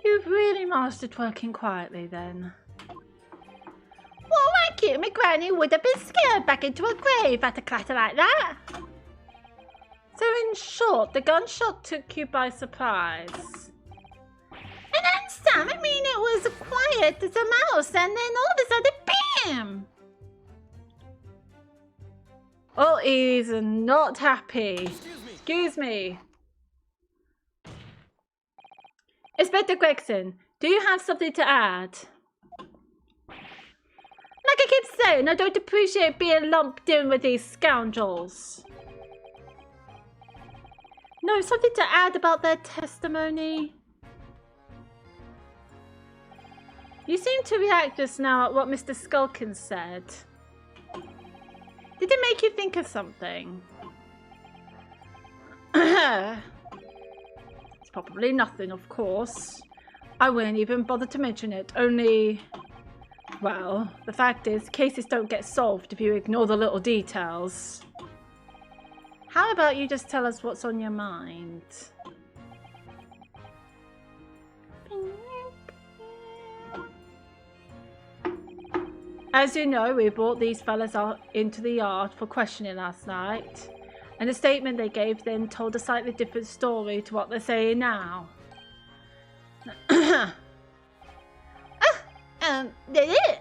Speaker 5: You've really mastered working quietly then.
Speaker 3: Well, like you, my granny would have been scared back into her grave at a clatter like that.
Speaker 5: So in short, the gunshot took you by surprise.
Speaker 3: And then Sam, I mean, it was quiet as a mouse, and then all of a sudden, BAM!
Speaker 5: Oh, he's not happy. Excuse me. Inspector Gregson, do you have something to add?
Speaker 3: Like I keep saying, I don't appreciate being lumped in with these scoundrels.
Speaker 5: No, something to add about their testimony? You seem to react just now at what Mr. Skulkin said. Did it make you think of something? It's probably nothing, of course. I wouldn't even bother to mention it, only... Well, the fact is, cases don't get solved if you ignore the little details. How about you just tell us what's on your mind? As you know, we brought these fellas out into the yard for questioning last night, and the statement they gave then told a slightly different story to what they're saying now.
Speaker 3: Did it?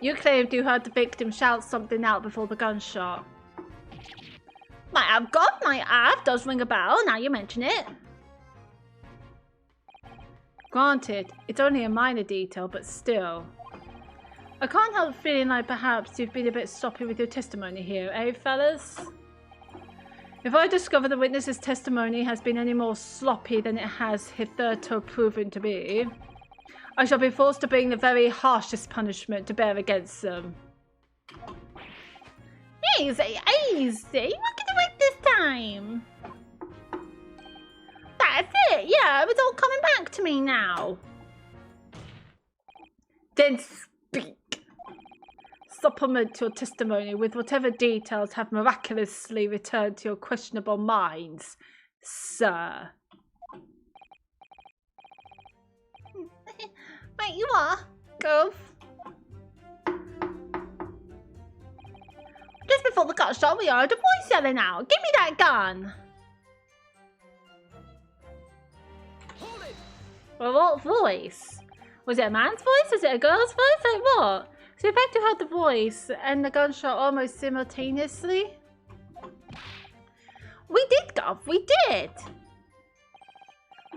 Speaker 5: You claimed you heard the victim shout something out before the gunshot.
Speaker 3: Might have got, might have. Does ring a bell now you mention it.
Speaker 5: Granted, it's only a minor detail, but still. I can't help feeling like perhaps you've been a bit sloppy with your testimony here, eh, fellas? If I discover the witness's testimony has been any more sloppy than it has hitherto proven to be, I shall be forced to bring the very harshest punishment to bear against them.
Speaker 3: Easy, easy. What can you make this time? That's it, yeah, it's all coming back to me now.
Speaker 5: Then speak. Supplement your testimony with whatever details have miraculously returned to your questionable minds, sir.
Speaker 3: Right, you are. Go. Just before the gunshot, we heard a voice yelling out. Give me that gun.
Speaker 5: Well, what voice? Was it a man's voice? Was it a girl's voice? Like what? So in fact you heard the voice and the gunshot almost simultaneously?
Speaker 3: We did, Gov, we did.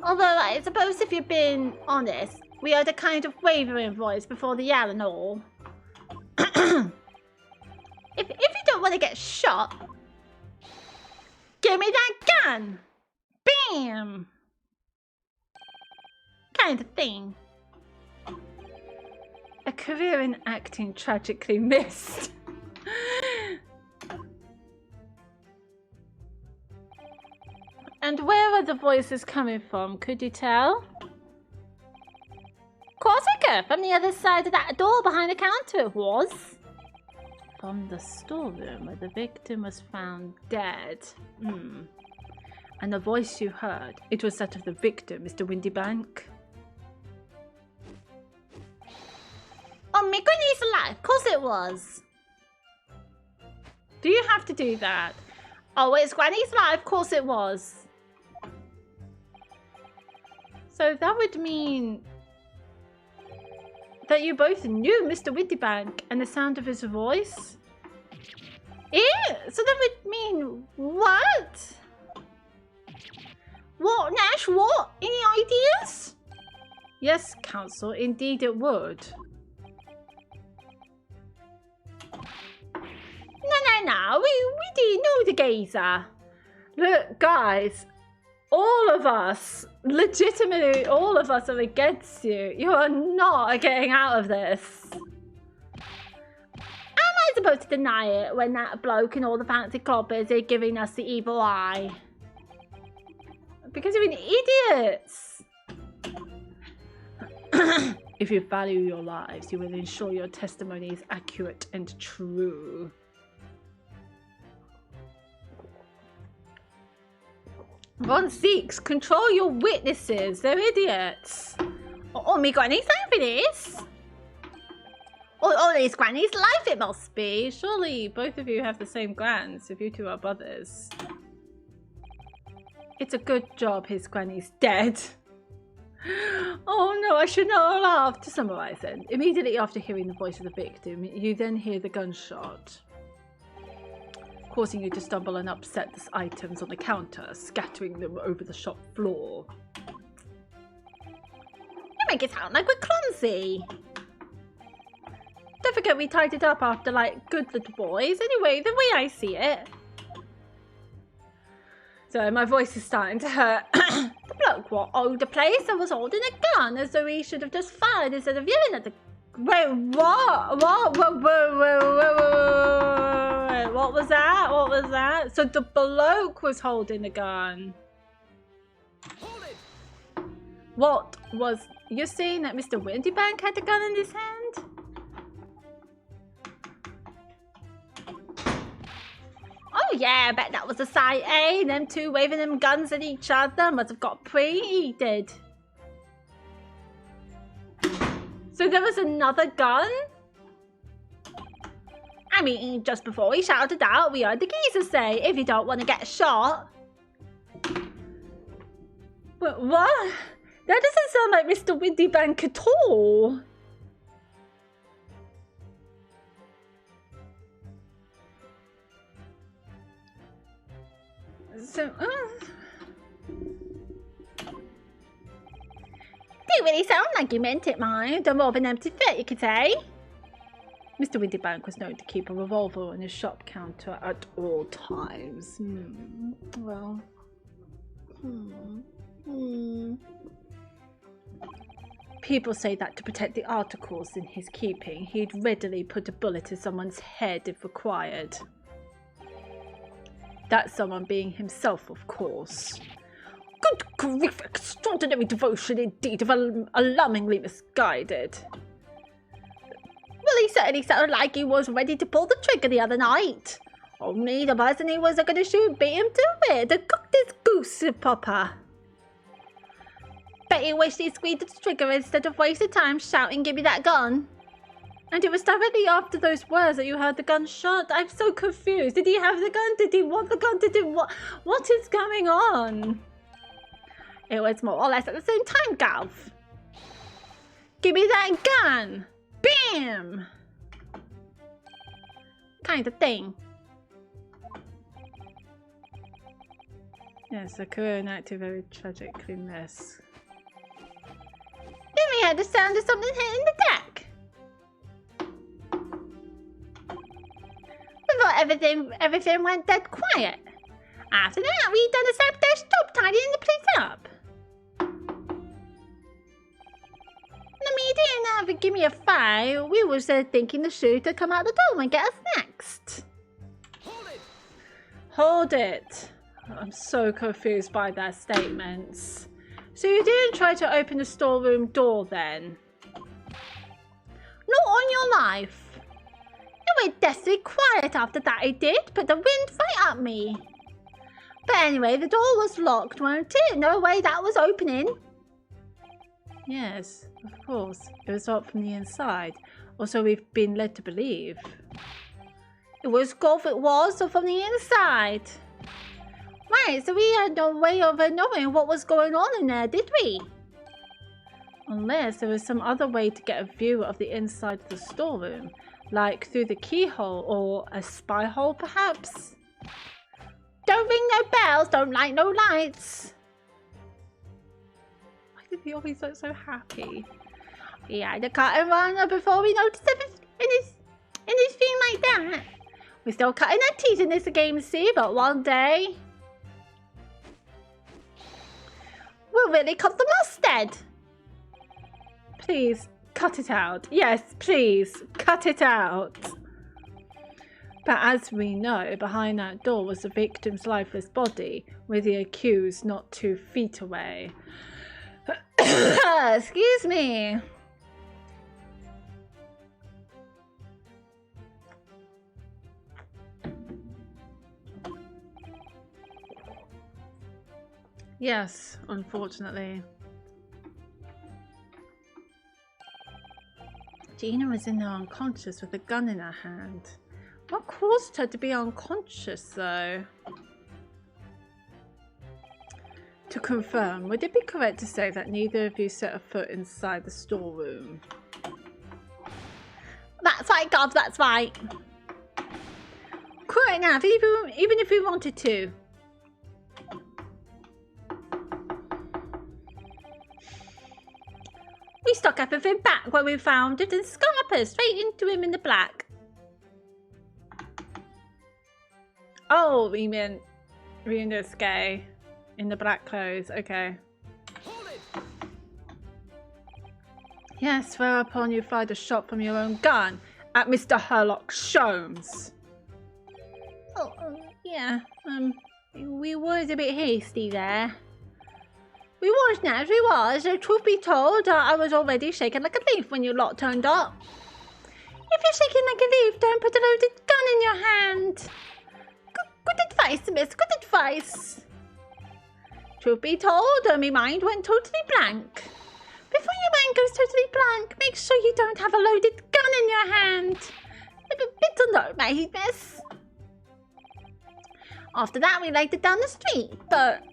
Speaker 3: Although I suppose if you've been honest, we heard a kind of wavering voice before the yell and all. If you don't want to get shot, give me that gun. Bam. Kind of thing.
Speaker 5: A career in acting tragically missed. And where are the voices coming from? Could you tell?
Speaker 3: Of course I could. From the other side of that door behind the counter it was.
Speaker 5: From the storeroom where the victim was found dead. And the voice you heard, it was that of the victim, Mr. Windybank.
Speaker 3: Oh, my goodness alive. Of course it was.
Speaker 5: Do you have to do that? Oh, it's Granny's life. Of course it was. So that would mean that you both knew Mr. Windybank and the sound of his voice? So that would mean what? What, Nash? What? Any ideas? Yes, Council, indeed it would. No, we didn't know the geezer.
Speaker 1: Look, guys, all of us, legitimately all of us are against you. You are not getting out of this.
Speaker 5: Am I supposed to deny it when that bloke and all the fancy clobbers are giving us the evil eye?
Speaker 1: Because you're idiots. If you value your lives, you will ensure your testimony is accurate and true. Ron Seeks, control your witnesses. They're idiots.
Speaker 5: Oh, me Granny's life it is. Oh, it's Granny's life it must be.
Speaker 1: Surely both of you have the same grands if you two are brothers. It's a good job his granny's dead. Oh no, I should not have laughed. To summarize then, immediately after hearing the voice of the victim, you then hear the gunshot, causing you to stumble and upset the items on the counter, scattering them over the shop floor.
Speaker 5: You make it sound like we're clumsy.
Speaker 1: Don't forget we tied it up after, like, good little boys. Anyway, the way I see it. So my voice is starting to hurt.
Speaker 5: The bloke what owed the place and was holding a gun as though he should have just fired instead of yelling at the...
Speaker 1: Wait, what? What was that? What was that? So the bloke was holding the gun.
Speaker 4: Hold it!
Speaker 1: What was... You're saying that Mr. Windybank had the gun in his hand?
Speaker 5: Oh yeah, I bet that was a sight, eh? Them two waving them guns at each other must have got preheated.
Speaker 1: So there was another gun?
Speaker 5: I mean, just before he shouted out, we heard the geezer say, if you don't want to get shot.
Speaker 1: What? That doesn't sound like Mr. Windybank at all. So,
Speaker 5: Didn't really sound like you meant it, mind. I'm more of an empty threat, you could say.
Speaker 1: Mr. Windybank was known to keep a revolver on his shop counter at all times. Well. People say that to protect the articles in his keeping, he'd readily put a bullet to someone's head if required. That someone being himself, of course. Good grief, extraordinary devotion indeed, if alarmingly misguided.
Speaker 5: Well, he certainly sounded like he was ready to pull the trigger the other night. Only the person he was going to shoot beat him to it to cook this goose proper. Bet he wished he squeezed the trigger instead of wasting time shouting, "Give me that gun."
Speaker 1: And it was directly after those words that you heard the gunshot. I'm so confused. Did he have the gun? Did he want the gun? Did he what? What is going on?
Speaker 5: It was more or less at the same time, Galv. Give me that gun! Bam! Kind of thing.
Speaker 1: Yes, a career in acting very tragically missed.
Speaker 5: Then we heard the sound of something hitting the deck. We thought everything went dead quiet. After that, we done a sabotage job tidying the place up. The media never give me a fire. We was thinking the shooter come out the door and get us next.
Speaker 4: Hold it!
Speaker 1: Hold it. I'm so confused by their statements. So you didn't try to open the storeroom door then?
Speaker 5: Not on your life. It went deathly quiet after that, it did, but the wind right at me. But anyway, the door was locked, weren't it? No way that was opening.
Speaker 1: Yes, of course. It was locked from the inside. Or so we've been led to believe.
Speaker 5: It was golf it was, so from the inside.
Speaker 3: Right, so we had no way of knowing what was going on in there, did we?
Speaker 5: Unless there was some other way to get a view of the inside of the storeroom, like through the keyhole or a spy hole perhaps?
Speaker 3: Don't ring no bells, don't light no lights.
Speaker 5: Why did he always look so happy?
Speaker 3: We had a cutting run before we noticed anything like that. We're still cutting our teeth in this game, see, but one day we'll really cut the mustard.
Speaker 5: Please, cut it out. Yes, please, cut it out. But as we know, behind that door was the victim's lifeless body, with the accused not 2 feet away.
Speaker 3: Excuse me.
Speaker 5: Yes, unfortunately. Gina was in there unconscious with a gun in her hand. What caused her to be unconscious, though? To confirm, would it be correct to say that neither of you set a foot inside the storeroom?
Speaker 3: That's right, Gov, that's right. Couldn't have, even if we wanted to. We stuck everything back where we found it and scarpered straight into him in the black.
Speaker 5: Oh, you mean this guy in the black clothes? Okay. Yes, whereupon you fired a shot from your own gun at Mr. Herlock Sholmes.
Speaker 3: Oh, yeah. We was a bit hasty there. We was, Naz, we was. Truth be told, I was already shaking like a leaf when you lot turned up. If you're shaking like a leaf, don't put a loaded gun in your hand. Good advice, miss, good advice. Truth be told, my mind went totally blank. Before your mind goes totally blank, make sure you don't have a loaded gun in your hand. A bit of note, mate, miss. After that, we laid it down the street, but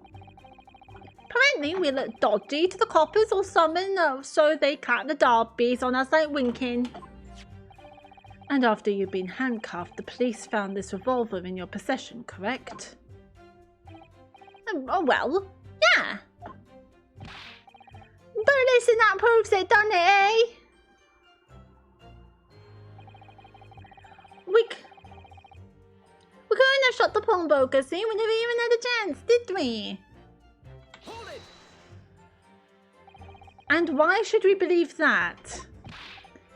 Speaker 3: apparently we looked dodgy to the coppers or something, so they clapped the derbies on us like winking.
Speaker 5: And after you'd been handcuffed, the police found this revolver in your possession, correct?
Speaker 3: Oh, well, yeah. But listen, that proves it, doesn't it, eh? We couldn't have shot the pawnbroker, see? We never even had a chance, did we?
Speaker 5: And why should we believe that?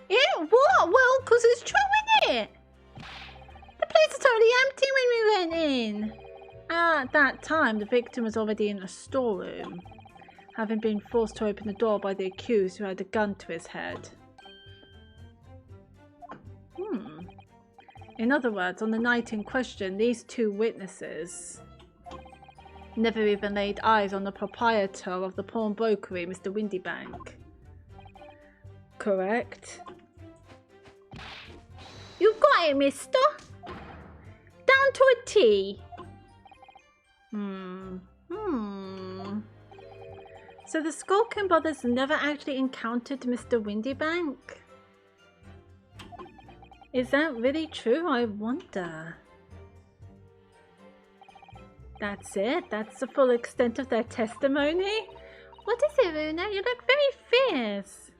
Speaker 3: Yeah, what? Well, because it's true, isn't it? The place is totally empty when we went in.
Speaker 5: At that time, the victim was already in a storeroom, having been forced to open the door by the accused who had a gun to his head. In other words, on the night in question, these 2 witnesses never even laid eyes on the proprietor of the pawnbrokery, Mr. Windybank. Correct?
Speaker 3: You got it, mister. Down to a T.
Speaker 5: So the Skulkin brothers never actually encountered Mr. Windybank? Is that really true? I wonder. That's it? That's the full extent of their testimony?
Speaker 3: What is it, Runa? You look very fierce.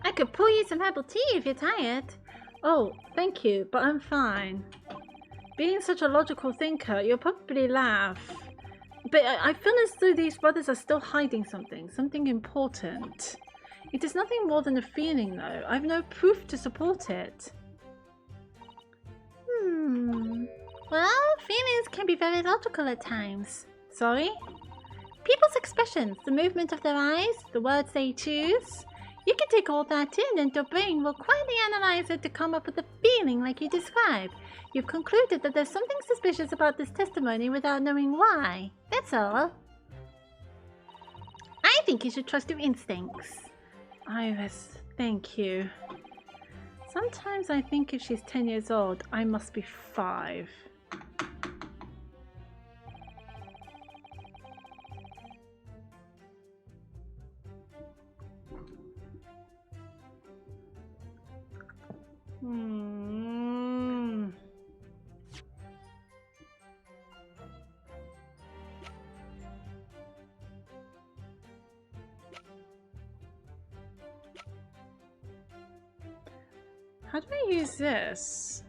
Speaker 3: I could pour you some herbal tea if you're tired.
Speaker 5: Oh, thank you, but I'm fine. Being such a logical thinker, you'll probably laugh. But I feel as though these brothers are still hiding something important. It is nothing more than a feeling, though. I have no proof to support it.
Speaker 3: Well, feelings can be very logical at times.
Speaker 5: Sorry?
Speaker 3: People's expressions, the movement of their eyes, the words they choose. You can take all that in and your brain will quietly analyze it to come up with a feeling like you describe. You've concluded that there's something suspicious about this testimony without knowing why. That's all. I think you should trust your instincts.
Speaker 5: Iris, thank you. Sometimes I think if she's 10 years old, I must be 5. Hmm. How do I use this?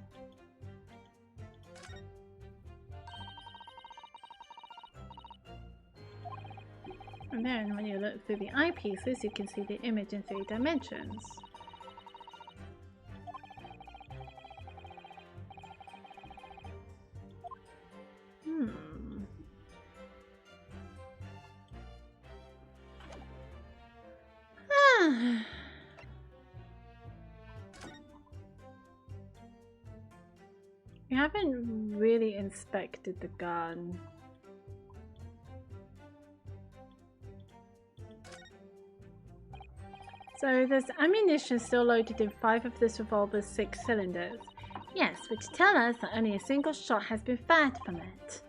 Speaker 5: And then when you look through the eyepieces, you can see the image in 3 dimensions. We haven't really inspected the gun. So there's ammunition still loaded in 5 of this revolver's 6 cylinders.
Speaker 3: Yes, which tell us that only a single shot has been fired from it.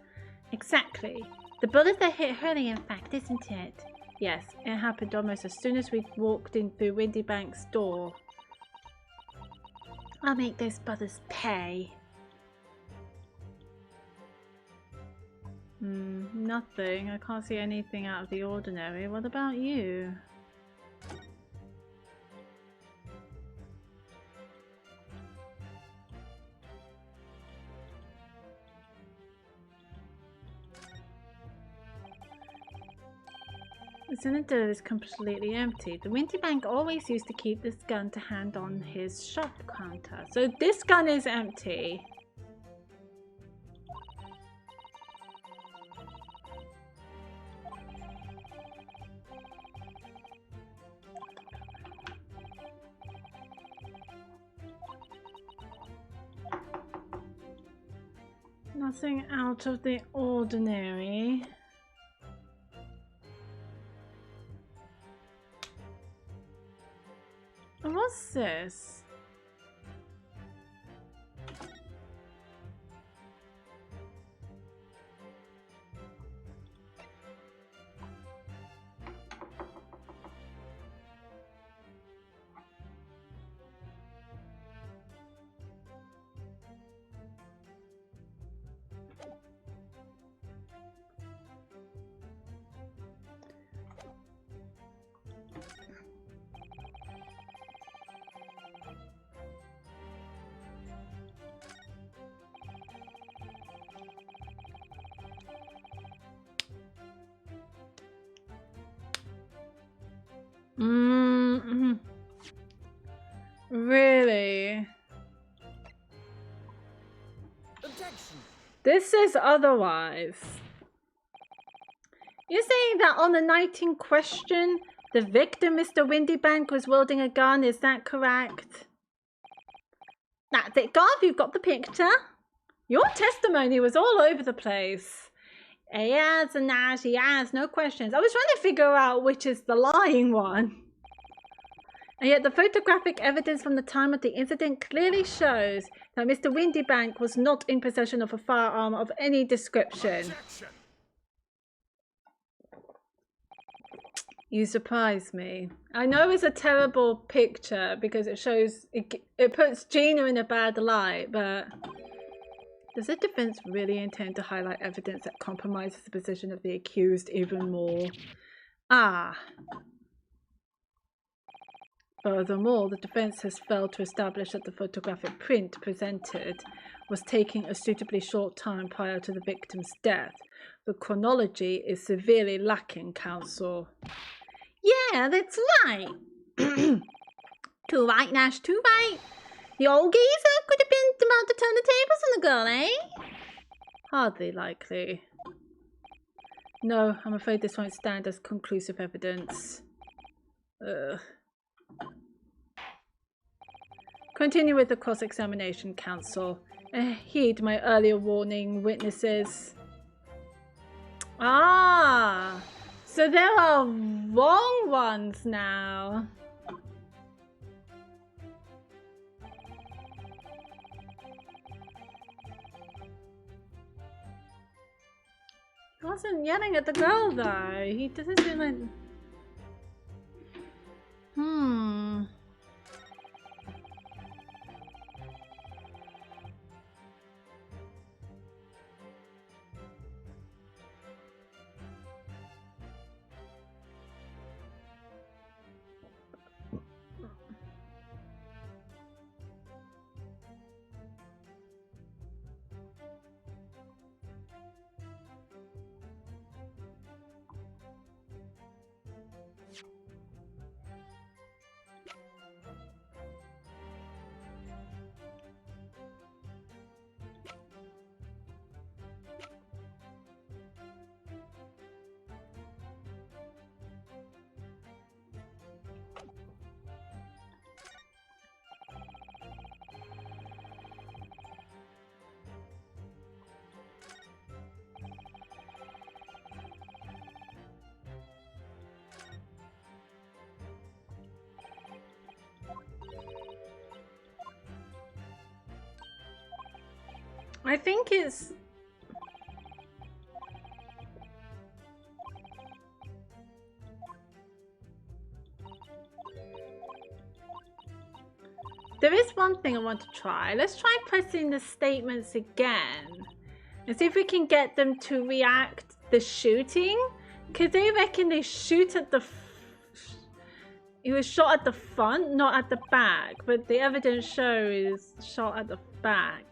Speaker 5: Exactly.
Speaker 3: The bullet that hit Hurley, in fact, isn't it?
Speaker 5: Yes, it happened almost as soon as we walked in through Windy Bank's door.
Speaker 3: I'll make those brothers pay.
Speaker 5: Nothing. I can't see anything out of the ordinary. What about you? The cylinder is completely empty. The Windy Bank always used to keep this gun to hand on his shop counter. So this gun is empty. Nothing out of the ordinary. What's this? Really?
Speaker 4: Objection!
Speaker 5: This is otherwise. You're saying that on the night in question, the victim, Mr. Windybank, was wielding a gun, is that correct?
Speaker 3: That's it, Garth. You've got the picture.
Speaker 5: Your testimony was all over the place.
Speaker 3: Yes, and Nash, yes, no questions.
Speaker 5: I was trying to figure out which is the lying one. And yet the photographic evidence from the time of the incident clearly shows that Mr. Windybank was not in possession of a firearm of any description.
Speaker 4: Objection!
Speaker 5: You surprise me. I know it's a terrible picture because it shows, it puts Gina in a bad light, but does the defense really intend to highlight evidence that compromises the position of the accused even more? Furthermore, the defense has failed to establish that the photographic print presented was taken a suitably short time prior to the victim's death. The chronology is severely lacking, counsel.
Speaker 3: Yeah, that's right. Too right, Nash, too right. The old geezer could have been about to turn the tables on the girl, eh?
Speaker 5: Hardly likely. No, I'm afraid this won't stand as conclusive evidence. Continue with the cross-examination, counsel. Heed my earlier warning, witnesses. So there are wrong ones now. He wasn't yelling at the girl though. He doesn't seem like... I think it's... There is one thing I want to try. Let's try pressing the statements again and see if we can get them to react the shooting. Because they reckon they shoot at the... He was shot at the front, not at the back. But the evidence shows shot at the back.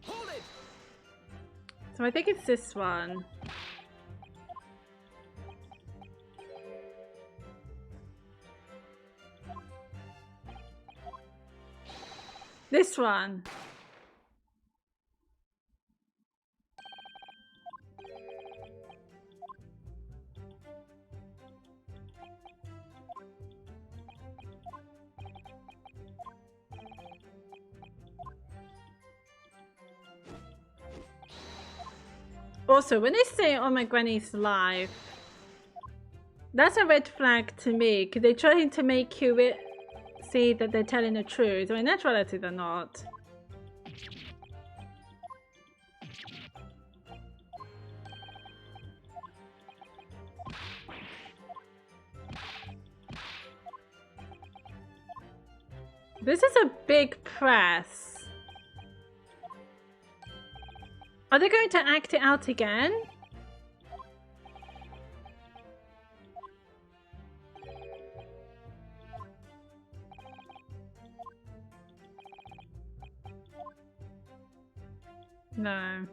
Speaker 4: Hold it!
Speaker 5: So I think it's this one. This one. Also, when they say, "Oh, my granny's alive," that's a red flag to me, because they're trying to make you see that they're telling the truth, when in actuality they're not. This is a big press. Are they going to act it out again? No.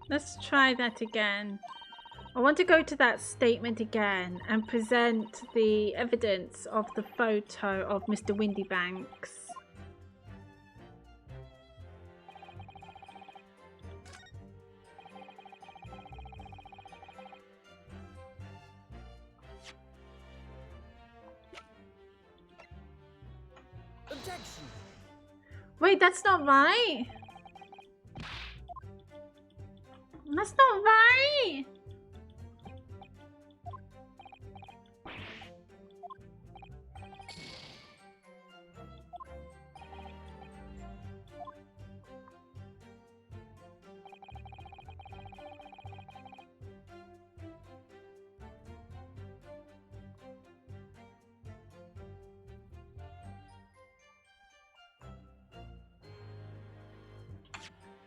Speaker 5: Let's try that again. I want to go to that statement again and present the evidence of the photo of Mr. Windybanks.
Speaker 4: Objection!
Speaker 5: Wait, that's not right. That's not right.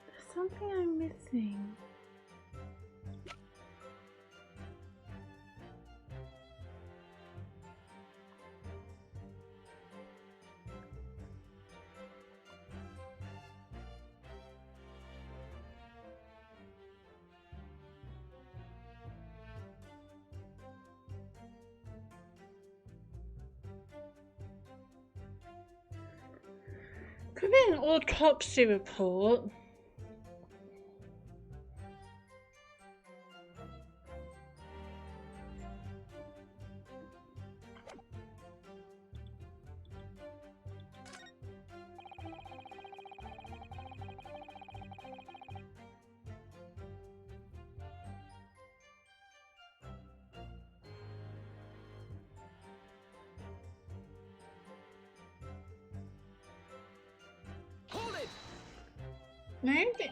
Speaker 5: There's something I'm missing. Could be an autopsy report.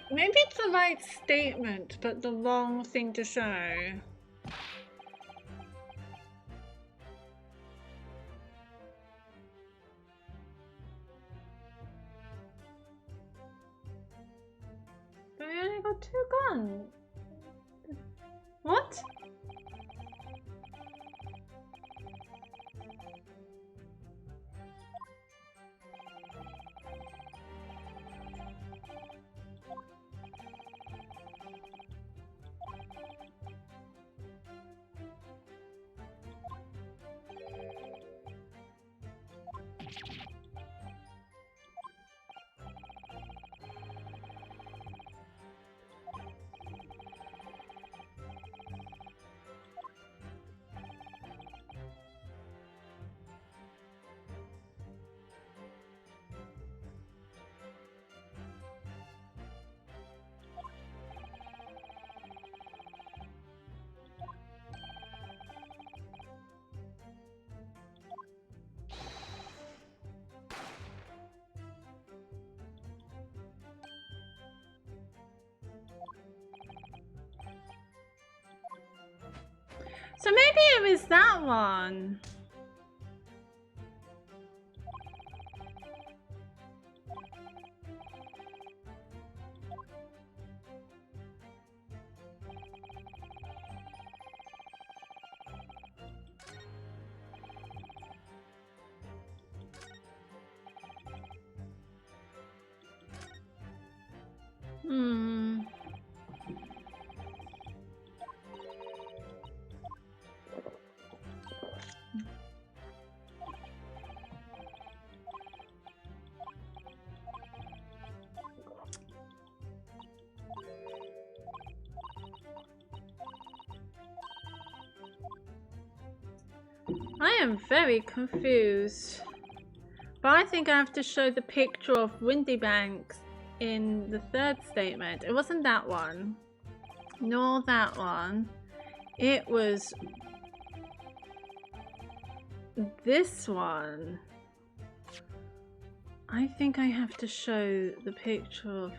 Speaker 5: Maybe it's the right statement, but the wrong thing to show. But we only got 2 guns. What? So maybe it was that one. Hmm. I am very confused. But I think I have to show the picture of Windy Banks in the third statement. It wasn't that one. Nor that one. It was this one. I think I have to show the picture of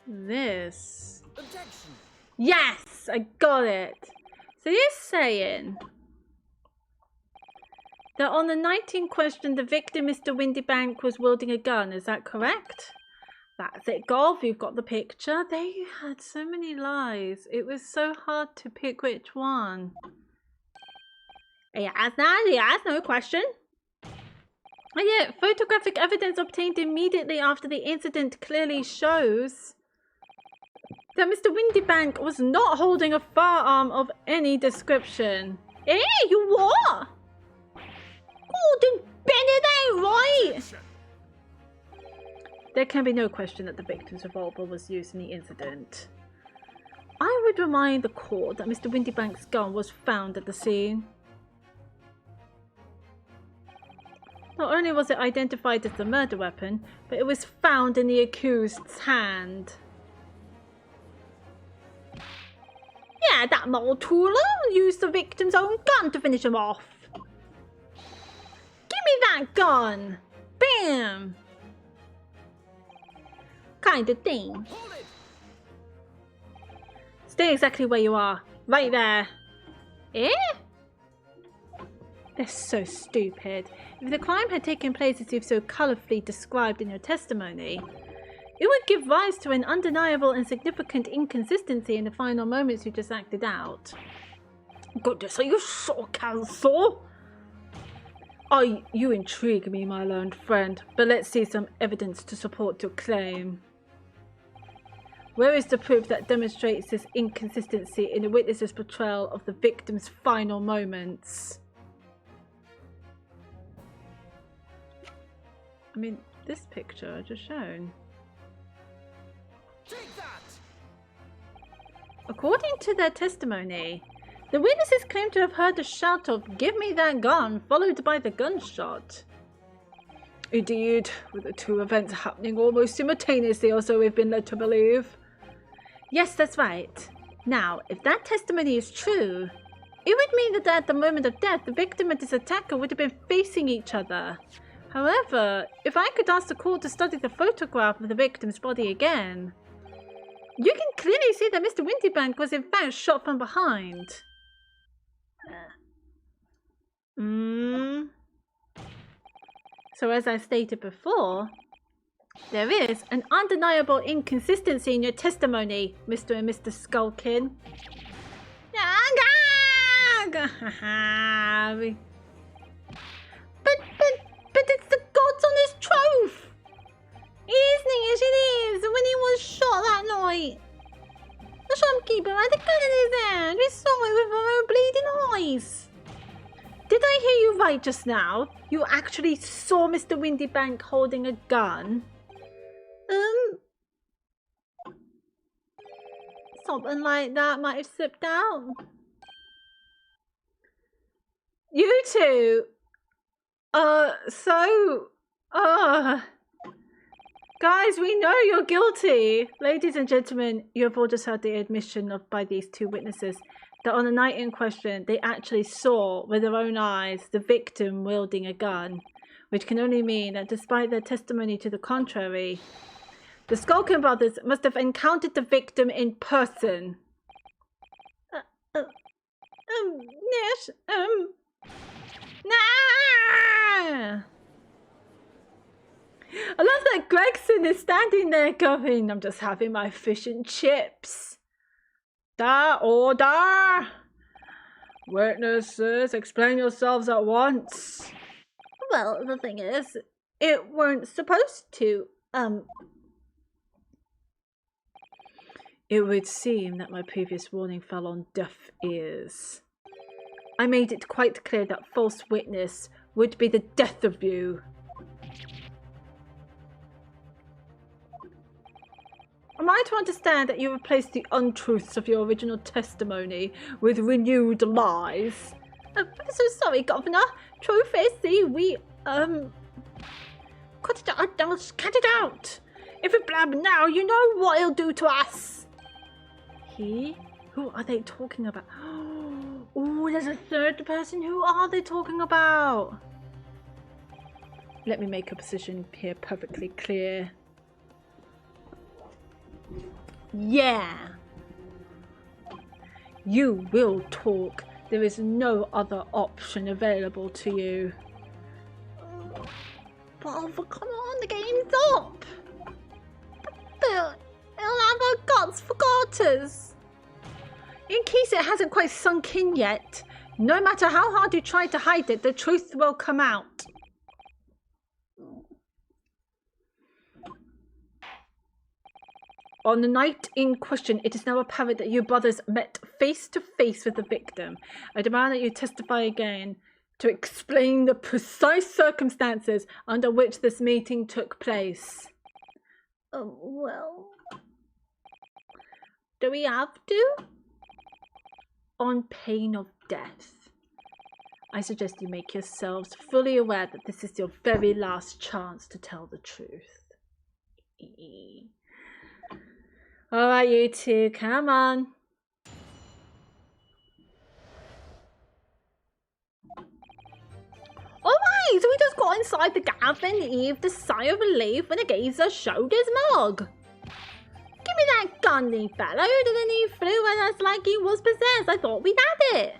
Speaker 5: this.
Speaker 4: Objection!
Speaker 5: Yes! I got it! So you're saying that on the night in question, the victim, Mr. Windybank, was wielding a gun. Is that correct? That's it, Golf. You've got the picture. There you had so many lies. It was so hard to pick which one. Yes, no question. And yet, photographic evidence obtained immediately after the incident clearly shows that Mr. Windybank was not holding a firearm of any description. Eh? You what? Oh, then Bennett ain't right! There can be no question that the victim's revolver was used in the incident. I would remind the court that Mr. Windybank's gun was found at the scene. Not only was it identified as the murder weapon, but it was found in the accused's hand. Yeah, that Maltula used the victim's own gun to finish him off. Give me that gun! Bam! Kind of thing.
Speaker 4: Hold it!
Speaker 5: Stay exactly where you are. Right there. Eh? They're so stupid. If the crime had taken place as you've so colourfully described in your testimony, it would give rise to an undeniable and significant inconsistency in the final moments you just acted out. Goodness, are you sure, counsel? Oh, you intrigue me, my learned friend, but let's see some evidence to support your claim. Where is the proof that demonstrates this inconsistency in the witness's portrayal of the victim's final moments? I mean, this picture I just shown.
Speaker 4: Take that!
Speaker 5: According to their testimony, the witnesses claim to have heard a shout of "Give me that gun," followed by the gunshot. Indeed, with the two events happening almost simultaneously, or so we've been led to believe. Yes, that's right. Now, if that testimony is true, it would mean that at the moment of death, the victim and his attacker would have been facing each other. However, if I could ask the court to study the photograph of the victim's body again, you can clearly see that Mr. Windybank was in fact shot from behind. So as I stated before, there is an undeniable inconsistency in your testimony, Mr. and Mr. Skulkin. But it's the gods on his troth! Isn't it? Yes, it is. When he was shot that night, the shopkeeper had a gun in his hand. We saw it with our own bleeding eyes. Did I hear you right just now? You actually saw Mr. Windybank holding a gun? Something like that might have slipped out. You two? Guys, we know you're guilty. Ladies and gentlemen, you have all just heard the admission by these two witnesses that on the night in question, they actually saw with their own eyes the victim wielding a gun, which can only mean that despite their testimony to the contrary, the Skulkin brothers must have encountered the victim in person. yes, nah! I love that Gregson is standing there going, I'm just having my fish and chips. Da order! Witnesses, explain yourselves at once.
Speaker 3: Well, the thing is,
Speaker 5: It weren't supposed to, It would seem that my previous warning fell on deaf ears. I made it quite clear that false witness would be the death of you. Am I to understand that you replaced the untruths of your original testimony with renewed lies?
Speaker 3: I'm so sorry, Governor. Truth is, see, we, cut it out, cut it out.
Speaker 5: If we blab now, you know what he'll do to us. He? Who are they talking about? Oh, there's a third person. Who are they talking about? Let me make a position here perfectly clear. Yeah. You will talk. There is no other option available to you.
Speaker 3: Well, come on, the game's up. They'll have our guts for garters.
Speaker 5: In case it hasn't quite sunk in yet, no matter how hard you try to hide it, the truth will come out. On the night in question, it is now apparent that you brothers met face to face with the victim. I demand that you testify again to explain the precise circumstances under which this meeting took place.
Speaker 3: Well, do we have to?
Speaker 5: On pain of death. I suggest you make yourselves fully aware that this is your very last chance to tell the truth. Alright, you two, come on.
Speaker 3: Alright, so we just got inside the gaff and heaved a sigh of relief when the geezer showed his mug. Give me that gun, you fellow, and then he flew at us like he was possessed. I thought we'd had it.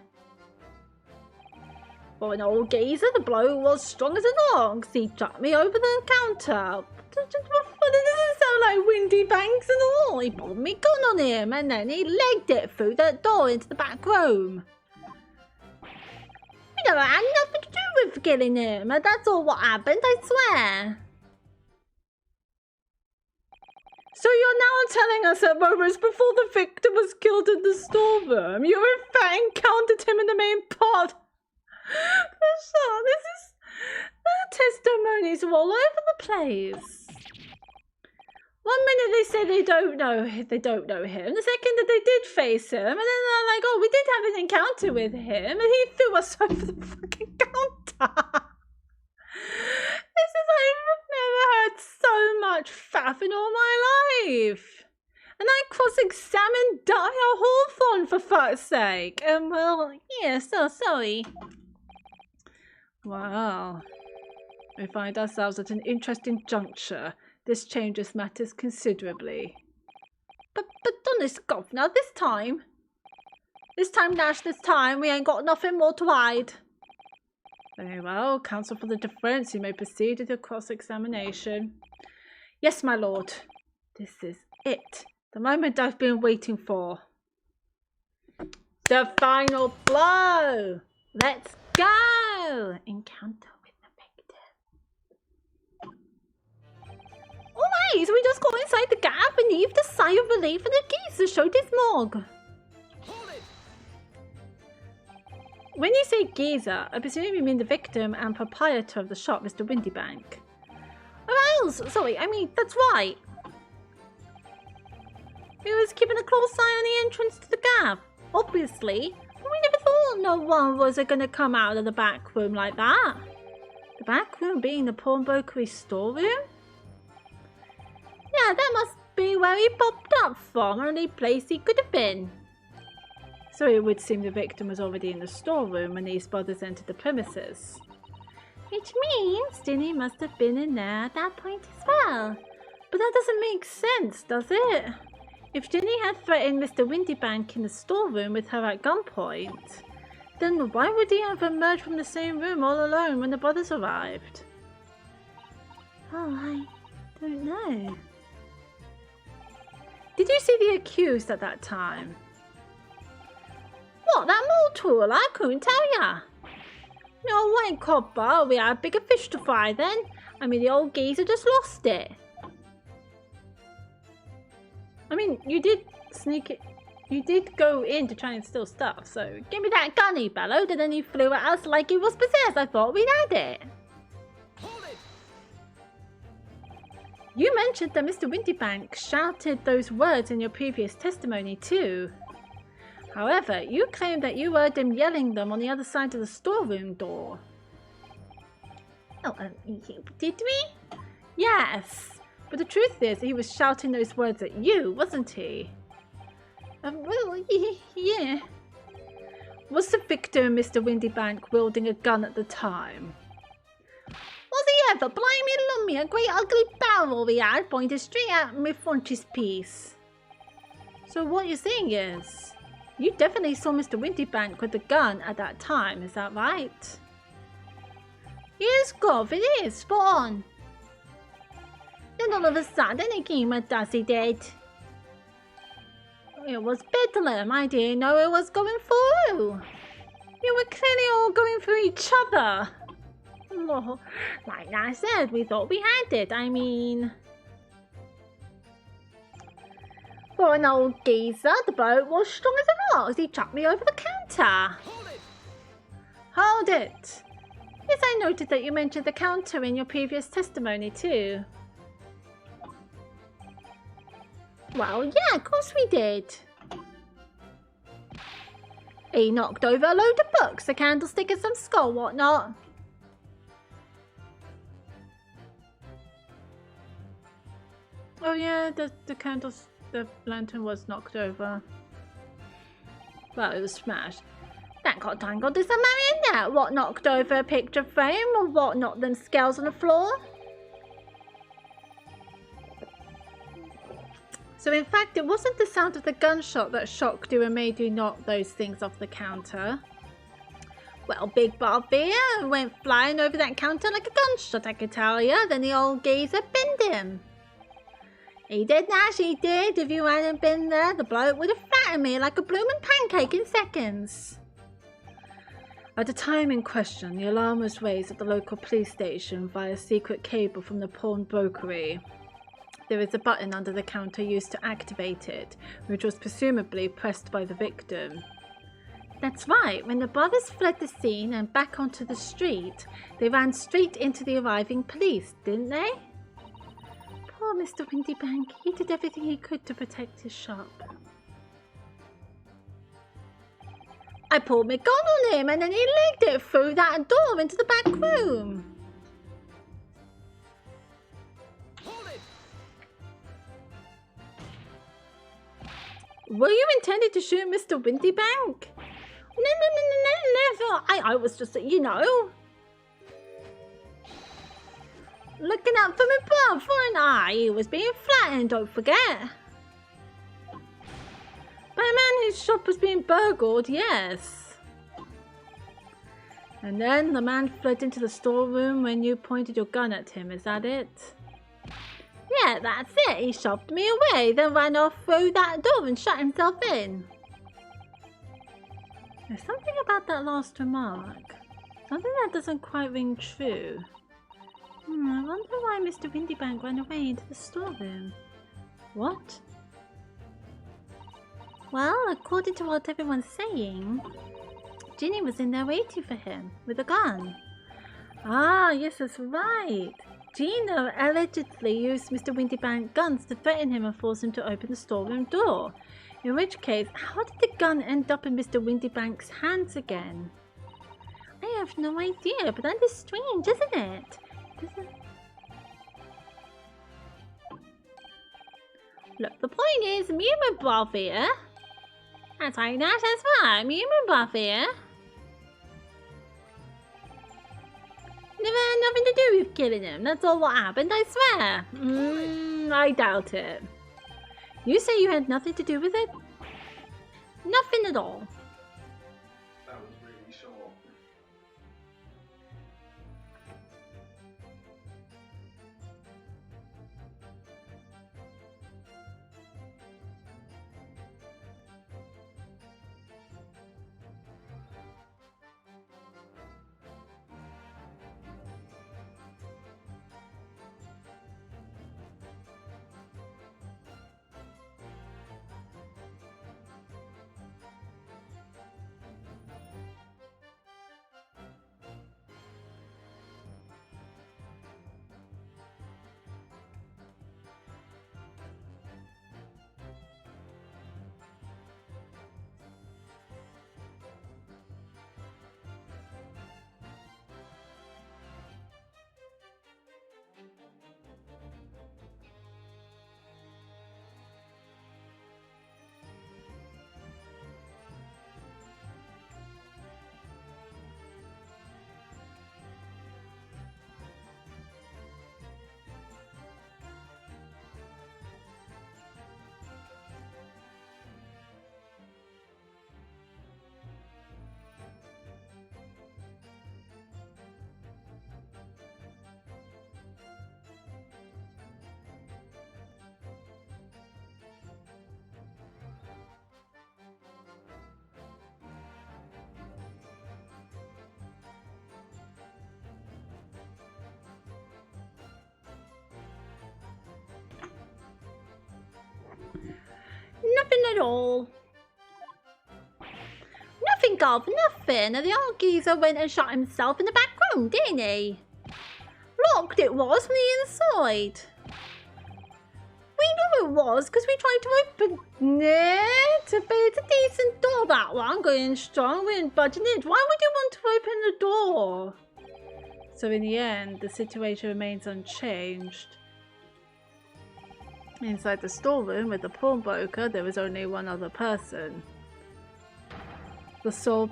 Speaker 3: For an old geezer, the blow was strong as an ox. He chucked me over the counter.
Speaker 5: This doesn't sound like Windy Banks and all.
Speaker 3: He pulled me gun on him and then he legged it through the door into the back room. We never had nothing to do with killing him. That's all what happened, I swear.
Speaker 5: So you're now telling us that moments before the victim was killed in the storeroom, you in fact encountered him in the main part? The testimonies are all over the place. 1 minute they say they don't know him. The second that they did face him, and then they're like, "Oh, we did have an encounter with him, and he threw us over the fucking counter." This is I've never heard so much faff in all my life. And I cross-examined Dyer Hawthorne, for fuck's sake.
Speaker 3: Well, yeah, so sorry.
Speaker 5: Wow. We find ourselves at an interesting juncture. This changes matters considerably.
Speaker 3: But honest, Governor, this time, Nash, we ain't got nothing more to hide.
Speaker 5: Very well. Counsel for the defence, you may proceed with your cross-examination. Yes, my lord. This is it. The moment I've been waiting for. The final blow! Let's go! Encounter with the victim.
Speaker 3: Alright, so we just got inside the gap and heaved a sigh of relief and the geezer showed his mug.
Speaker 5: When you say geezer, I presume you mean the victim and proprietor of the shop, Mr. Windybank.
Speaker 3: Or else, sorry, I mean, that's right. He was keeping a close eye on the entrance to the gap, obviously. But we never thought no one was going to come out of the back room like that.
Speaker 5: The back room being the pawnbrokery storeroom?
Speaker 3: Yeah, that must be where he popped up from, or any place he could have been.
Speaker 5: So it would seem the victim was already in the storeroom when these brothers entered the premises.
Speaker 3: Which means Ginny must have been in there at that point as well.
Speaker 5: But that doesn't make sense, does it? If Ginny had threatened Mr. Windybank in the storeroom with her at gunpoint, Then why would he have emerged from the same room all alone when the brothers arrived?
Speaker 3: Oh, I don't know.
Speaker 5: Did you see the accused at that time?
Speaker 3: What, that mortal? I couldn't tell ya. No way, Copper. We had bigger fish to fry then. I mean, the old geezer just lost it.
Speaker 5: I mean, you did sneak it. You did go in to try and steal stuff, so...
Speaker 3: Give me that gun, he bellowed, and then he flew at us like he was possessed. I thought we'd had it.
Speaker 5: You mentioned that Mr. Windybank shouted those words in your previous testimony too. However, you claim that you heard him yelling them on the other side of the storeroom door.
Speaker 3: Oh, did we?
Speaker 5: Yes, but the truth is he was shouting those words at you, wasn't he?
Speaker 3: Well, yeah.
Speaker 5: Was the victim Mr. Windybank wielding a gun at the time?
Speaker 3: Was he ever? Blimey lummy, a great ugly barrel he had pointed straight at me frontispiece.
Speaker 5: So what you're saying is, you definitely saw Mr. Windybank with the gun at that time, is that right?
Speaker 3: Yes, Gov, it is, spot on. Then all of a sudden he came at us, he did. It was bedlam, I didn't know it was going through.
Speaker 5: You were clearly all going through each other.
Speaker 3: Oh, like I said, we thought we had it, I mean... For an old geezer, the boat was strong as an ox. He chucked me over the counter.
Speaker 5: Hold it! Yes, I noted that you mentioned the counter in your previous testimony too.
Speaker 3: Well, yeah, of course we did. He knocked over a load of books, a candlestick and some skull, whatnot.
Speaker 5: Oh yeah, the lantern was knocked over. Well, it was smashed.
Speaker 3: That got tangled in some marionette. What knocked over a picture frame or what knocked them scales on the floor?
Speaker 5: So in fact, it wasn't the sound of the gunshot that shocked you and made you knock those things off the counter.
Speaker 3: Well, Big Bob here went flying over that counter like a gunshot, I could tell you. Then the old geezer pinned him. He did, Nash, he did. If you hadn't been there, the bloke would have flattened me like a bloomin' pancake in seconds.
Speaker 5: At the time in question, the alarm was raised at the local police station via a secret cable from the pawnbrokery. There is a button under the counter used to activate it, which was presumably pressed by the victim.
Speaker 3: That's right. When the brothers fled the scene and back onto the street, they ran straight into the arriving police, didn't they?
Speaker 5: Poor Mr. Windybank. He did everything he could to protect his shop.
Speaker 3: I pulled my gun on him and then he legged it through that door into the back room.
Speaker 5: Were you intended to shoot Mr. Windybank?
Speaker 3: No, never. I was just, you know, looking out for my brother and he was being flattened, don't forget.
Speaker 5: By a man whose shop was being burgled, yes. And then the man fled into the storeroom when you pointed your gun at him, is that it?
Speaker 3: Yeah, that's it. He shoved me away, then ran off through that door and shut himself in.
Speaker 5: There's something about that last remark. Something that doesn't quite ring true. I wonder why Mr. Windybank ran away into the storeroom. What?
Speaker 3: Well, according to what everyone's saying, Ginny was in there waiting for him with a gun.
Speaker 5: Ah, yes, that's right. Gina allegedly used Mr. Windybank's guns to threaten him and force him to open the storeroom door. In which case, how did the gun end up in Mr. Windybank's hands again?
Speaker 3: I have no idea, but that is strange, isn't it? Look, the point is, me and my brother here. That's right, Nash, that's right. Me and my brother here. Never had nothing to do with killing him. That's all what happened, I swear.
Speaker 5: I doubt it. You say you had nothing to do with it?
Speaker 3: Nothing at all.
Speaker 7: That was really
Speaker 3: at all. Nothing, Garth, nothing. The old geezer went and shot himself in the back room, didn't he? Locked it was from the inside. We knew it was because we tried to open it, but it's a decent door, that one, going strong, we ain't budging it. Why would you want to open the door?
Speaker 5: So in the end, the situation remains unchanged. Inside the storeroom with the pawnbroker, there was only one other person. The sole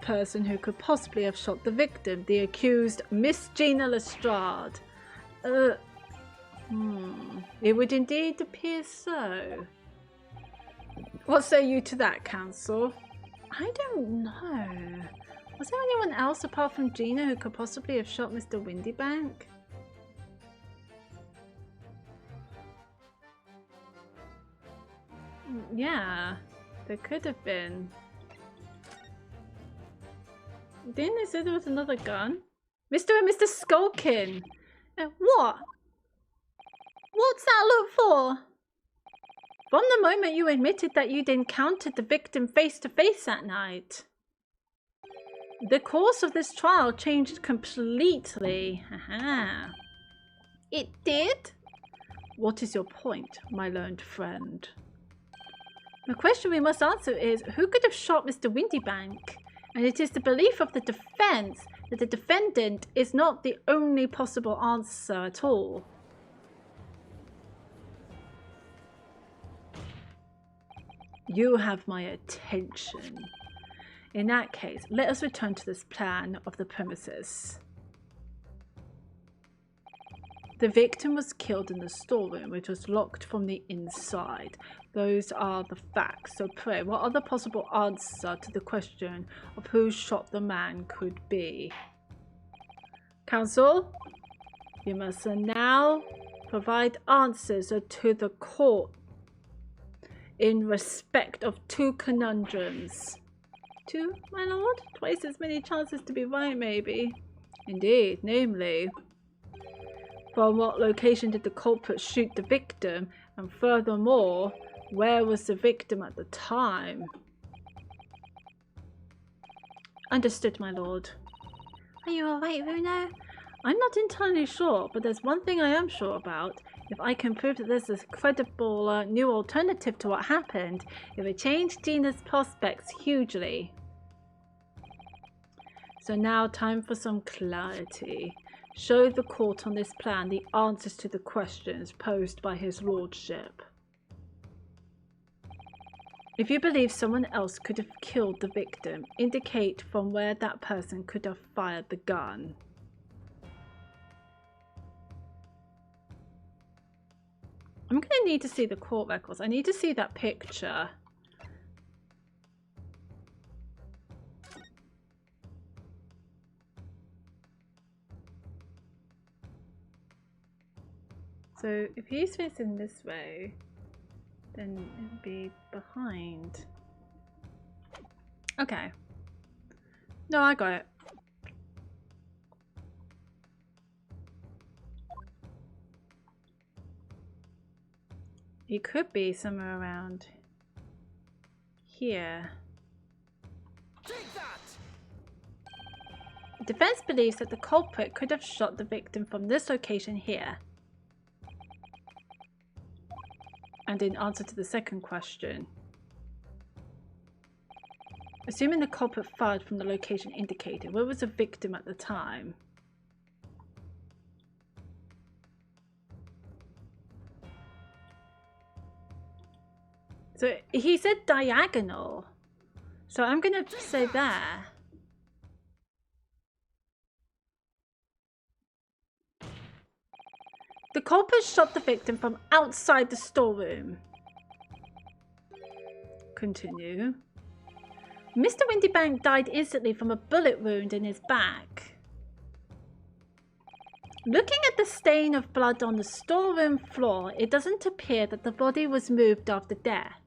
Speaker 5: person who could possibly have shot the victim, the accused Miss Gina Lestrade. It would indeed appear so. What say you to that, Counsel? I don't know. Was there anyone else apart from Gina who could possibly have shot Mr. Windybank? Yeah, there could have been. Didn't they say there was another gun? Mr. and Mr. Skulkin!
Speaker 3: What? What's that look for?
Speaker 5: From the moment you admitted that you'd encountered the victim face to face that night. The course of this trial changed completely. Aha.
Speaker 3: It did?
Speaker 5: What is your point, my learned friend? The question we must answer is, who could have shot Mr. Windybank? And it is the belief of the defense that the defendant is not the only possible answer at all. You have my attention. In that case, let us return to this plan of the premises. The victim was killed in the storeroom, which was locked from the inside. Those are the facts. So pray, what other possible answer to the question of who shot the man could be? Counsel, you must now provide answers to the court in respect of two conundrums. Two, my lord? Twice as many chances to be right, maybe. Indeed, namely, from what location did the culprit shoot the victim? And furthermore, where was the victim at the time? Understood, my lord.
Speaker 3: Are you alright, Runo?
Speaker 5: I'm not entirely sure, but there's one thing I am sure about. If I can prove that there's a credible new alternative to what happened, it would change Gina's prospects hugely. So now, time for some clarity. Show the court on this plan the answers to the questions posed by his lordship. If you believe someone else could have killed the victim, indicate from where that person could have fired the gun. I'm going to need to see the court records. I need to see that picture. So if he's facing this way, then it would be behind. Okay. No, I got it. He could be somewhere around here.
Speaker 4: Take that!
Speaker 5: The defense believes that the culprit could have shot the victim from this location here. And in answer to the second question, assuming the culprit fired from the location indicated, where was the victim at the time? So he said diagonal, so I'm going to say there. The culprit shot the victim from outside the storeroom. Continue. Mr. Windybank died instantly from a bullet wound in his back. Looking at the stain of blood on the storeroom floor, it doesn't appear that the body was moved after death,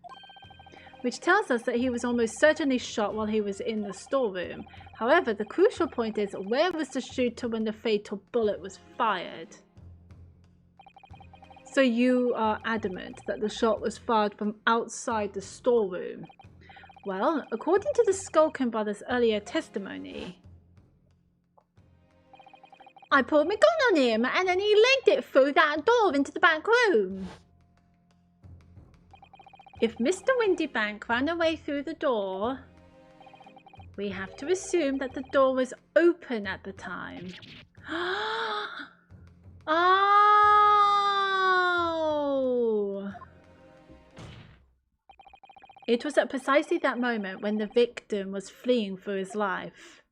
Speaker 5: which tells us that he was almost certainly shot while he was in the storeroom. However, the crucial point is, where was the shooter when the fatal bullet was fired? So you are adamant that the shot was fired from outside the storeroom? Well, according to the Skulkin brothers' earlier testimony, I pulled my gun on him and then he legged it through that door into the back room. If Mr. Windybank ran away through the door, we have to assume that the door was open at the time. Oh! It was at precisely that moment when the victim was fleeing for his life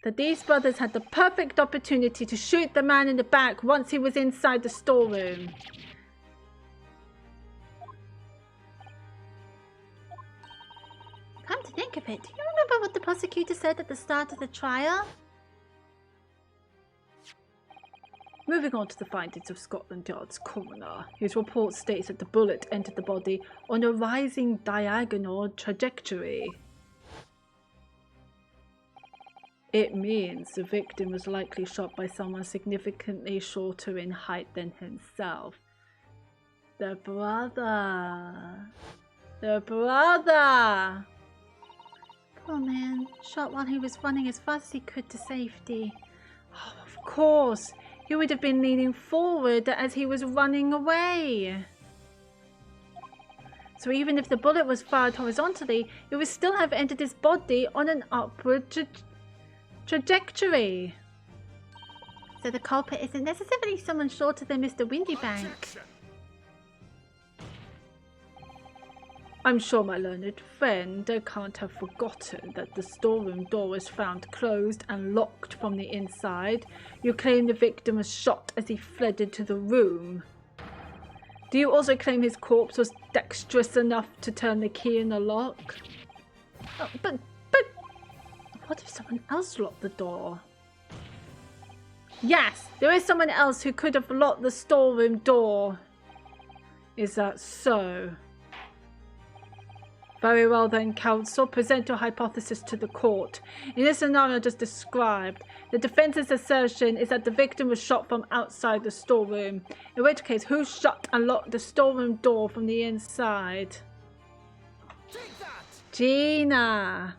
Speaker 5: that these brothers had the perfect opportunity to shoot the man in the back once he was inside the storeroom.
Speaker 3: Come to think of it, do you remember what the prosecutor said at the start of the trial?
Speaker 5: Moving on to the findings of Scotland Yard's coroner, his report states that the bullet entered the body on a rising diagonal trajectory. It means the victim was likely shot by someone significantly shorter in height than himself. The brother! The brother!
Speaker 3: Poor man, shot while he was running as fast as he could to safety.
Speaker 5: Oh, of course! He would have been leaning forward as he was running away. So even if the bullet was fired horizontally, it would still have entered his body on an upward trajectory.
Speaker 3: So the culprit isn't necessarily someone shorter than Mr. Windybank.
Speaker 5: I'm sure my learned friend can't have forgotten that the storeroom door was found closed and locked from the inside. You claim the victim was shot as he fled into the room. Do you also claim his corpse was dexterous enough to turn the key in the lock?
Speaker 3: Oh, but
Speaker 5: what if someone else locked the door? Yes, there is someone else who could have locked the storeroom door. Is that so? Very well then, counsel, present your hypothesis to the court. In the scenario just described, the defense's assertion is that the victim was shot from outside the storeroom. In which case, who shut and locked the storeroom door from the inside? Gina!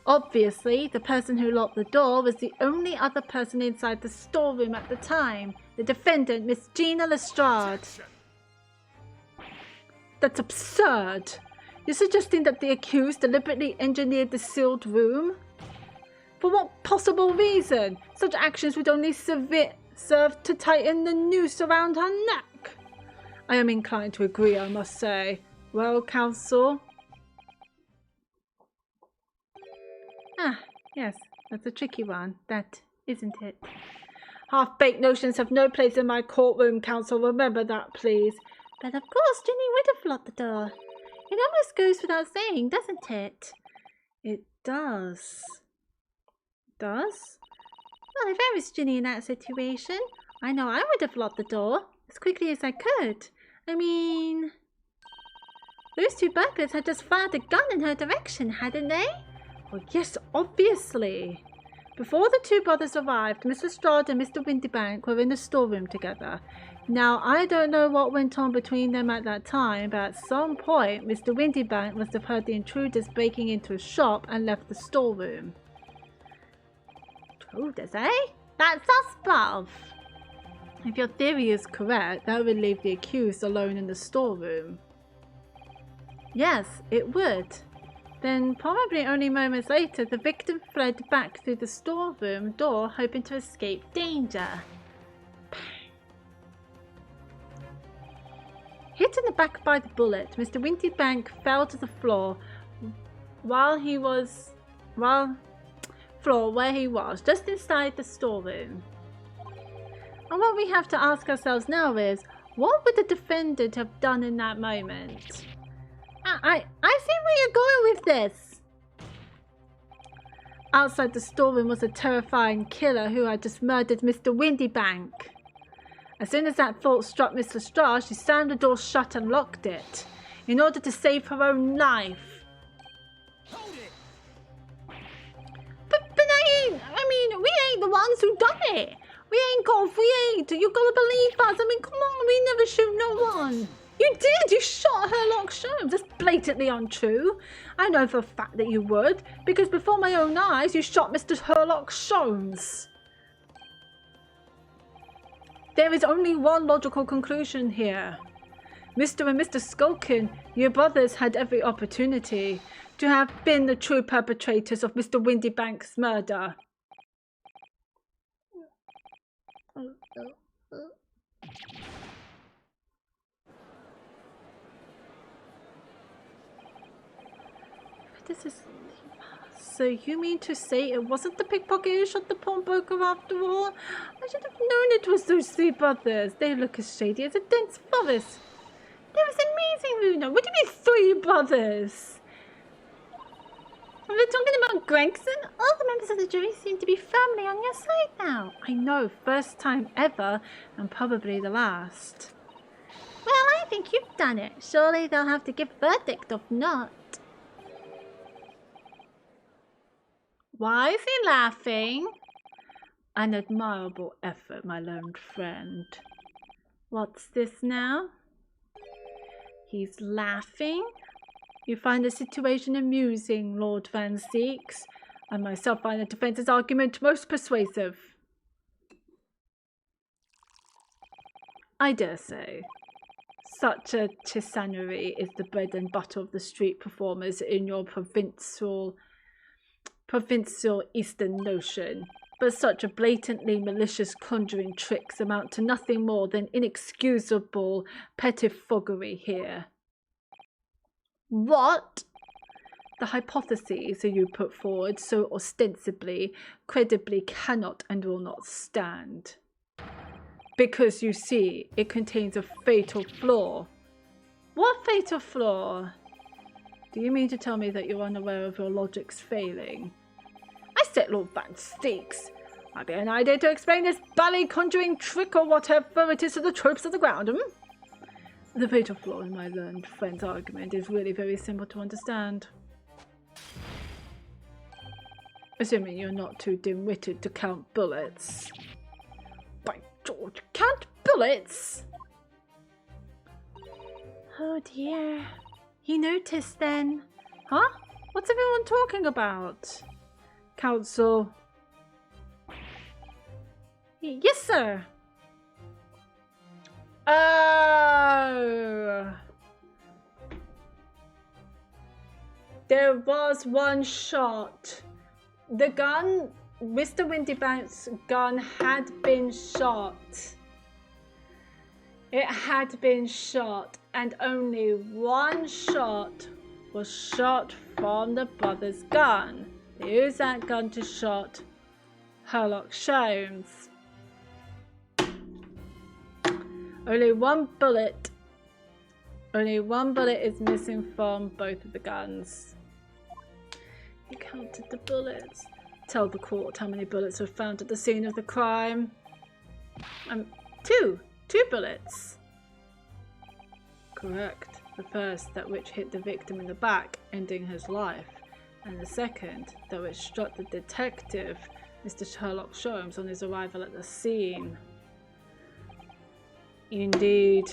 Speaker 5: Obviously, the person who locked the door was the only other person inside the storeroom at the time. The defendant, Miss Gina Lestrade. That's absurd. You're suggesting that the accused deliberately engineered the sealed room? For what possible reason? Such actions would only serve to tighten the noose around her neck. I am inclined to agree, I must say. Well, counsel?
Speaker 3: Ah, yes, that's a tricky one, that isn't it?
Speaker 5: Half-baked notions have no place in my courtroom, counsel. Remember that, please.
Speaker 3: But of course, Ginny would have locked the door. It almost goes without saying, doesn't it?
Speaker 5: It does. Does?
Speaker 3: Well, if I was Ginny in that situation, I know I would have locked the door as quickly as I could. I mean, those two burglars had just fired a gun in her direction, hadn't they?
Speaker 5: Well, yes, obviously. Before the two brothers arrived, Miss Lestrade and Mr. Windybank were in the storeroom together. Now, I don't know what went on between them at that time, but at some point, Mr. Windybank must have heard the intruders breaking into a shop and left the storeroom.
Speaker 3: Intruders, eh? That's us, bruv.
Speaker 5: If your theory is correct, that would leave the accused alone in the storeroom. Yes, it would. Then, probably only moments later, the victim fled back through the storeroom door, hoping to escape danger. Hit in the back by the bullet, Mr. Windybank fell to the floor where he was, just inside the storeroom. And what we have to ask ourselves now is, what would the defendant have done in that moment?
Speaker 3: I see where you're going with this.
Speaker 5: Outside the storeroom was a terrifying killer who had just murdered Mr. Windybank. As soon as that thought struck Miss Lestrade, she slammed the door shut and locked it, in order to save her own life.
Speaker 3: But we ain't the ones who done it.
Speaker 5: We ain't got a V8. You gotta believe us. I mean, come on, we never shoot no one. You did. You shot Sherlock Holmes. That's blatantly untrue. I know for a fact that you would, because before my own eyes, you shot Mr. Sherlock Holmes. There is only one logical conclusion here. Mr. and Mr. Skulkin, your brothers had every opportunity to have been the true perpetrators of Mr. Windybank's murder. This is... So you mean to say it wasn't the pickpocket who shot the pawnbroker after all? I should have known it was those three brothers. They look as shady as a dense forest. That was amazing, Luna. What do you mean three brothers?
Speaker 3: We're talking about Gregson? All the members of the jury seem to be firmly on your side now.
Speaker 5: I know, first time ever, and probably the last.
Speaker 3: Well, I think you've done it. Surely they'll have to give a verdict of not.
Speaker 5: Why is he laughing? An admirable effort, my learned friend. What's this now? He's laughing? You find the situation amusing, Lord Van Seeks. I myself find the defence's argument most persuasive. I dare say. Such a chicanery is the bread and butter of the street performers in your provincial Eastern notion, but such a blatantly malicious conjuring tricks amount to nothing more than inexcusable pettifoggery here. What? The hypotheses you put forward so ostensibly, credibly cannot and will not stand. Because, you see, it contains a fatal flaw. What fatal flaw? Do you mean to tell me that you're unaware of your logic's failing? I said Lord Van Steeks. Might be an idea to explain this bally conjuring trick or whatever it is to the troops of the ground, The fatal flaw in my learned friend's argument is really very simple to understand. Assuming you're not too dim-witted to count bullets. By George, count bullets?
Speaker 3: Oh dear. You noticed then.
Speaker 5: Huh? What's everyone talking about? Counsel. Yes, sir. Oh. There was one shot. The gun, Mr. Windybank's gun had been shot. It had been shot, and only one shot was shot from the brother's gun. They used that gun to shot Sherlock Holmes. Only one bullet is missing from both of the guns. You counted the bullets. Tell the court how many bullets were found at the scene of the crime. Two bullets. Correct. The first, that which hit the victim in the back, ending his life. And the second, that which struck the detective, Mr. Sherlock Holmes, on his arrival at the scene. Indeed,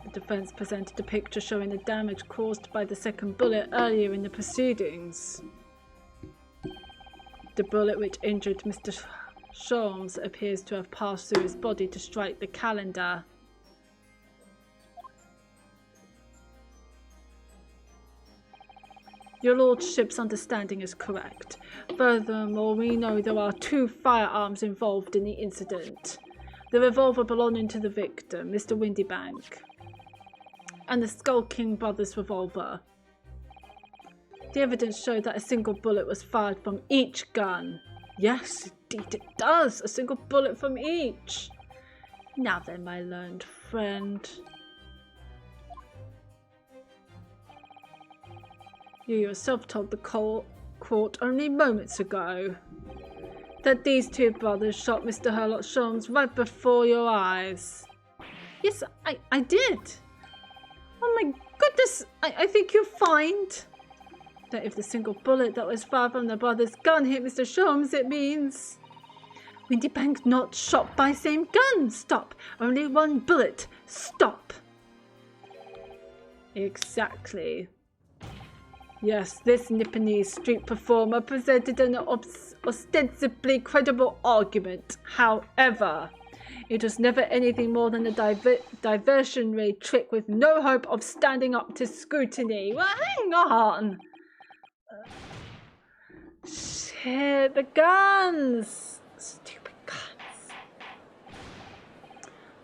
Speaker 5: the defense presented a picture showing the damage caused by the second bullet earlier in the proceedings. The bullet which injured Mr. Holmes appears to have passed through his body to strike the calendar. Your lordship's understanding is correct. Furthermore, we know there are two firearms involved in the incident. The revolver belonging to the victim, Mr. Windybank, and the Skulking brothers' revolver. The evidence showed that a single bullet was fired from each gun. Yes, indeed it does. A single bullet from each. Now then, my learned friend. You yourself told the court only moments ago that these two brothers shot Mr. Sherlock Holmes right before your eyes. Yes, I did. Oh my goodness, I think you'll find that if the single bullet that was fired from the brother's gun hit Mr. Holmes, it means Windy Bank not shot by same gun. Stop. Only one bullet. Stop. Exactly. Yes, this Nipponese street performer presented an ostensibly credible argument. However, it was never anything more than a diversionary trick with no hope of standing up to scrutiny. Well, hang on. Shit, the guns. Stupid guns.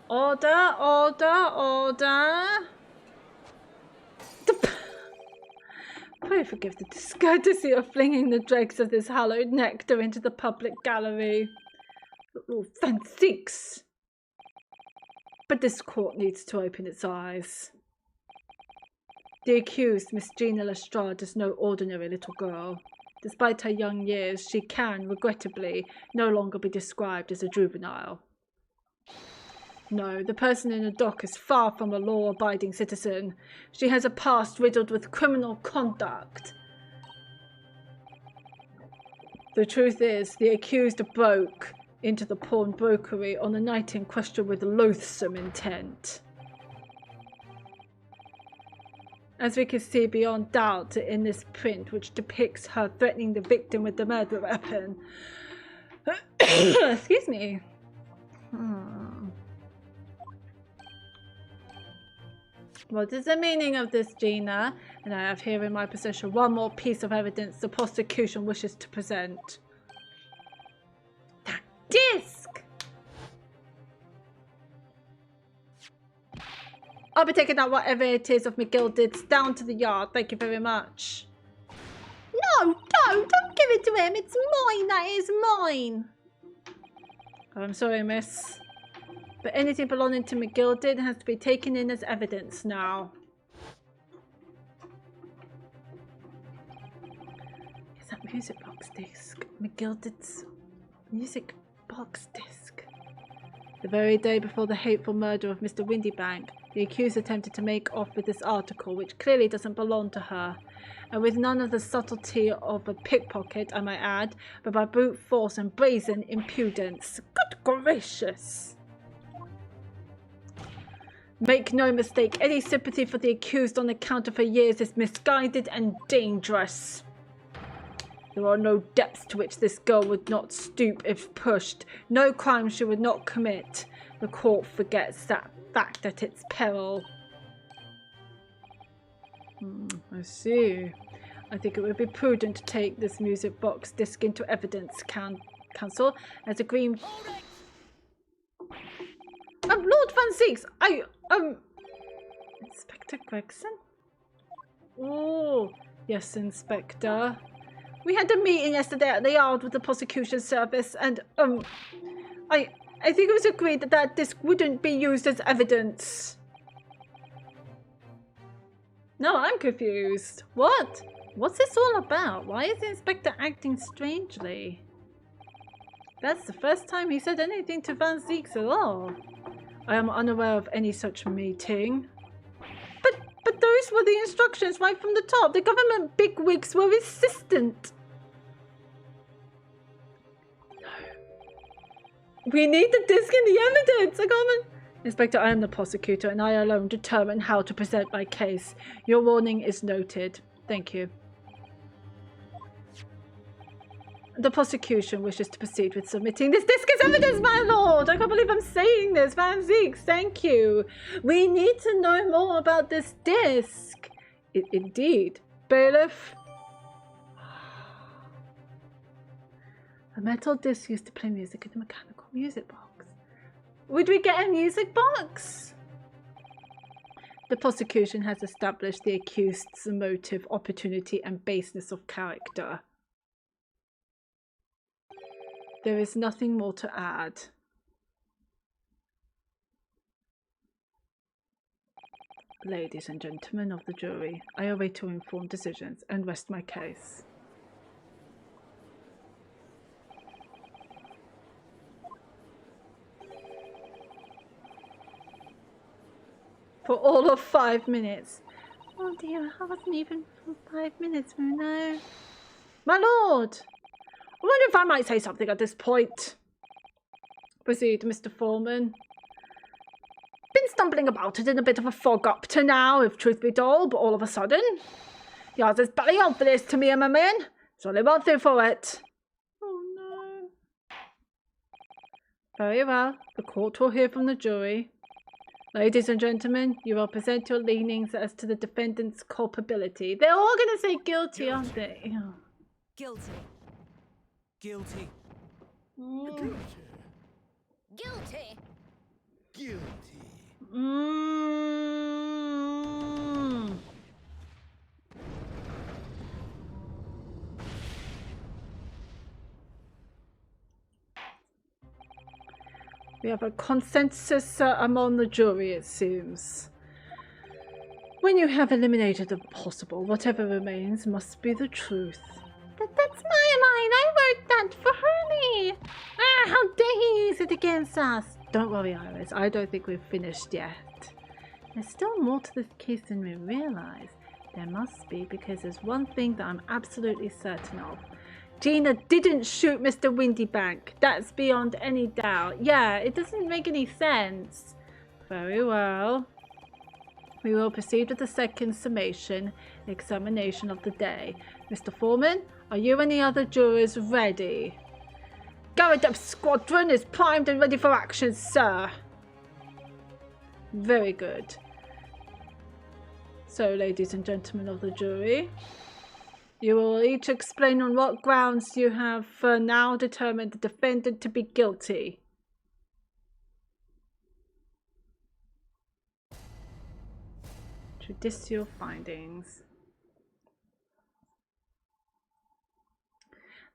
Speaker 5: Order, order, order. Pray forgive the discourtesy of flinging the dregs of this hallowed nectar into the public gallery. Oh, fancies. But this court needs to open its eyes. The accused, Miss Gina Lestrade, is no ordinary little girl. Despite her young years, she can, regrettably, no longer be described as a juvenile. No, the person in the dock is far from a law-abiding citizen. She has a past riddled with criminal conduct. The truth is, the accused broke into the pawnbrokery on the night in question with loathsome intent. As we can see beyond doubt in this print, which depicts her threatening the victim with the murder weapon. Excuse me. What is the meaning of this, Gina? And I have here in my possession one more piece of evidence the prosecution wishes to present. That disc! I'll be taking out whatever it is of McGilded's down to the yard. Thank you very much.
Speaker 3: No, don't give it to him. It's mine. That is mine.
Speaker 5: Oh, I'm sorry, miss. But anything belonging to McGilded has to be taken in as evidence now. Is that music box disc? McGilded's music box disc. The very day before the hateful murder of Mr. Windybank, the accused attempted to make off with this article, which clearly doesn't belong to her, and with none of the subtlety of a pickpocket, I might add, but by brute force and brazen impudence. Good gracious! Make no mistake, any sympathy for the accused on account of her years is misguided and dangerous. There are no depths to which this girl would not stoop if pushed, no crime she would not commit. The court forgets that fact at its peril. I see. I think it would be prudent to take this music box disc into evidence, counsel, as a green... Lord Van Zeeks, Inspector Gregson? Oh, yes, Inspector. We had a meeting yesterday at the yard with the prosecution service, and, I think it was agreed that that disc wouldn't be used as evidence. No, I'm confused. What? What's this all about? Why is the inspector acting strangely? That's the first time he said anything to Van Zeeks at all. I am unaware of any such meeting. But those were the instructions right from the top. The government bigwigs were insistent. No. We need the disc and the evidence. I can't... Inspector, I am the prosecutor and I alone determine how to present my case. Your warning is noted. Thank you. The prosecution wishes to proceed with submitting this disc as evidence, my lord. I can't believe I'm saying this. Van Zeeks, thank you. We need to know more about this disc. Indeed. Bailiff. A metal disc used to play music in a mechanical music box. Would we get a music box? The prosecution has established the accused's motive, opportunity, and baseness of character. There is nothing more to add. Ladies and gentlemen of the jury, I await your informed decisions and rest my case. For all of 5 minutes.
Speaker 3: Oh dear, I wasn't even for 5 minutes, Bruno.
Speaker 5: My lord! I wonder if I might say something at this point.
Speaker 2: Proceed, Mr. Foreman. Been stumbling about it in a bit of a fog up to now, if truth be told, but all of a sudden, he has his belly on for this to me and my men, so they went through for it.
Speaker 5: Oh no.
Speaker 2: Very well, the court will hear from the jury. Ladies and gentlemen, you will present your leanings as to the defendant's culpability.
Speaker 5: They're all gonna say guilty, aren't they? Oh.
Speaker 8: Guilty. Guilty.
Speaker 5: Mm.
Speaker 6: Guilty.
Speaker 4: Guilty.
Speaker 5: Mm.
Speaker 2: We have a consensus among the jury, it seems. When you have eliminated the possible, whatever remains must be the truth.
Speaker 3: That's my line. I wrote that for Hurley.
Speaker 5: Ah, how dare he use it against us?
Speaker 2: Don't worry, Iris. I don't think we've finished yet. There's still more to this case than we realize. There must be, because there's one thing that I'm absolutely certain of.
Speaker 5: Gina didn't shoot Mr. Windybank. That's beyond any doubt. Yeah, it doesn't make any sense.
Speaker 2: Very well. We will proceed with the second summation, examination of the day. Mr. Foreman, are you and the other jurors ready?
Speaker 5: Garradeb Squadron is primed and ready for action, sir.
Speaker 2: Very good. So, ladies and gentlemen of the jury, you will each explain on what grounds you have now determined the defendant to be guilty. Judicial findings.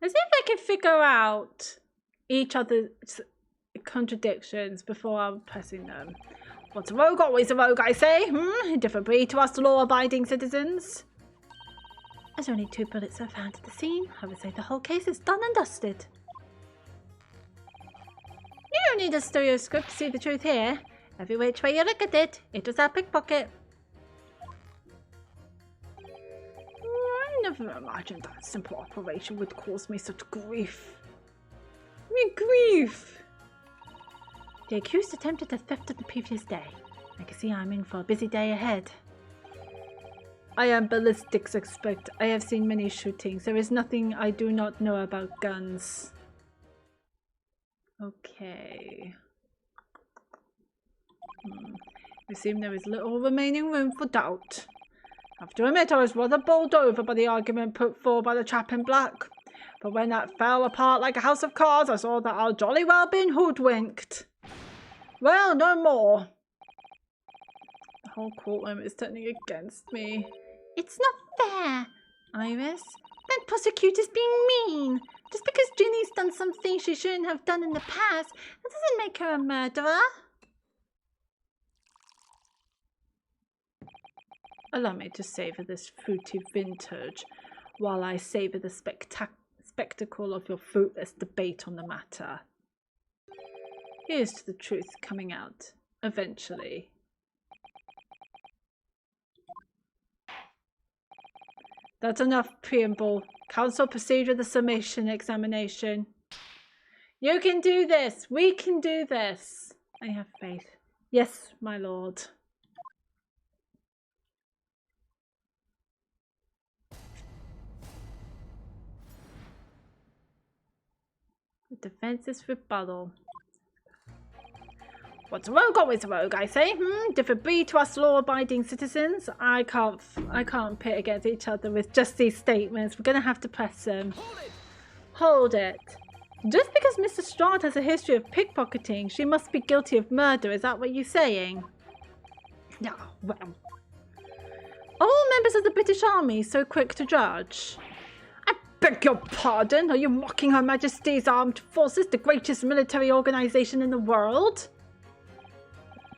Speaker 5: Let's see if I can figure out each other's contradictions before I'm pressing them. What's a rogue? Always a rogue, I say. Different breed to us law-abiding citizens.
Speaker 3: As only 2 bullets are found at the scene, I would say the whole case is done and dusted.
Speaker 5: You don't need a stereoscope to see the truth here. Every which way you look at it, it was our pickpocket.
Speaker 2: I never imagined that simple operation would cause me such grief.
Speaker 5: Grief!
Speaker 3: The accused attempted the theft of the previous day. I can see I'm in for a busy day ahead.
Speaker 2: I am ballistics expert. I have seen many shootings. There is nothing I do not know about guns. Okay. It seems there is little remaining room for doubt. I have to admit I was rather bowled over by the argument put forward by the chap in black. But when that fell apart like a house of cards, I saw that I'd jolly well been hoodwinked. Well, no more. The whole courtroom is turning against me.
Speaker 3: It's not fair, Iris. That prosecutor's being mean. Just because Ginny's done something she shouldn't have done in the past, that doesn't make her a murderer.
Speaker 2: Allow me to savour this fruity vintage while I savour the spectacle of your fruitless debate on the matter. Here's to the truth coming out, eventually. That's enough preamble. Counsel, proceed with the summation examination.
Speaker 5: You can do this. We can do this.
Speaker 2: I have faith. Yes, my lord. The defense's rebuttal.
Speaker 5: What's a rogue? Always a rogue, I say. Different breed to us law-abiding citizens.
Speaker 2: I can't pit against each other with just these statements. We're gonna have to press them. Hold it. Just because Mr. Strahd has a history of pickpocketing, she must be guilty of murder. Is that what you're saying?
Speaker 5: No, well,
Speaker 2: Are all members of the British Army so quick to judge?
Speaker 5: I beg your pardon. Are you mocking Her Majesty's Armed Forces, the greatest military organisation in the world?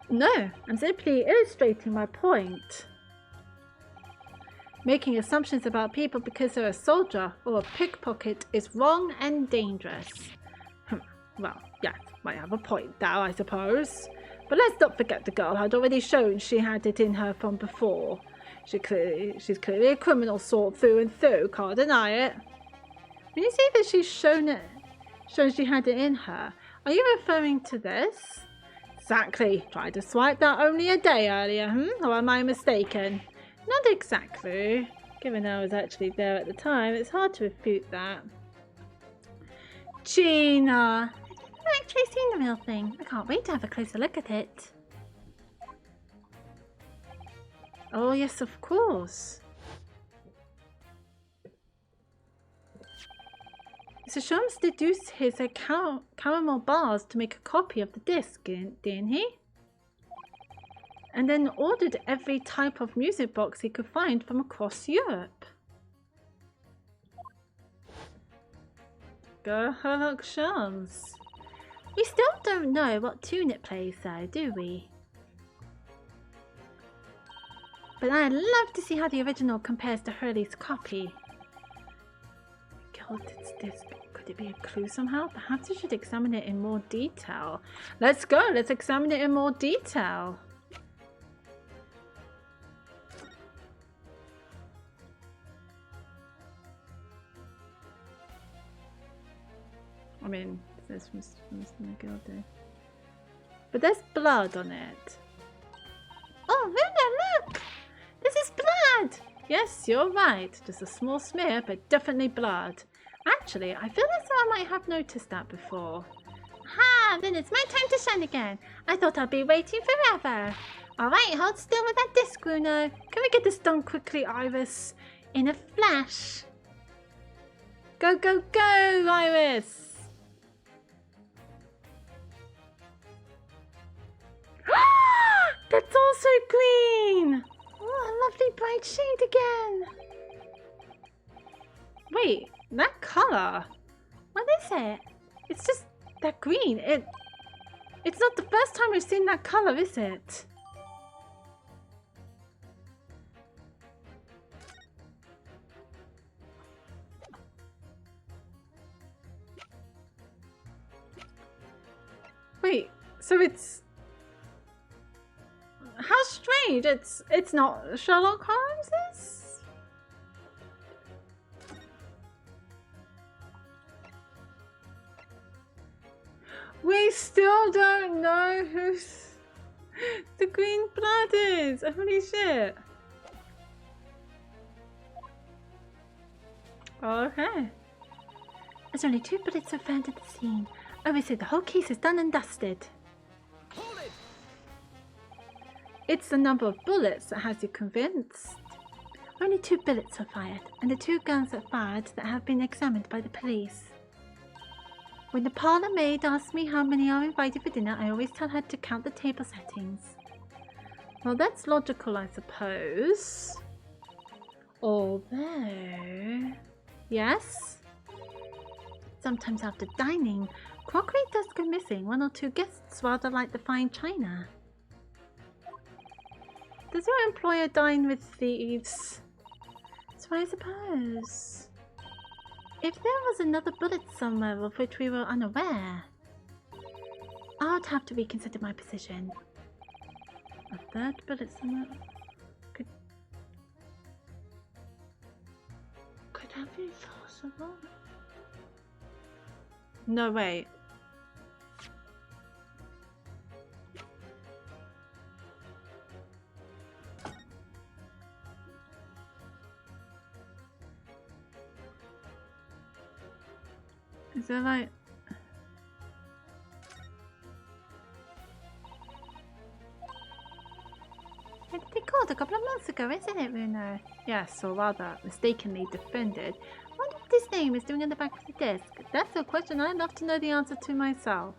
Speaker 2: No, I'm simply illustrating my point. Making assumptions about people because they're a soldier or a pickpocket is wrong and dangerous.
Speaker 5: Well, yeah, might have a point there, I suppose. But let's not forget the girl had already shown she had it in her from before. She's clearly a criminal sort through and through, can't deny it.
Speaker 2: When you say that she's shown she had it in her,
Speaker 5: Are you referring to this? Exactly. Tried to swipe that only a day earlier, or am I mistaken? Not exactly. Given I was actually there at the time, it's hard to refute that. Gina!
Speaker 3: I've actually seen the real thing. I can't wait to have a closer look at it.
Speaker 5: Oh, yes, of course. So Shams deduced his caramel bars to make a copy of the disc, didn't he? And then ordered every type of music box he could find from across Europe. Go Herlock Shams.
Speaker 3: We still don't know what tune it plays though, do we? But I'd love to see how the original compares to Hurley's copy.
Speaker 5: Gilded's disc. Could it be a clue somehow? Perhaps we should examine it in more detail. Let's go. Let's examine it in more detail. I mean, this is Mr. Gilded. But there's blood on it.
Speaker 3: Oh, Runa, look! This is blood!
Speaker 5: Yes, you're right. Just a small smear, but definitely blood. Actually, I feel as though I might have noticed that before.
Speaker 3: Ha! Then it's my time to shine again. I thought I'd be waiting forever. Alright, hold still with that disc, Bruno.
Speaker 5: Can we get this done quickly, Iris?
Speaker 3: In a flash.
Speaker 5: Go, go, go, Iris! That's also green!
Speaker 3: Oh, a lovely bright shade again.
Speaker 5: Wait, that colour?
Speaker 3: What is it?
Speaker 5: It's just that green. It's not the first time we've seen that colour, is it? Wait, so it's... How strange! It's not Sherlock Holmes's? We still don't know who's the green blood is. Holy shit! Okay.
Speaker 3: There's only 2 bullets were found at the scene. Oh, we said the whole case is done and dusted.
Speaker 8: Hold it!
Speaker 5: It's the number of bullets that has you convinced.
Speaker 3: Only 2 bullets were fired, and the 2 guns that fired that have been examined by the police. When the parlour maid asks me how many are invited for dinner, I always tell her to count the table settings.
Speaker 5: Well, that's logical, I suppose. Although... Yes?
Speaker 3: Sometimes after dining, crockery does go missing. 1 or 2 guests rather like the fine china.
Speaker 5: Does your employer dine with thieves?
Speaker 3: So I suppose. If there was another bullet somewhere of which we were unaware, I'd have to reconsider my position.
Speaker 5: A 3rd bullet somewhere? Could that be possible? No, wait. Is there like...
Speaker 3: It's recalled a couple of months ago, isn't it, Bruno?
Speaker 5: Yes, or rather, mistakenly defended.
Speaker 3: I wonder what this name is doing on the back of the disc.
Speaker 5: That's a question I'd love to know the answer to myself.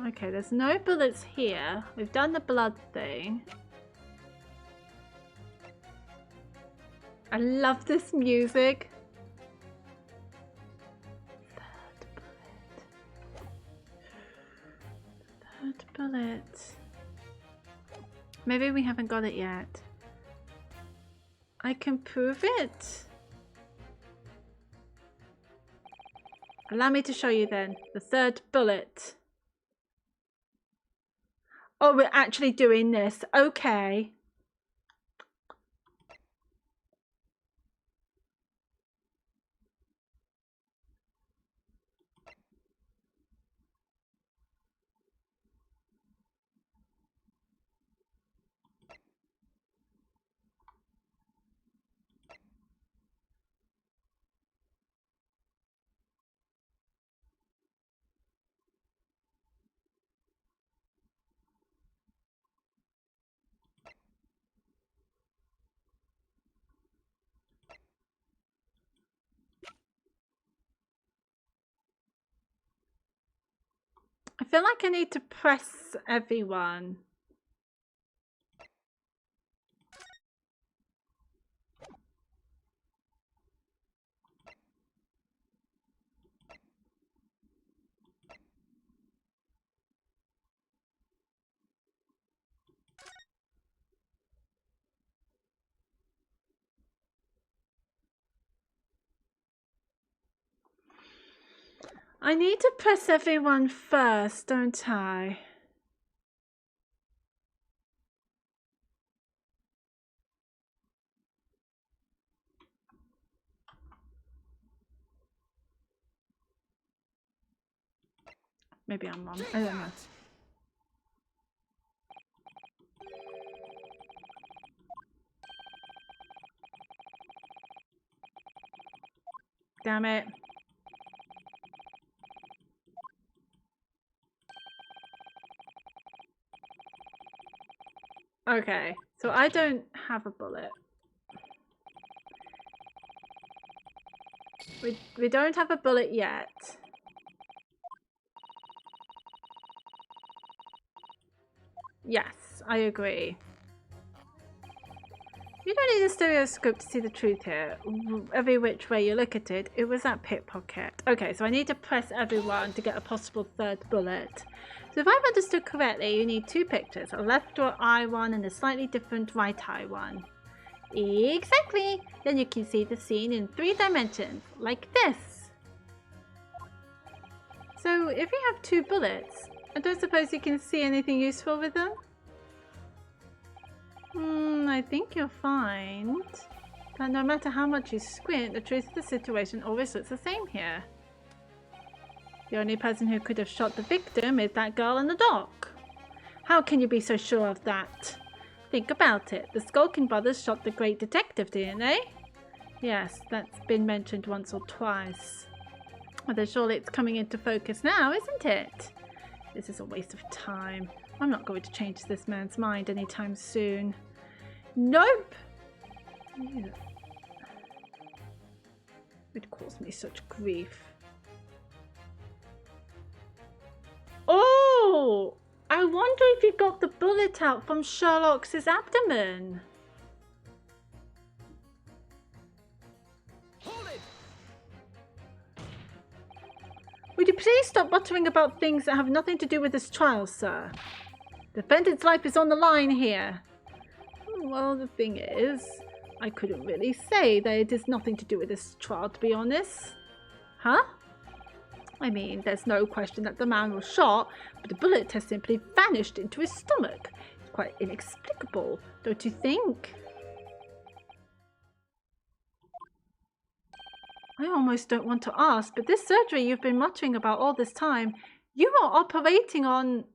Speaker 5: Okay, there's no bullets here. We've done the blood thing. I love this music. 3rd bullet. Maybe we haven't got it yet. I can prove it. Allow me to show you then. The 3rd bullet. Oh, we're actually doing this. Okay. I feel like I need to press everyone. I need to press everyone first, don't I? Maybe I'm wrong. I don't know. Damn it. Okay, so I don't have a bullet. We don't have a bullet yet. Yes, I agree. You don't need a stereoscope to see the truth here. Every which way you look at it, it was that pickpocket. Okay, so I need to press everyone to get a possible third bullet. So if I've understood correctly, you need two pictures, a left eye one and a slightly different right eye one. Exactly! Then you can see the scene in 3 dimensions, like this. So if you have 2 bullets, I don't suppose you can see anything useful with them? I think you'll find that no matter how much you squint, the truth of the situation always looks the same here. The only person who could have shot the victim is that girl in the dock. How can you be so sure of that? Think about it. The Skulking brothers shot the great detective, didn't they? Yes, that's been mentioned once or twice. Although surely it's coming into focus now, isn't it? This is a waste of time. I'm not going to change this man's mind anytime soon. Nope! Ew. It caused me such grief. Oh! I wonder if you got the bullet out from Sherlock's abdomen.
Speaker 8: Hold it!
Speaker 5: Would you please stop muttering about things that have nothing to do with this trial, sir? The defendant's life is on the line here. Well, the thing is, I couldn't really say that it has nothing to do with this trial, to be honest. Huh? I mean, there's no question that the man was shot, but the bullet has simply vanished into his stomach. It's quite inexplicable, don't you think? I almost don't want to ask, but this surgery you've been muttering about all this time, you are operating on...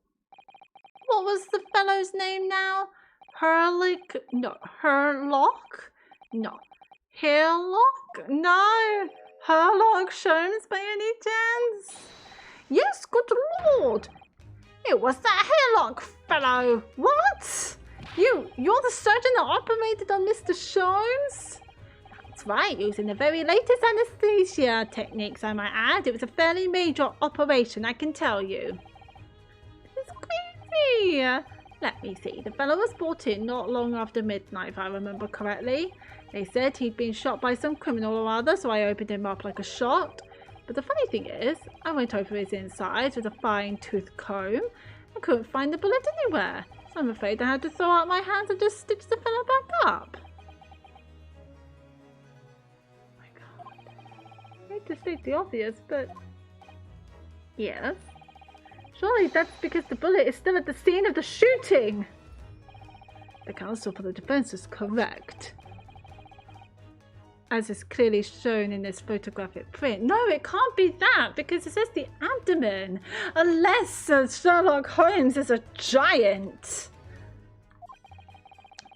Speaker 5: What was the fellow's name now? Herlock? No. Herlock? No. Herlock? No. Herlock Sholmes by any chance? Yes, good lord. It was that Herlock fellow. What? You're the surgeon that operated on Mr. Sholmes? That's right, using the very latest anesthesia techniques, I might add. It was a fairly major operation, I can tell you. It's crazy. Let me see. The fellow was brought in not long after midnight, if I remember correctly. They said he'd been shot by some criminal or other, so I opened him up like a shot. But the funny thing is, I went over his insides with a fine-tooth comb and couldn't find the bullet anywhere. So I'm afraid I had to throw out my hands and just stitch the fellow back up. My God. I hate to state the obvious, but... Yes? Surely that's because the bullet is still at the scene of the shooting. The counsel for the defense is correct, as is clearly shown in this photographic print. No, it can't be that, because it says the abdomen, unless Sherlock Holmes is a giant.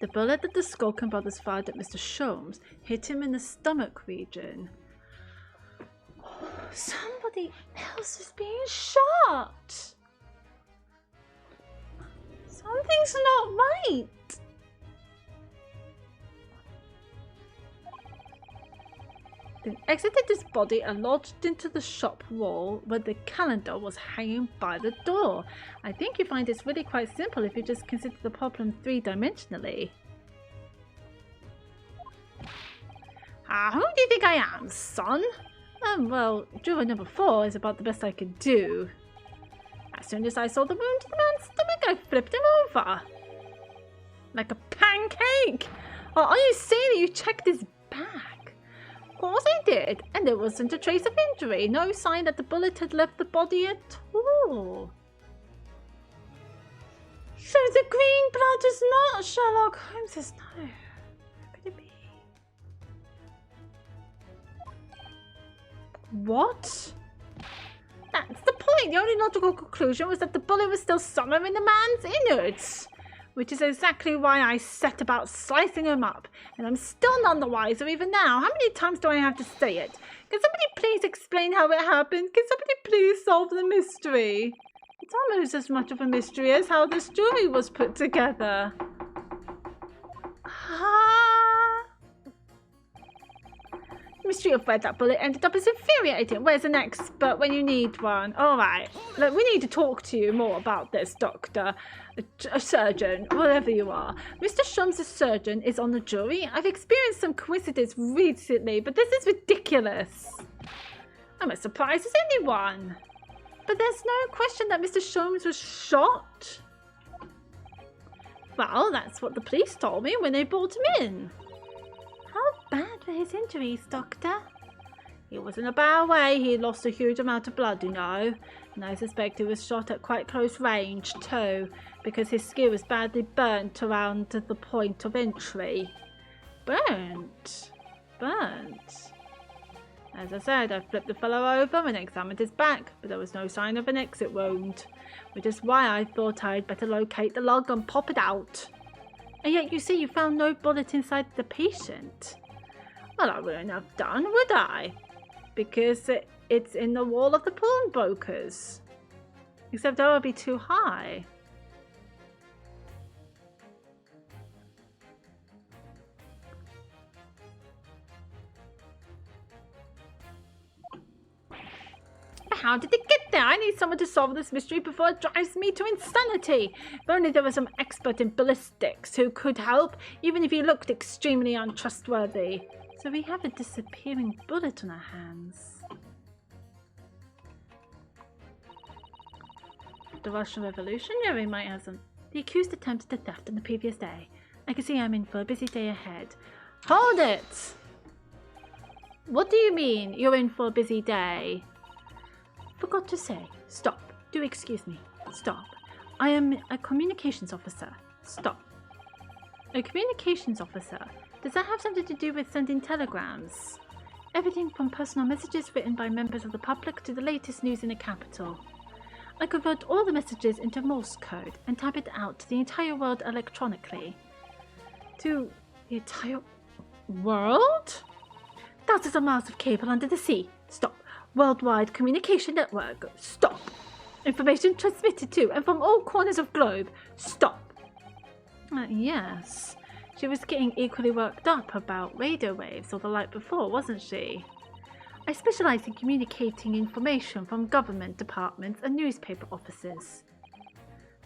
Speaker 5: The bullet that the Skulking brothers fired at Mr. Sholmes hit him in the stomach region. Somebody else is being shot. Something's not right. then exited his body and lodged into the shop wall where the calendar was hanging by the door. I think you find this really quite simple if you just consider the problem three-dimensionally. Who do you think I am, son? Well, juror number 4 is about the best I could do. As soon as I saw the wound to the man's stomach, I flipped him over. Like a pancake! Or are you saying that you checked his back? Of course I did, and there wasn't a trace of injury. No sign that the bullet had left the body at all. So the green blood is not Sherlock Holmes's, no. How could it be? What? That's the point. The only logical conclusion was that the bullet was still somewhere in the man's innards. Which is exactly why I set about slicing him up. And I'm still none the wiser even now. How many times do I have to say it? Can somebody please explain how it happened? Can somebody please solve the mystery? It's almost as much of a mystery as how this jury was put together. The mystery of where that bullet ended up is infuriating. Where's an expert when you need one? Alright, look, we need to talk to you more about this, doctor. A surgeon, whatever you are. Mr. Shum's surgeon is on the jury. I've experienced some coincidence recently, but this is ridiculous. I'm as surprised as anyone. But there's no question that Mr. Shums was shot. Well, that's what the police told me when they brought him in. How bad were his injuries, Doctor? He was in a bad way. He lost a huge amount of blood, you know. And I suspect he was shot at quite close range, too, because his skin was badly burnt around the point of entry. Burnt? Burnt? As I said, I flipped the fellow over and examined his back, but there was no sign of an exit wound, which is why I thought I'd better locate the log and pop it out. And yet you see you found no bullet inside the patient. Well, I wouldn't have done, would I? Because it's in the wall of the pawnbrokers. Except that would be too high. How did it get there? I need someone to solve this mystery before it drives me to insanity. If only there was some expert in ballistics who could help, even if he looked extremely untrustworthy. So we have a disappearing bullet on our hands. The Russian Revolutionary might have some. The accused attempted the theft on the previous day. I can see I'm in for a busy day ahead. Hold it! What do you mean, you're in for a busy day? Forgot to say. Stop. Do excuse me. Stop. I am a communications officer. Stop. A communications officer? Does that have something to do with sending telegrams? Everything from personal messages written by members of the public to the latest news in the capital. I convert all the messages into Morse code and type it out to the entire world electronically. To the entire world? Thousands of miles of cable under the sea. Stop. Worldwide communication network. Stop. Information transmitted to and from all corners of globe. Stop. Yes. She was getting equally worked up about radio waves or the like before, wasn't she? I specialize in communicating information from government departments and newspaper offices.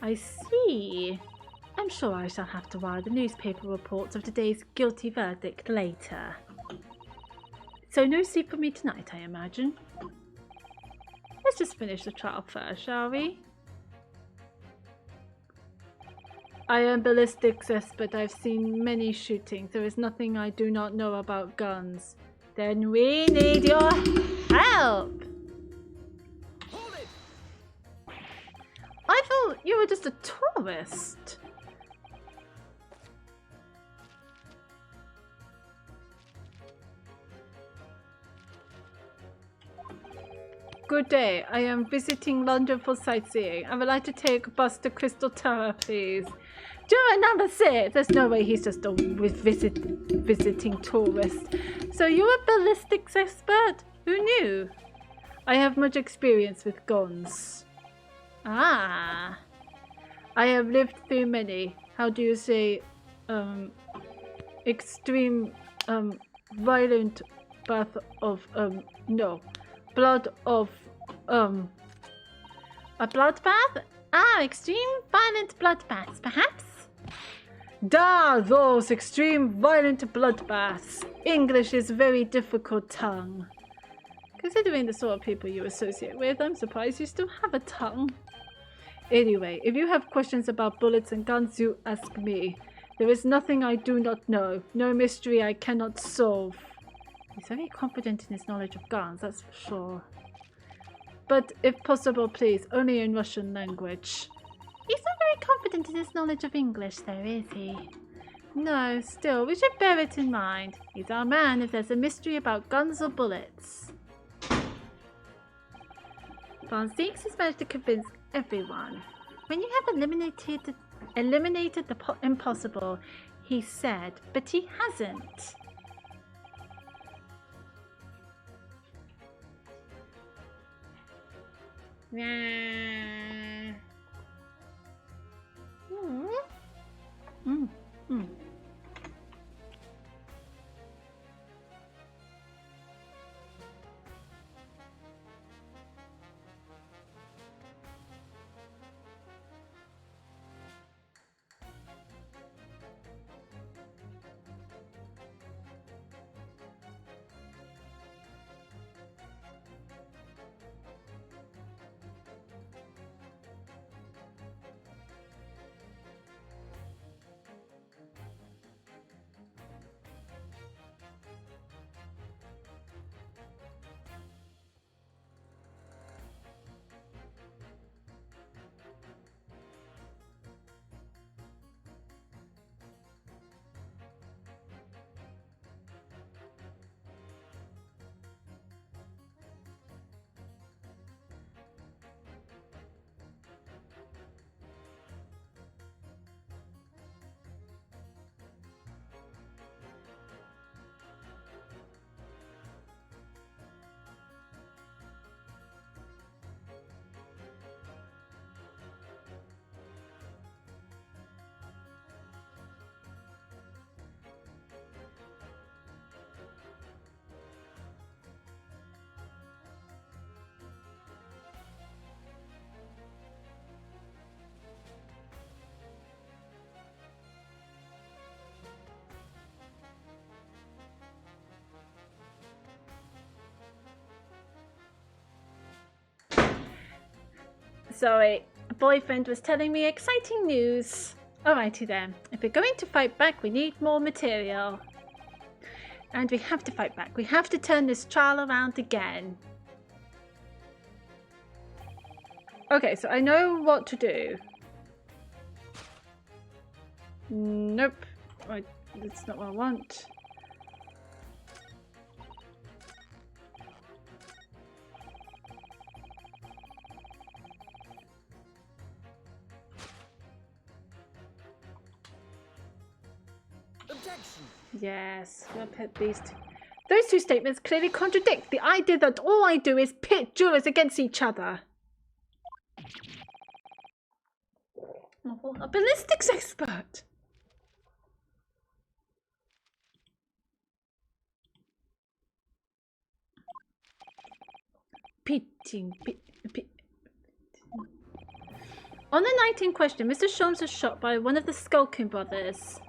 Speaker 5: I see. I'm sure I shall have to wire the newspaper reports of today's guilty verdict later. So no sleep for me tonight, I imagine. Let's just finish the trial first, shall we? I am ballistics expert. I've seen many shootings. There is nothing I do not know about guns. Then we need your help!
Speaker 8: Hold it!
Speaker 5: I thought you were just a tourist. Good day. I am visiting London for sightseeing. I would like to take a bus to Crystal Tower, please. Juror number 6. There's no way he's just a visiting tourist. So you're a ballistics expert? Who knew? I have much experience with guns. Ah. I have lived through many. How do you say? Extreme, violent bloodbath of, no. Blood of, a bloodbath?
Speaker 3: Ah, extreme violent bloodbaths, perhaps?
Speaker 5: Da, those extreme violent bloodbaths. English is a very difficult tongue. Considering the sort of people you associate with, I'm surprised you still have a tongue. Anyway, if you have questions about bullets and guns, you ask me. There is nothing I do not know, no mystery I cannot solve. He's very confident in his knowledge of guns, that's for sure. But if possible, please, only in Russian language.
Speaker 3: He's not very confident in his knowledge of English, though, is he?
Speaker 5: No, still, we should bear it in mind. He's our man if there's a mystery about guns or bullets.
Speaker 3: Von Zieks has managed to convince everyone. When you have eliminated the impossible, he said, but he hasn't.
Speaker 5: Sorry, a boyfriend was telling me exciting news. Alrighty then, if we're going to fight back, we need more material. And we have to fight back. We have to turn this trial around again. Okay, so I know what to do. Nope. That's not what I want.
Speaker 8: Objection!
Speaker 5: Yes, we'll put these two. Those two statements clearly contradict the idea that all I do is pit jurors against each other. Oh, a ballistics expert. On the night in question, Mr. Sholmes was shot by one of the Skulkin brothers.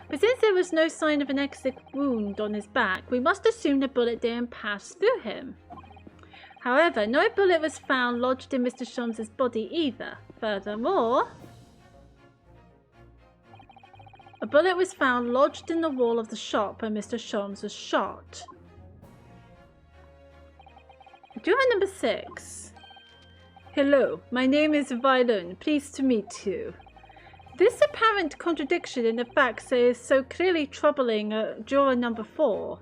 Speaker 5: But since there was no sign of an exit wound on his back, we must assume the bullet didn't pass through him. However, no bullet was found lodged in Mr. Sholmes' body either. Furthermore, a bullet was found lodged in the wall of the shop where Mr. Sholmes was shot. Juror number 6. Hello, my name is Vylon. Pleased to meet you. This apparent contradiction in the facts is so clearly troubling juror number 4.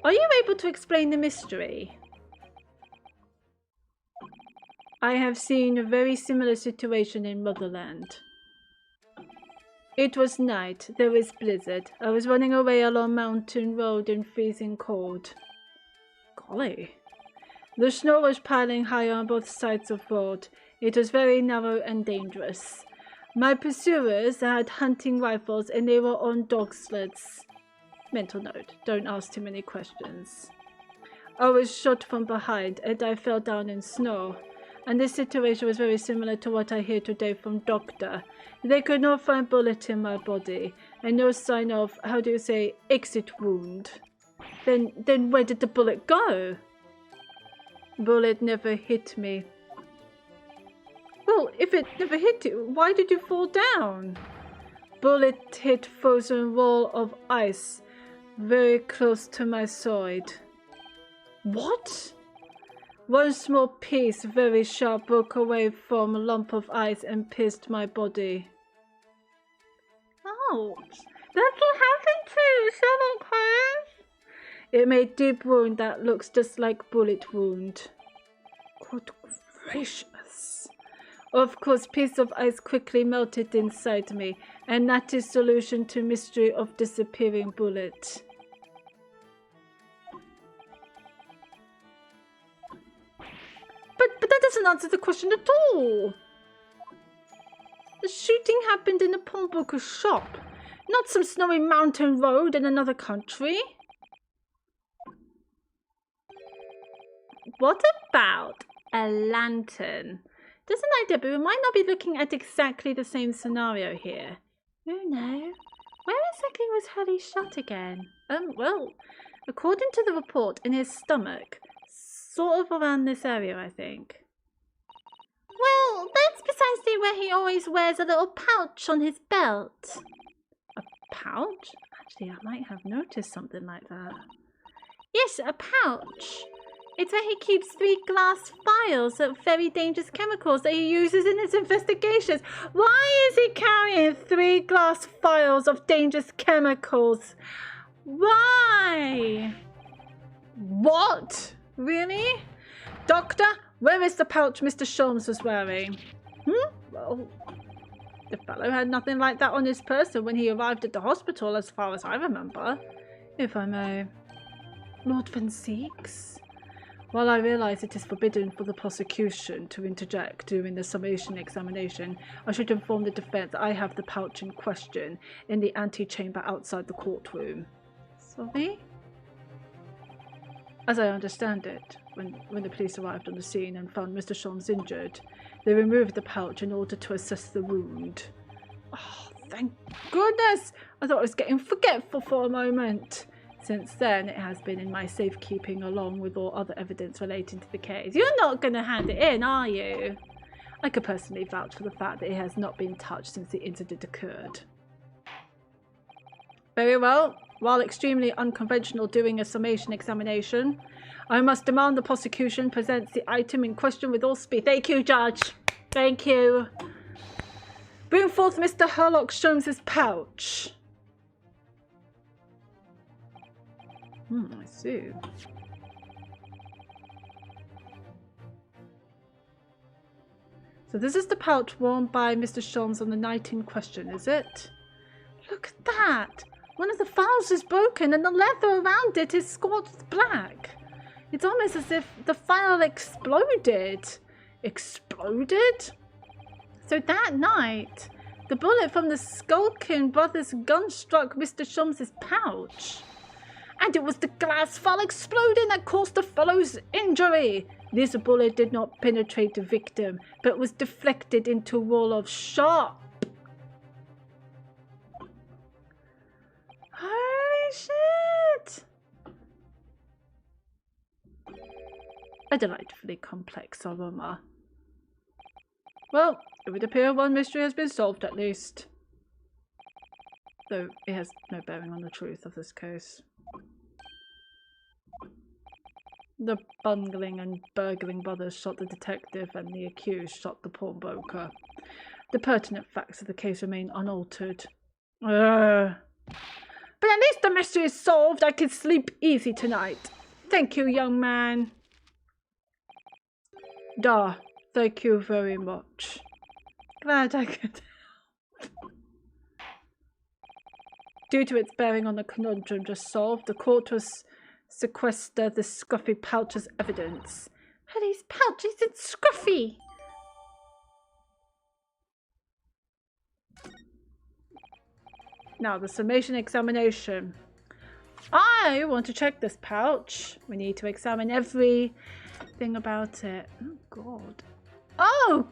Speaker 5: Are you able to explain the mystery? I have seen a very similar situation in Motherland. It was night. There was blizzard. I was running away along mountain road in freezing cold. Golly. The snow was piling high on both sides of the road. It was very narrow and dangerous. My pursuers had hunting rifles and they were on dog sleds. Mental note, don't ask too many questions. I was shot from behind and I fell down in snow. And this situation was very similar to what I hear today from doctor. They could not find bullet in my body and no sign of, how do you say, exit wound. Then where did the bullet go? Bullet never hit me. Well, if it never hit you, why did you fall down? Bullet hit frozen wall of ice very close to my side. What? One small piece, very sharp, broke away from a lump of ice and pierced my body.
Speaker 3: Oh, that's what happened to Sherlock Holmes.
Speaker 5: It made deep wound that looks just like bullet wound. Good gracious. Of course, piece of ice quickly melted inside me, and that is solution to mystery of disappearing bullet. But that doesn't answer the question at all. The shooting happened in a pawnbroker's shop, not some snowy mountain road in another country. What about a lantern? There's an idea, but we might not be looking at exactly the same scenario here. Oh no. Where exactly was Hurley shot again? Well, according to the report, in his stomach. Sort of around this area, I think.
Speaker 3: Well, that's precisely where he always wears a little pouch on his belt.
Speaker 5: A pouch? Actually, I might have noticed something like that.
Speaker 3: Yes, a pouch. It's where he keeps 3 glass vials of very dangerous chemicals that he uses in his investigations.
Speaker 5: Why is he carrying 3 glass vials of dangerous chemicals? Why? What? Really? Doctor, where is the pouch Mr. Sholmes was wearing? Well, the fellow had nothing like that on his person when he arrived at the hospital, as far as I remember. If I may. Lord Van Seeks? While I realise it is forbidden for the prosecution to interject during the summation examination, I should inform the defence I have the pouch in question in the antechamber outside the courtroom. Sorry? As I understand it, when the police arrived on the scene and found Mr. Sholmes injured, they removed the pouch in order to assess the wound. Oh, thank goodness! I thought I was getting forgetful for a moment. Since then, it has been in my safekeeping along with all other evidence relating to the case. You're not going to hand it in, are you? I could personally vouch for the fact that it has not been touched since the incident occurred. Very well. While extremely unconventional during a summation examination, I must demand the prosecution presents the item in question with all speed. Thank you, Judge. Thank you. Bring forth Mr. Sherlock Holmes's pouch. I see. So this is the pouch worn by Mr. Sholmes on the night in question, is it? Look at that! One of the files is broken and the leather around it is scorched black. It's almost as if the file exploded. Exploded? So that night, the bullet from the Skulkin brothers' gun struck Mr. Sholmes' pouch. And it was the glass file exploding that caused the fellow's injury. This bullet did not penetrate the victim, but was deflected into a wall of sharp. Holy shit! A delightfully complex aroma. Well, it would appear one mystery has been solved at least. Though it has no bearing on the truth of this case. The bungling and burgling brothers shot the detective and the accused shot the pawnbroker. The pertinent facts of the case remain unaltered. But at least the mystery is solved. I can sleep easy tonight. Thank you, young man. Thank you very much. Glad I could help. Due to its bearing on the conundrum just solved, the court was sequester the scruffy pouch as evidence.
Speaker 3: Hurley's pouch isn't scruffy.
Speaker 5: Now, the summation examination. I want to check this pouch. We need to examine everything about it. Oh, God. Oh!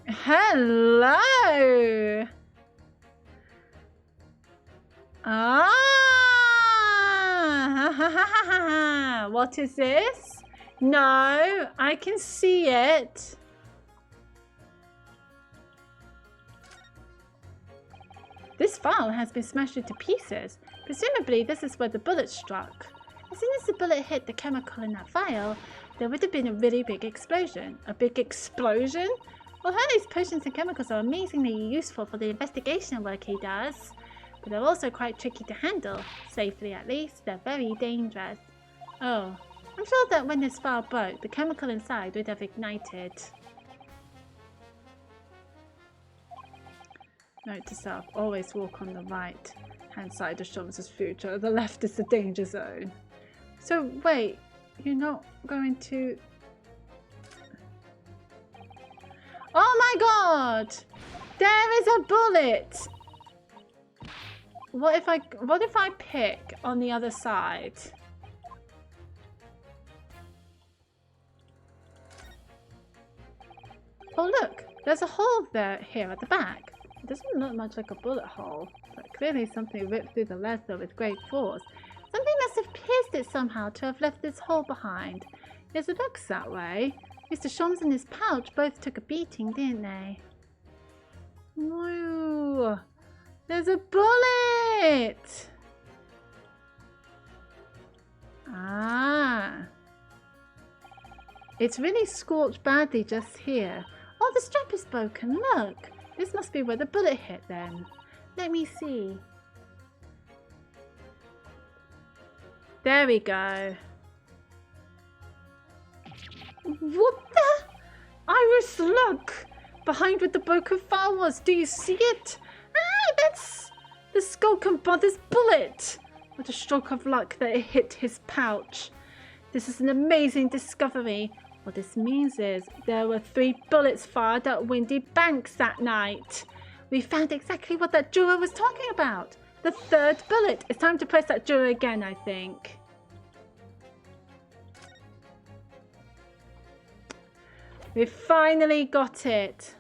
Speaker 5: Hello! Ah! What is this? No, I can see it. This file has been smashed into pieces. Presumably, this is where the bullet struck. As soon as the bullet hit the chemical in that file, there would have been a really big explosion. A big explosion? Well, Hurley's potions and chemicals are amazingly useful for the investigation work he does. But they're also quite tricky to handle. Safely, at least. They're very dangerous. Oh, I'm sure that when this file broke, the chemical inside would have ignited. Note to self, always walk on the right hand side of Sholmes' future. The left is the danger zone. So wait, you're not going to... Oh my god! There is a bullet! What if I pick on the other side? Oh look, there's a hole there here at the back. It doesn't look much like a bullet hole, but clearly something ripped through the leather with great force. Something must have pierced it somehow to have left this hole behind. Yes, it looks that way. Mr. Sholmes and his pouch both took a beating, didn't they? Whoa! There's a bullet! Ah. It's really scorched badly just here. Oh, the strap is broken, look! This must be where the bullet hit then. Let me see. There we go. What the? Iris, look! Behind where the broken file was, do you see it? Ah, that's the Skulkin Brothers bullet! What a stroke of luck that it hit his pouch. This is an amazing discovery. What this means is there were 3 bullets fired at Windy Banks that night. We found exactly what that juror was talking about. The 3rd bullet. It's time to press that juror again, I think. We finally got it.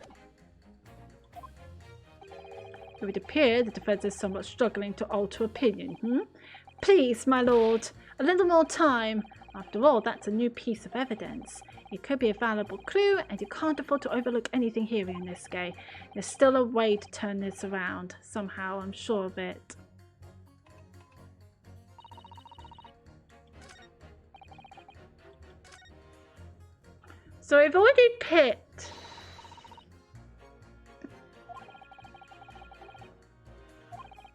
Speaker 5: It would appear the defense is somewhat struggling to alter opinion. Please, my lord, a little more time. After all, that's a new piece of evidence. It could be a valuable clue, and you can't afford to overlook anything here in this game. There's still a way to turn this around. Somehow, I'm sure of it. So I've already picked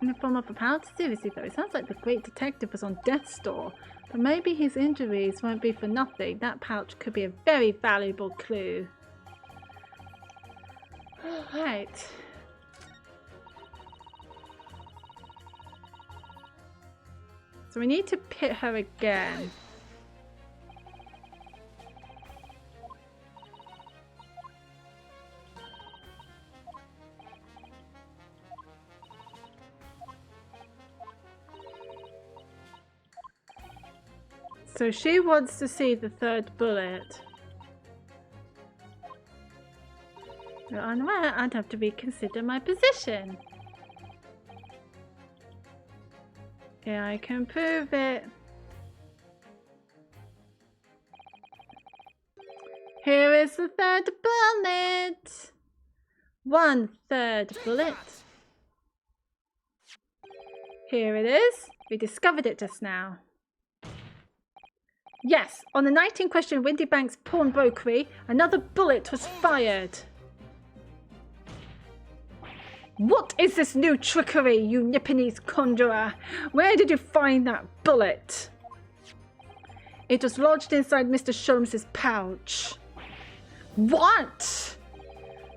Speaker 5: in the form of a pouch. Seriously though, it sounds like the great detective was on death's door. But maybe his injuries won't be for nothing. That pouch could be a very valuable clue. Right. So we need to pit her again. So she wants to see the 3rd bullet. You're unaware, I'd have to reconsider my position. Yeah, I can prove it. Here is the 3rd bullet. 1/3 bullet. Here it is. We discovered it just now. Yes, on the night in question, Windy Banks pawnbrokery, another bullet was fired. What is this new trickery, you Nipponese conjurer? Where did you find that bullet? It was lodged inside Mr. Sholmes' pouch. What?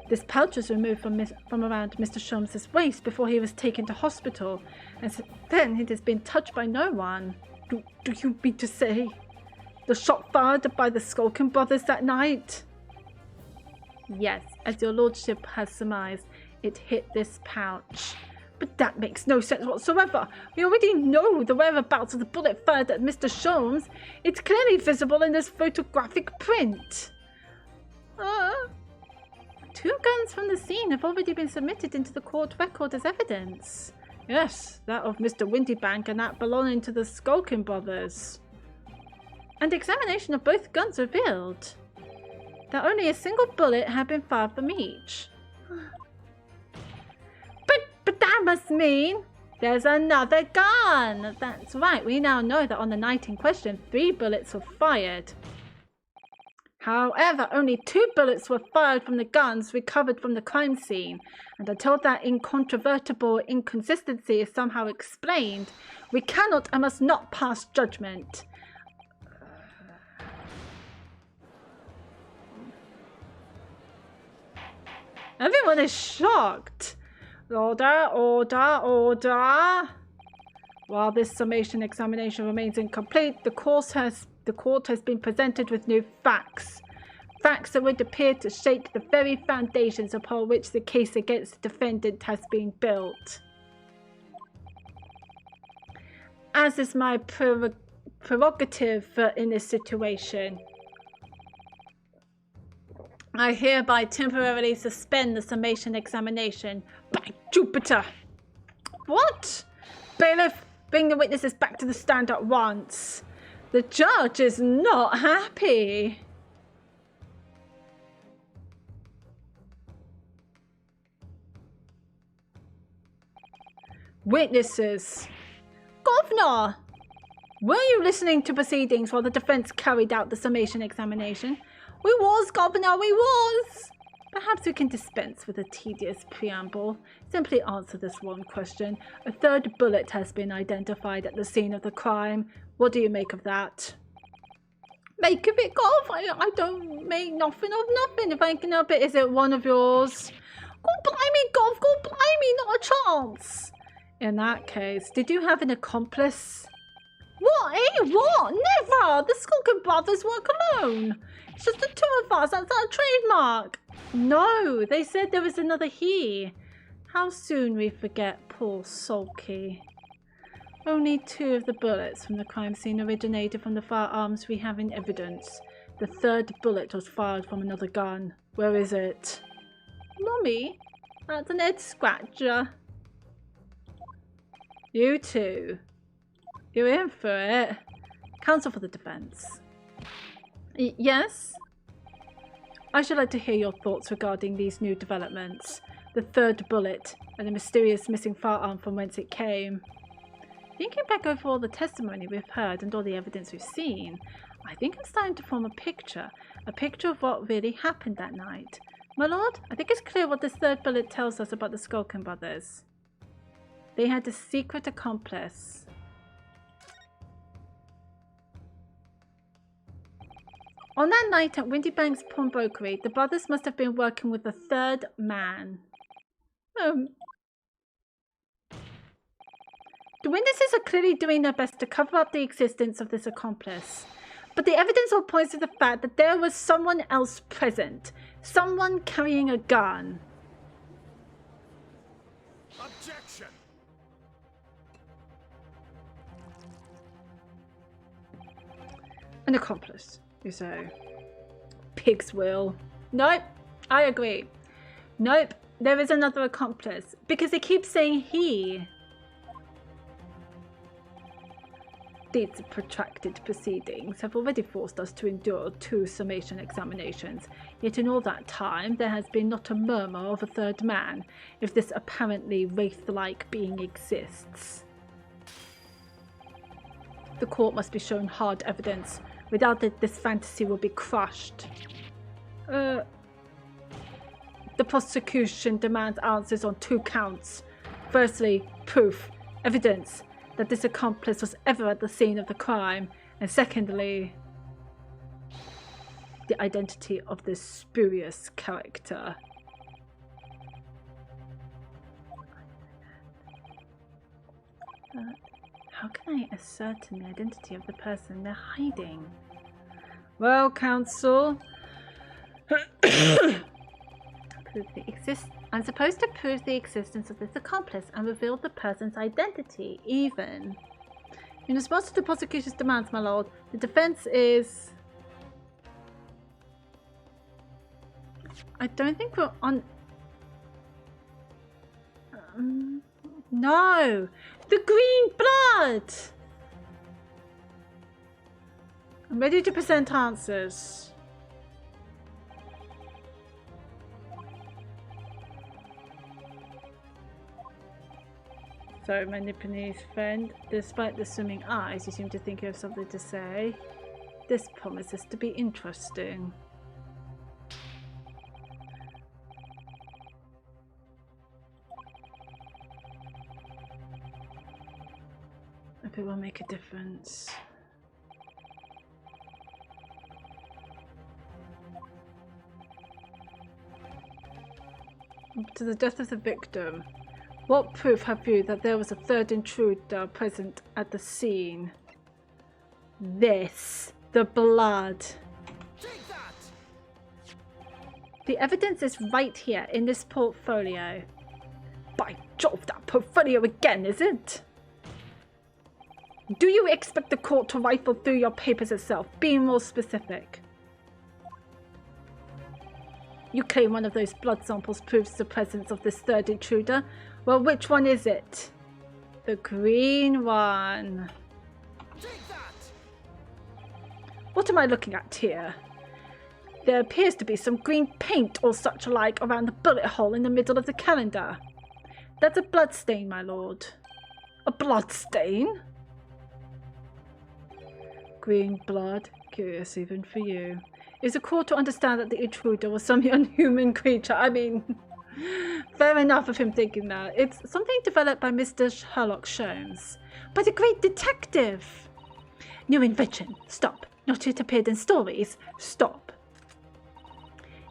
Speaker 5: This pouch was removed from around Mr. Sholmes' waist before he was taken to hospital, and since then it has been touched by no one. Do you mean to say the shot fired by the Skulkin Brothers that night? Yes, as your lordship has surmised, it hit this pouch.
Speaker 2: But that makes no sense whatsoever. We already know the whereabouts of the bullet fired at Mr. Sholmes. It's clearly visible in this photographic print.
Speaker 3: 2 guns from the scene have already been submitted into the court record as evidence.
Speaker 2: Yes, that of Mr. Windybank and that belonging to the Skulkin brothers.
Speaker 3: And examination of both guns revealed that only a single bullet had been fired from each.
Speaker 2: But that must mean there's another gun. That's right, we now know that on the night in question, 3 bullets were fired. However, only 2 bullets were fired from the guns recovered from the crime scene, and until that incontrovertible inconsistency is somehow explained, we cannot and must not pass judgment. Everyone is shocked. Order, order, order. While this summation examination remains incomplete, the court has been presented with new facts. Facts that would appear to shake the very foundations upon which the case against the defendant has been built. As is my prerogative in this situation, I hereby temporarily suspend the summation examination. By Jupiter! What? Bailiff, bring the witnesses back to the stand at once. The judge is not happy. Witnesses. Governor! Were you listening to proceedings while the defense carried out the summation examination? We was, Governor, we was! Perhaps we can dispense with a tedious preamble. Simply answer this one question. A 3rd bullet has been identified at the scene of the crime. What do you make of that? Make of it, Gov? I don't make nothing of nothing. If I can help it, is it one of yours? Go blimey, Gov, go blimey, not a chance! In that case, did you have an accomplice? What, eh? What? Never! The Skulkin brothers work alone. It's just the 2 of us. That's our trademark. No, they said there was another he. How soon we forget poor Sulky. Only 2 of the bullets from the crime scene originated from the firearms we have in evidence. The 3rd bullet was fired from another gun. Where is it? Mommy, that's an head scratcher. You 2. You're in for it. Counsel for the defense. Yes? I should like to hear your thoughts regarding these new developments. The 3rd bullet and the mysterious missing firearm from whence it came. Thinking back over all the testimony we've heard and all the evidence we've seen, I think I'm starting to form a picture of what really happened that night. My lord, I think it's clear what this 3rd bullet tells us about the Skulkin brothers. They had a secret accomplice. On that night at Windybank's pawnbrokery, the brothers must have been working with a 3rd man. The witnesses are clearly doing their best to cover up the existence of this accomplice. But the evidence all points to the fact that there was someone else present. Someone carrying a gun.
Speaker 8: Objection!
Speaker 2: An accomplice, you say. Pig's will. Nope, I agree. Nope, there is another accomplice. Because they keep saying he. These protracted proceedings have already forced us to endure 2 summation examinations. Yet in all that time, there has been not a murmur of a 3rd man, if this apparently wraith-like being exists. The court must be shown hard evidence. Without it, this fantasy will be crushed. The prosecution demands answers on 2 counts. Firstly, proof, evidence that this accomplice was ever at the scene of the crime. And secondly, the identity of this spurious character. How can I ascertain the identity of the person they're hiding? Well, counsel,
Speaker 3: I'm supposed to prove the existence of this accomplice and reveal the person's identity, even. In response to the prosecution's demands, my lord, the defense is... I don't think we're on... no! The green blood! I'm ready to present answers. So, my Nipponese friend, despite the swimming eyes, you seem to think you have something to say. This promises to be interesting. If it will make a difference. To the death of the victim. What proof have you that there was a third intruder present at the scene? This. The blood.
Speaker 8: Take that!
Speaker 3: The evidence is right here in this portfolio. By Jove, that portfolio again, is it? Do you expect the court to rifle through your papers itself? Be more specific. You claim one of those blood samples proves the presence of this third intruder. Well, which one is it? The green one.
Speaker 8: Take that!
Speaker 3: What am I looking at here? There appears to be some green paint or such like around the bullet hole in the middle of the calendar. That's a blood stain, my lord. A blood stain? Green blood, curious even for you. Is the court to understand that the intruder was some unhuman creature? I mean, fair enough of him thinking that. It's something developed by Mr. Sherlock Holmes. By the great detective! New invention. Stop. Not yet appeared in stories. Stop.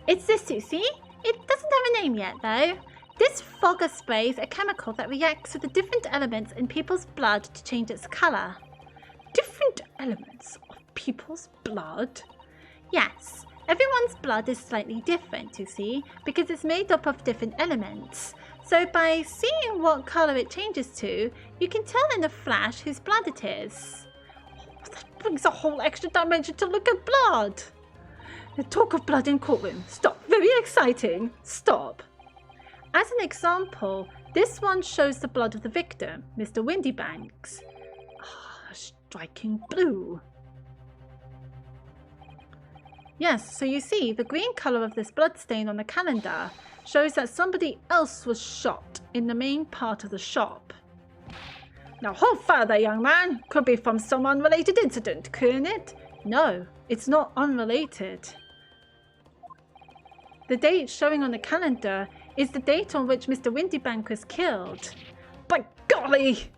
Speaker 5: It's this, you see? It doesn't have a name yet, though. This fogger spray is a chemical that reacts with the different elements in people's blood to change its colour.
Speaker 3: Different elements of people's blood?
Speaker 5: Yes, everyone's blood is slightly different, you see, because it's made up of different elements. So by seeing what colour it changes to, you can tell in a flash whose blood it is.
Speaker 3: Oh, that brings a whole extra dimension to look at blood. The talk of blood in courtroom. Stop. Very exciting. Stop.
Speaker 5: As an example, this one shows the blood of the victim, Mr. Windybanks.
Speaker 3: Striking blue.
Speaker 5: Yes, so you see, the green colour of this bloodstain on the calendar shows that somebody else was shot in the main part of the shop.
Speaker 3: Now hold fire there, young man. Could be from some unrelated incident, couldn't it?
Speaker 5: No, it's not unrelated. The date showing on the calendar is the date on which Mr. Windybank was killed.
Speaker 3: By golly!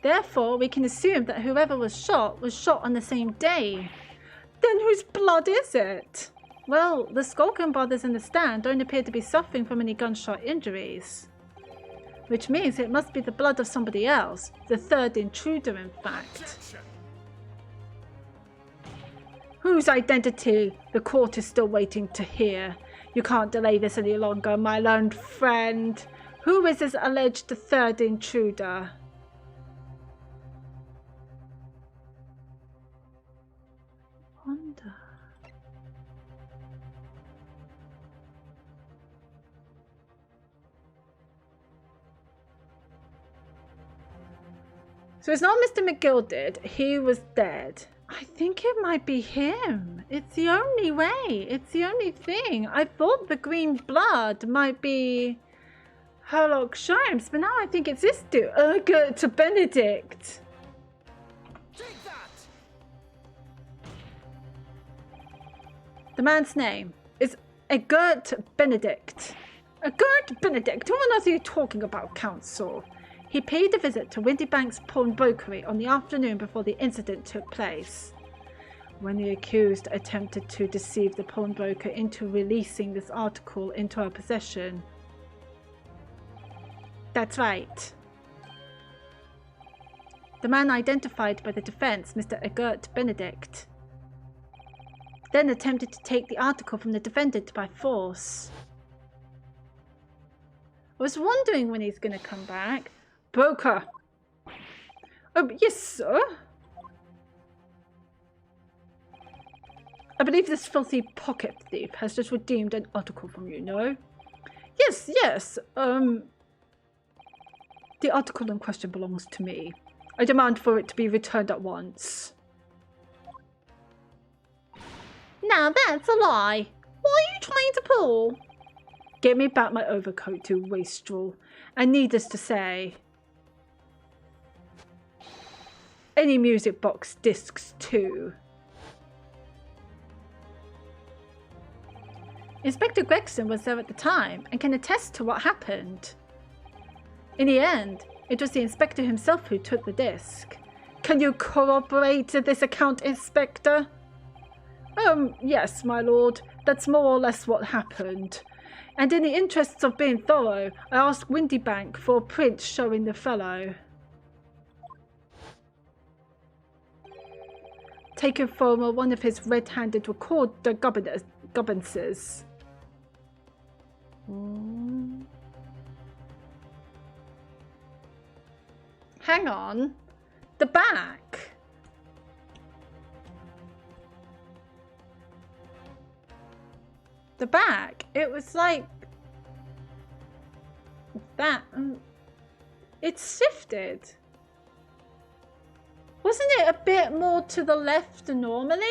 Speaker 5: Therefore, we can assume that whoever was shot on the same day.
Speaker 3: Then whose blood is it?
Speaker 5: Well, the Skulkin brothers in the stand don't appear to be suffering from any gunshot injuries. Which means it must be the blood of somebody else, the third intruder in fact.
Speaker 3: Whose identity the court is still waiting to hear. You can't delay this any longer, my learned friend. Who is this alleged third intruder?
Speaker 5: Wonder.
Speaker 3: So it's not Mr. McGilded. He was dead. I think it might be him. It's the only way. It's the only thing. I thought the green blood might be Sherlock Holmes, but now I think it's this dude. To Benedict.
Speaker 8: Take that!
Speaker 3: The man's name is Egert Benedict. Egert Benedict? Who on earth are you talking about, counsel? He paid a visit to Windybank's pawnbrokery on the afternoon before the incident took place. When the accused attempted to deceive the pawnbroker into releasing this article into her possession. That's right. The man identified by the defense, Mr. Egert Benedict, then attempted to take the article from the defendant by force.
Speaker 5: was wondering when he's going to come back.
Speaker 2: Broker. Yes, sir. I believe this filthy pocket thief has just redeemed an article from you, no? Yes, yes. The article in question belongs to me. I demand for it to be returned at once.
Speaker 5: Now that's a lie. What are you trying to pull?
Speaker 2: Get me back my overcoat, you wastrel. And needless to say, any music box discs too.
Speaker 5: Inspector Gregson was there at the time and can attest to what happened. In the end, it was the inspector himself who took the disc.
Speaker 2: Can you corroborate this account, Inspector? Yes, my lord. That's more or less what happened. And in the interests of being thorough, I asked Windybank for a print showing the fellow. Taken from one of his red-handed recorder gobbances.
Speaker 5: Hang on. The back. The back. It was like that. It's shifted. Wasn't it a bit more to the left than normally?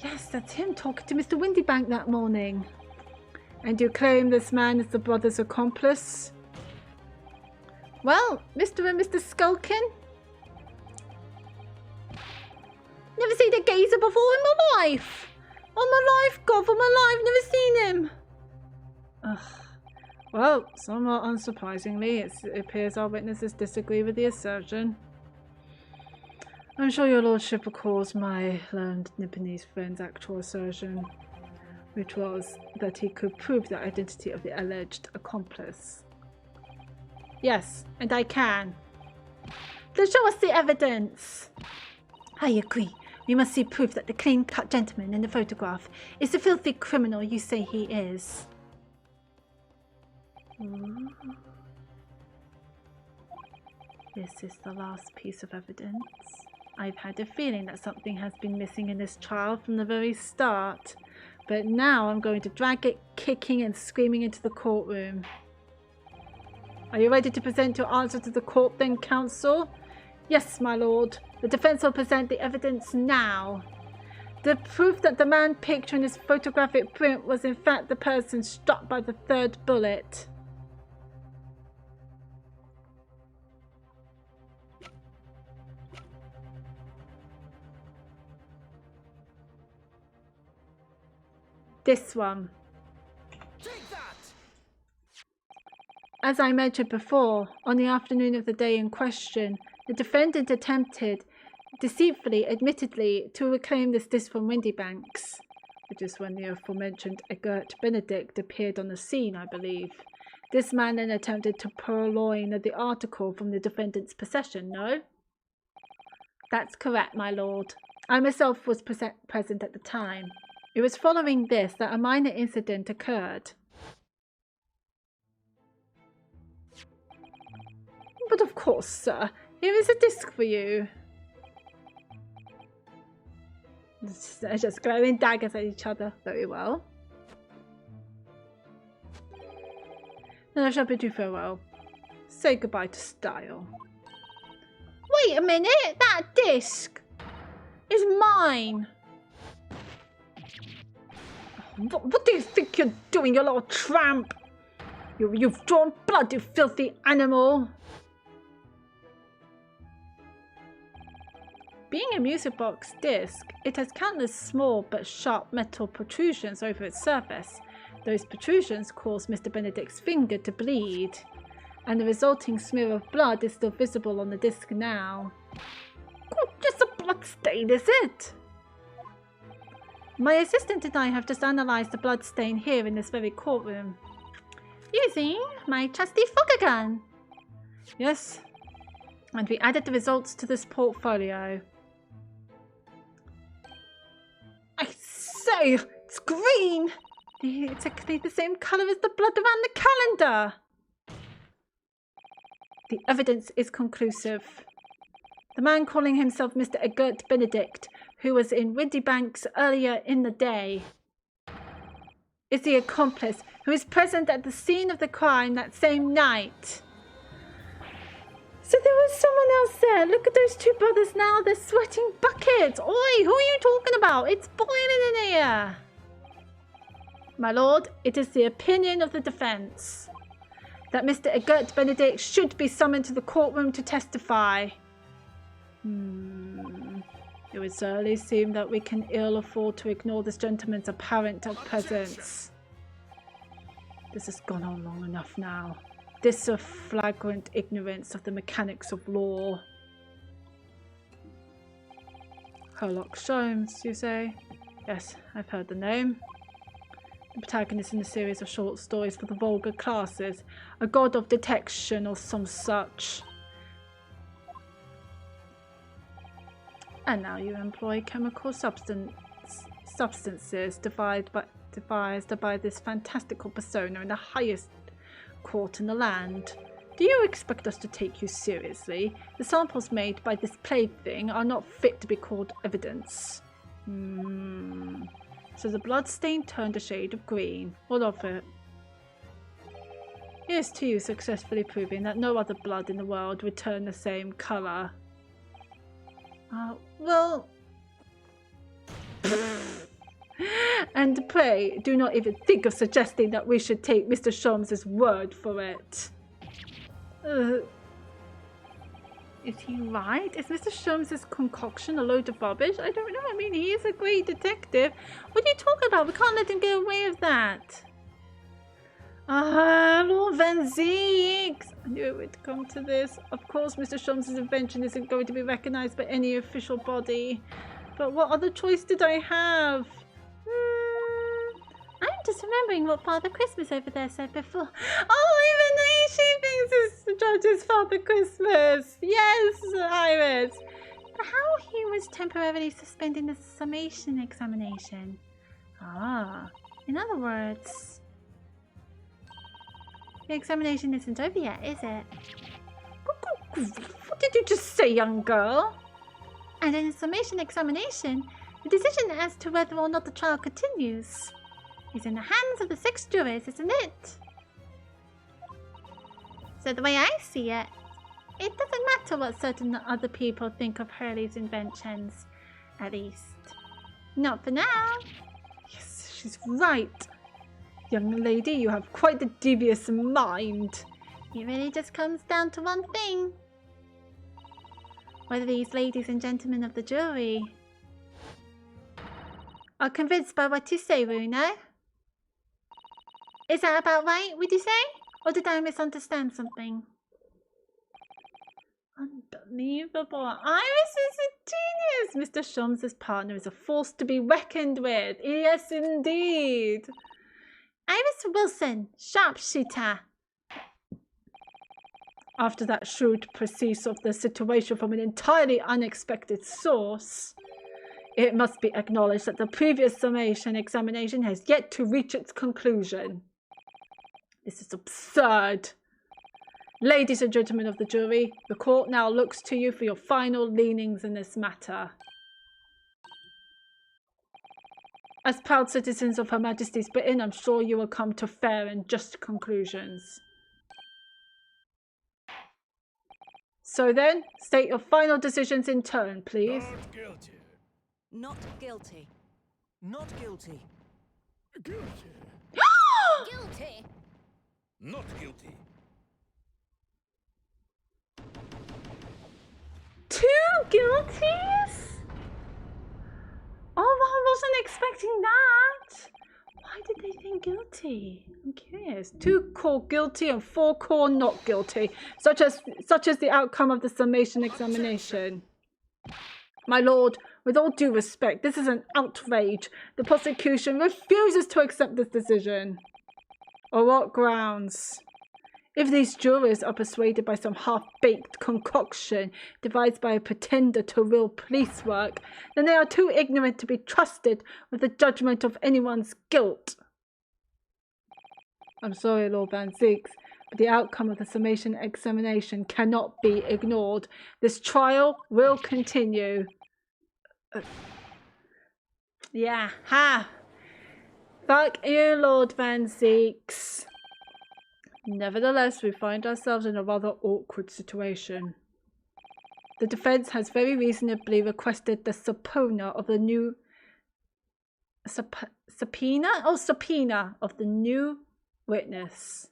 Speaker 2: Yes, that's him talking to Mr. Windybank that morning. And you claim this man is the brother's accomplice?
Speaker 5: Well, Mr. and Mr. Skulkin. Never seen a geezer before in my life. On my life, God, for my life, never seen him.
Speaker 2: Ugh. Well, somewhat unsurprisingly, it appears our witnesses disagree with the assertion. I'm sure your lordship recalls my learned Nipponese friend's actual assertion, which was that he could prove the identity of the alleged accomplice.
Speaker 5: Yes, and I can. Then show us the evidence.
Speaker 3: I agree. We must see proof that the clean-cut gentleman in the photograph is the filthy criminal you say he is.
Speaker 1: This is the last piece of evidence. I've had a feeling that something has been missing in this trial from the very start, but now I'm going to drag it kicking and screaming into the courtroom.
Speaker 2: Are you ready to present your answer to the court then, counsel?
Speaker 1: Yes, my lord. The defense will present the evidence now.
Speaker 2: The proof that the man pictured in his photographic print was in fact the person struck by the third bullet. This one.
Speaker 8: Take that!
Speaker 2: As I mentioned before, on the afternoon of the day in question, the defendant attempted, deceitfully, admittedly, to reclaim this disc from Windybanks, which is when the aforementioned Egert Benedict appeared on the scene, I believe. This man then attempted to purloin the article from the defendant's possession, no?
Speaker 1: That's correct, my lord.
Speaker 2: I myself was present at the time. It was following this that a minor incident occurred. But of course, sir, here is a disc for you. They're just glaring daggers at each other. Very well. Then I shall bid you farewell. Say goodbye to style.
Speaker 5: Wait a minute, that disc is mine.
Speaker 2: What do you think you're doing, you little tramp? You've drawn blood, you filthy animal. Being a music box disc, it has countless small but sharp metal protrusions over its surface. Those protrusions cause Mr. Benedict's finger to bleed, and the resulting smear of blood is still visible on the disc now. Oh, just a blood stain, is it? My assistant and I have just analysed the blood stain here in this very courtroom.
Speaker 3: Using my trusty Fogger gun.
Speaker 2: Yes, and we added the results to this portfolio. I say, it's green!
Speaker 5: It's exactly the same colour as the blood around the calendar. The evidence is conclusive. The man calling himself Mr. Egert Benedict, who was in Windybanks earlier in the day, is the accomplice who is present at the scene of the crime that same night. So there was someone else there. Look at those two brothers now. They're sweating buckets. Oi, who are you talking about? It's boiling in here. My lord, it is the opinion of the defence that Mr. Egert Benedict should be summoned to the courtroom to testify. It would certainly seem that we can ill afford to ignore this gentleman's apparent presence. This has gone on long enough now. This a flagrant ignorance of the mechanics of law. Sherlock Holmes, you say? Yes, I've heard the name. The protagonist in a series of short stories for the vulgar classes. A god of detection or some such. And now you employ chemical substances devised by this fantastical persona in the highest court in the land. Do you expect us to take you seriously? The samples made by this plaything are not fit to be called evidence. So the bloodstain turned a shade of green. What of it? Here's to you successfully proving that no other blood in the world would turn the same colour. Well... And pray, do not even think of suggesting that we should take Mr. Sholmes' word for it. Is he right? Is Mr. Sholmes' concoction a load of rubbish? I don't know. I mean, he is a great detective. What are you talking about? We can't let him get away with that. Lord Van Zeeks. I knew it would come to this. Of course, Mr. Sholmes' invention isn't going to be recognised by any official body. But what other choice did I have?
Speaker 3: I'm just remembering what Father Christmas over there said before.
Speaker 5: Oh, even she thinks it's the judge's Father Christmas. Yes, Iris.
Speaker 3: But how he was temporarily suspending the summation examination. In other words, the examination isn't over yet, is it?
Speaker 5: What did you just say, young girl?
Speaker 3: And in the summation examination, the decision as to whether or not the trial continues is in the hands of the 6 jurors, isn't it? So the way I see it, it doesn't matter what certain other people think of Hurley's inventions. At least, not for now.
Speaker 5: Yes, she's right. Young lady, you have quite a devious mind.
Speaker 3: It really just comes down to one thing. Whether these ladies and gentlemen of the jury are convinced by what you say, Runa. Is that about right, would you say? Or did I misunderstand something?
Speaker 5: Unbelievable. Iris is a genius. Mr. Sholmes' partner is a force to be reckoned with. Yes, indeed.
Speaker 3: Iris Wilson, sharpshooter.
Speaker 5: After that shrewd perceived of the situation from an entirely unexpected source, it must be acknowledged that the previous summation examination has yet to reach its conclusion. This is absurd. Ladies and gentlemen of the jury, the court now looks to you for your final leanings in this matter. As proud citizens of Her Majesty's Britain, I'm sure you will come to fair and just conclusions. So then, state your final decisions in turn, please.
Speaker 8: Not guilty.
Speaker 9: Not guilty.
Speaker 8: Not guilty. Guilty.
Speaker 6: Guilty.
Speaker 8: Not guilty.
Speaker 5: 2 guilties? Oh, I wasn't expecting that. Why did they think guilty? I'm curious. 2 call guilty and 4 call not guilty, such as the outcome of the summation examination. My lord, with all due respect, this is an outrage. The prosecution refuses to accept this decision. On what grounds? If these jurors are persuaded by some half-baked concoction devised by a pretender to real police work, then they are too ignorant to be trusted with the judgment of anyone's guilt.
Speaker 2: I'm sorry, Lord Van Zeeks, but the outcome of the summation examination cannot be ignored. This trial will continue.
Speaker 5: Yeah, ha!
Speaker 2: Fuck you, Lord Van Zeeks. Nevertheless, we find ourselves in a rather awkward situation. The defense has very reasonably requested the subpoena of the new subpoena of the new witness.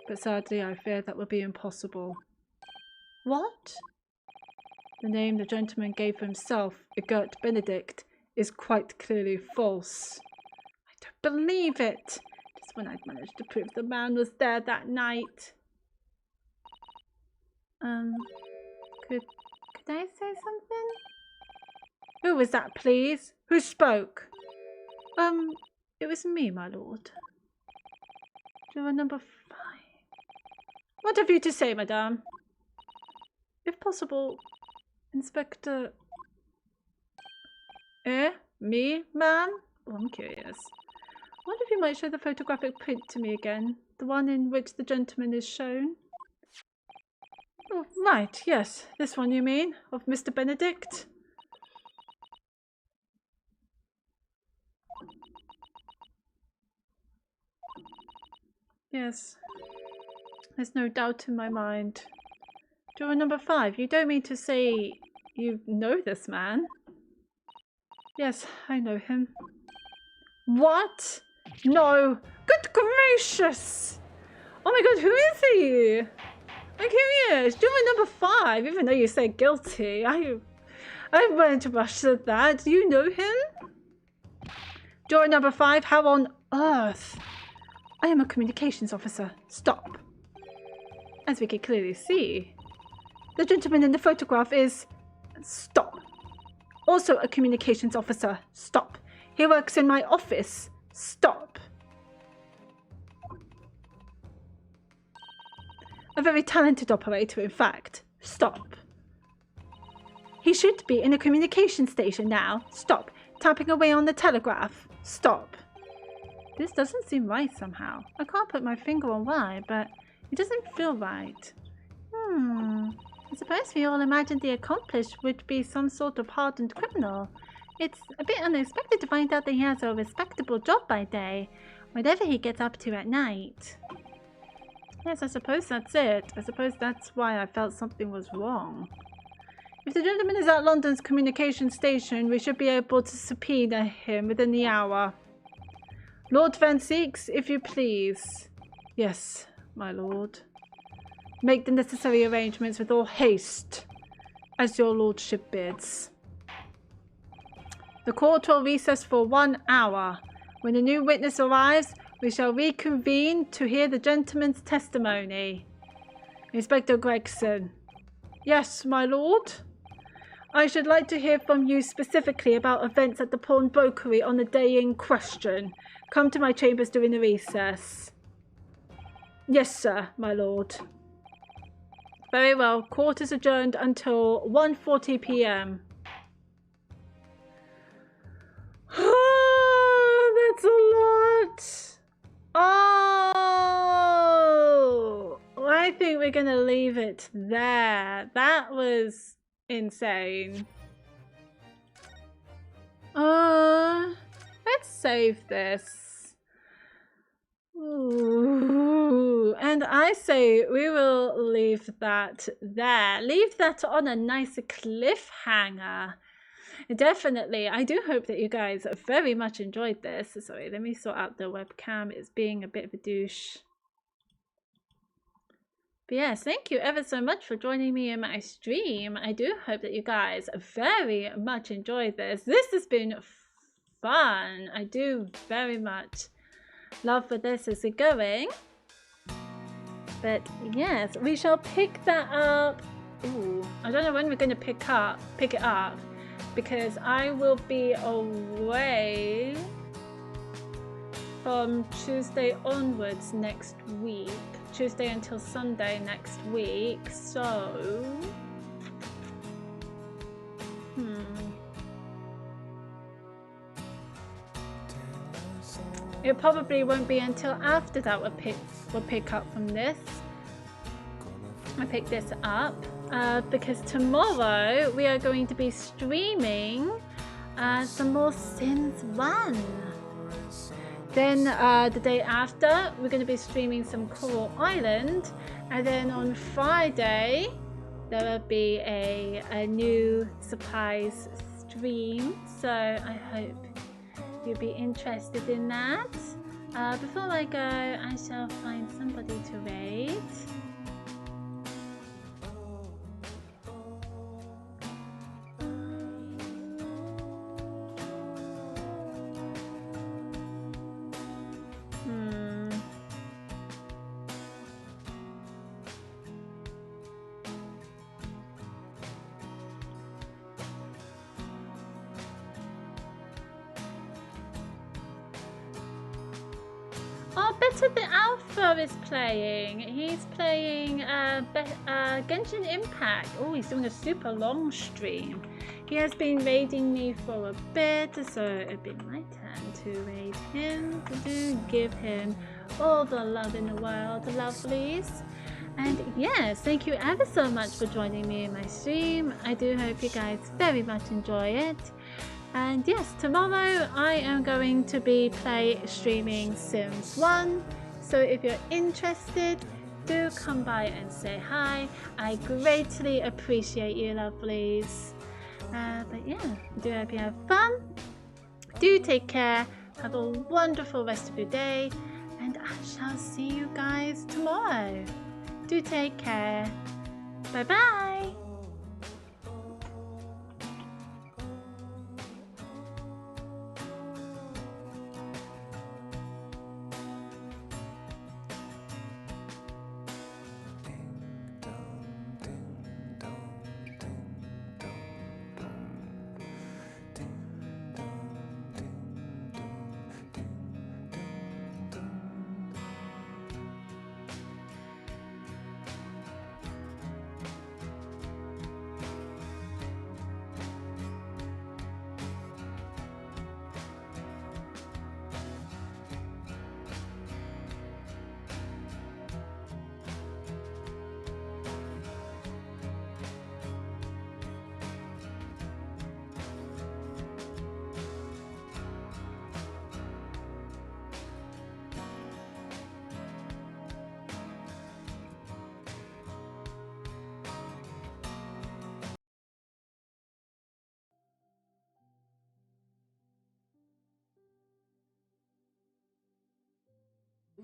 Speaker 2: But sadly, I fear that will be impossible. What? The name the gentleman gave for himself, Egert Benedict, is quite clearly false. I don't believe it. Just when I'd managed to prove the man was there that night.
Speaker 3: Could I say something?
Speaker 2: Who was that, please? Who spoke? It was me, my lord. Juror number 5. What have you to say, madame? If possible, Inspector... Me, ma'am? Oh, I'm curious. I wonder if you might show the photographic print to me again. The one in which the gentleman is shown. Oh, right, yes. This one, you mean? Of Mr. Benedict? Yes. There's no doubt in my mind. Juror number 5, you don't mean to say you know this man? Yes, I know him. What? No. Good gracious! Oh my god, who is he? I'm curious. Juror number 5, even though you say guilty, I won't rush to that. Do you know him? Juror number 5, how on earth? I am a communications officer. Stop. As we can clearly see, the gentleman in the photograph is... Stop. Also a communications officer. Stop. He works in my office. Stop. A very talented operator, in fact. Stop. He should be in a communication station now. Stop. Tapping away on the telegraph. Stop. This doesn't seem right somehow. I can't put my finger on why, but it doesn't feel right.
Speaker 3: I suppose we all imagined the accomplice would be some sort of hardened criminal. It's a bit unexpected to find out that he has a respectable job by day, whatever he gets up to at night.
Speaker 2: Yes, I suppose that's it. I suppose that's why I felt something was wrong. If the gentleman is at London's communication station, we should be able to subpoena him within the hour. Lord Van Zeeks, if you please. Yes, my lord. Make the necessary arrangements with all haste, as your lordship bids. The court will recess for 1 hour. When the new witness arrives, we shall reconvene to hear the gentleman's testimony. Inspector Gregson. Yes, my lord. I should like to hear from you specifically about events at the pawnbrokery on the day in question. Come to my chambers during the recess. Yes, sir, my lord. Very well. Court is adjourned until 1:40 p.m. That's a lot. Oh, I think we're gonna leave it there. That was insane. Let's save this. Ooh. And I say we will leave that there. Leave that on a nice cliffhanger. Definitely. I do hope that you guys very much enjoyed this. Sorry, let me sort out the webcam. It's being a bit of a douche. But yes, thank you ever so much for joining me in my stream. I do hope that you guys very much enjoyed this. This has been fun. I do very much love where this is going. But yes, we shall pick that up. Ooh, I don't know when we're going to pick it up because I will be away from Tuesday onwards next week. Tuesday until Sunday next week. So
Speaker 4: Tell us all
Speaker 5: It probably won't be until after that we'll pick up from this. I pick this up because tomorrow we are going to be streaming some more Sims 1. Then the day after we're going to be streaming some Coral Island, and then on Friday there will be a new surprise stream, so I hope you'll be interested in that. Before I go, I shall find somebody to raid. Oh, Better the Alpha is playing. He's playing Genshin Impact. Oh, he's doing a super long stream. He has been raiding me for a bit, so it'd be my turn to raid him, to give him all the love in the world, lovelies. And yes, thank you ever so much for joining me in my stream. I do hope you guys very much enjoy it. And yes, tomorrow I am going to be streaming Sims 1. So if you're interested, do come by and say hi. I greatly appreciate you, lovelies. But yeah, do hope you have fun. Do take care. Have a wonderful rest of your day. And I shall see you guys tomorrow. Do take care. Bye bye.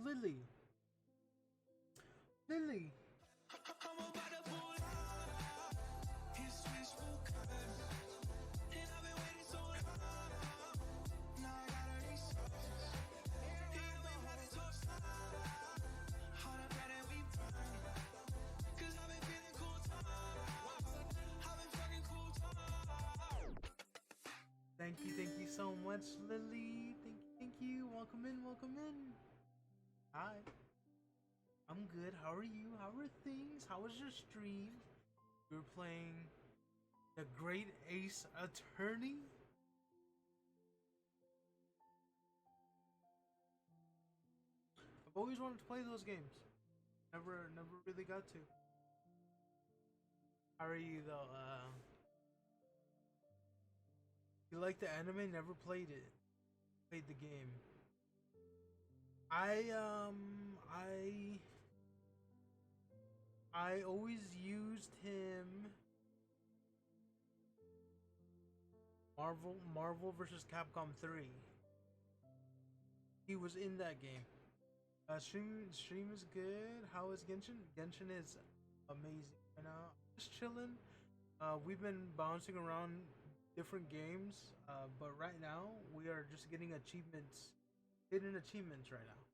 Speaker 10: Lily. Lily. Thank you so much, Lily. Thank you. Welcome in, welcome in. Hi. I'm good. How are you? How are things? How was your stream? You were playing the Great Ace Attorney? I've always wanted to play those games. Never really got to. How are you though? You like the anime? Never played it. Played the game. I always used him. Marvel versus Capcom 3. He was in that game. Stream is good. How is Genshin? Genshin is amazing right now. Just chilling. We've been bouncing around different games, but right now we are just getting achievements, hidden achievements right now.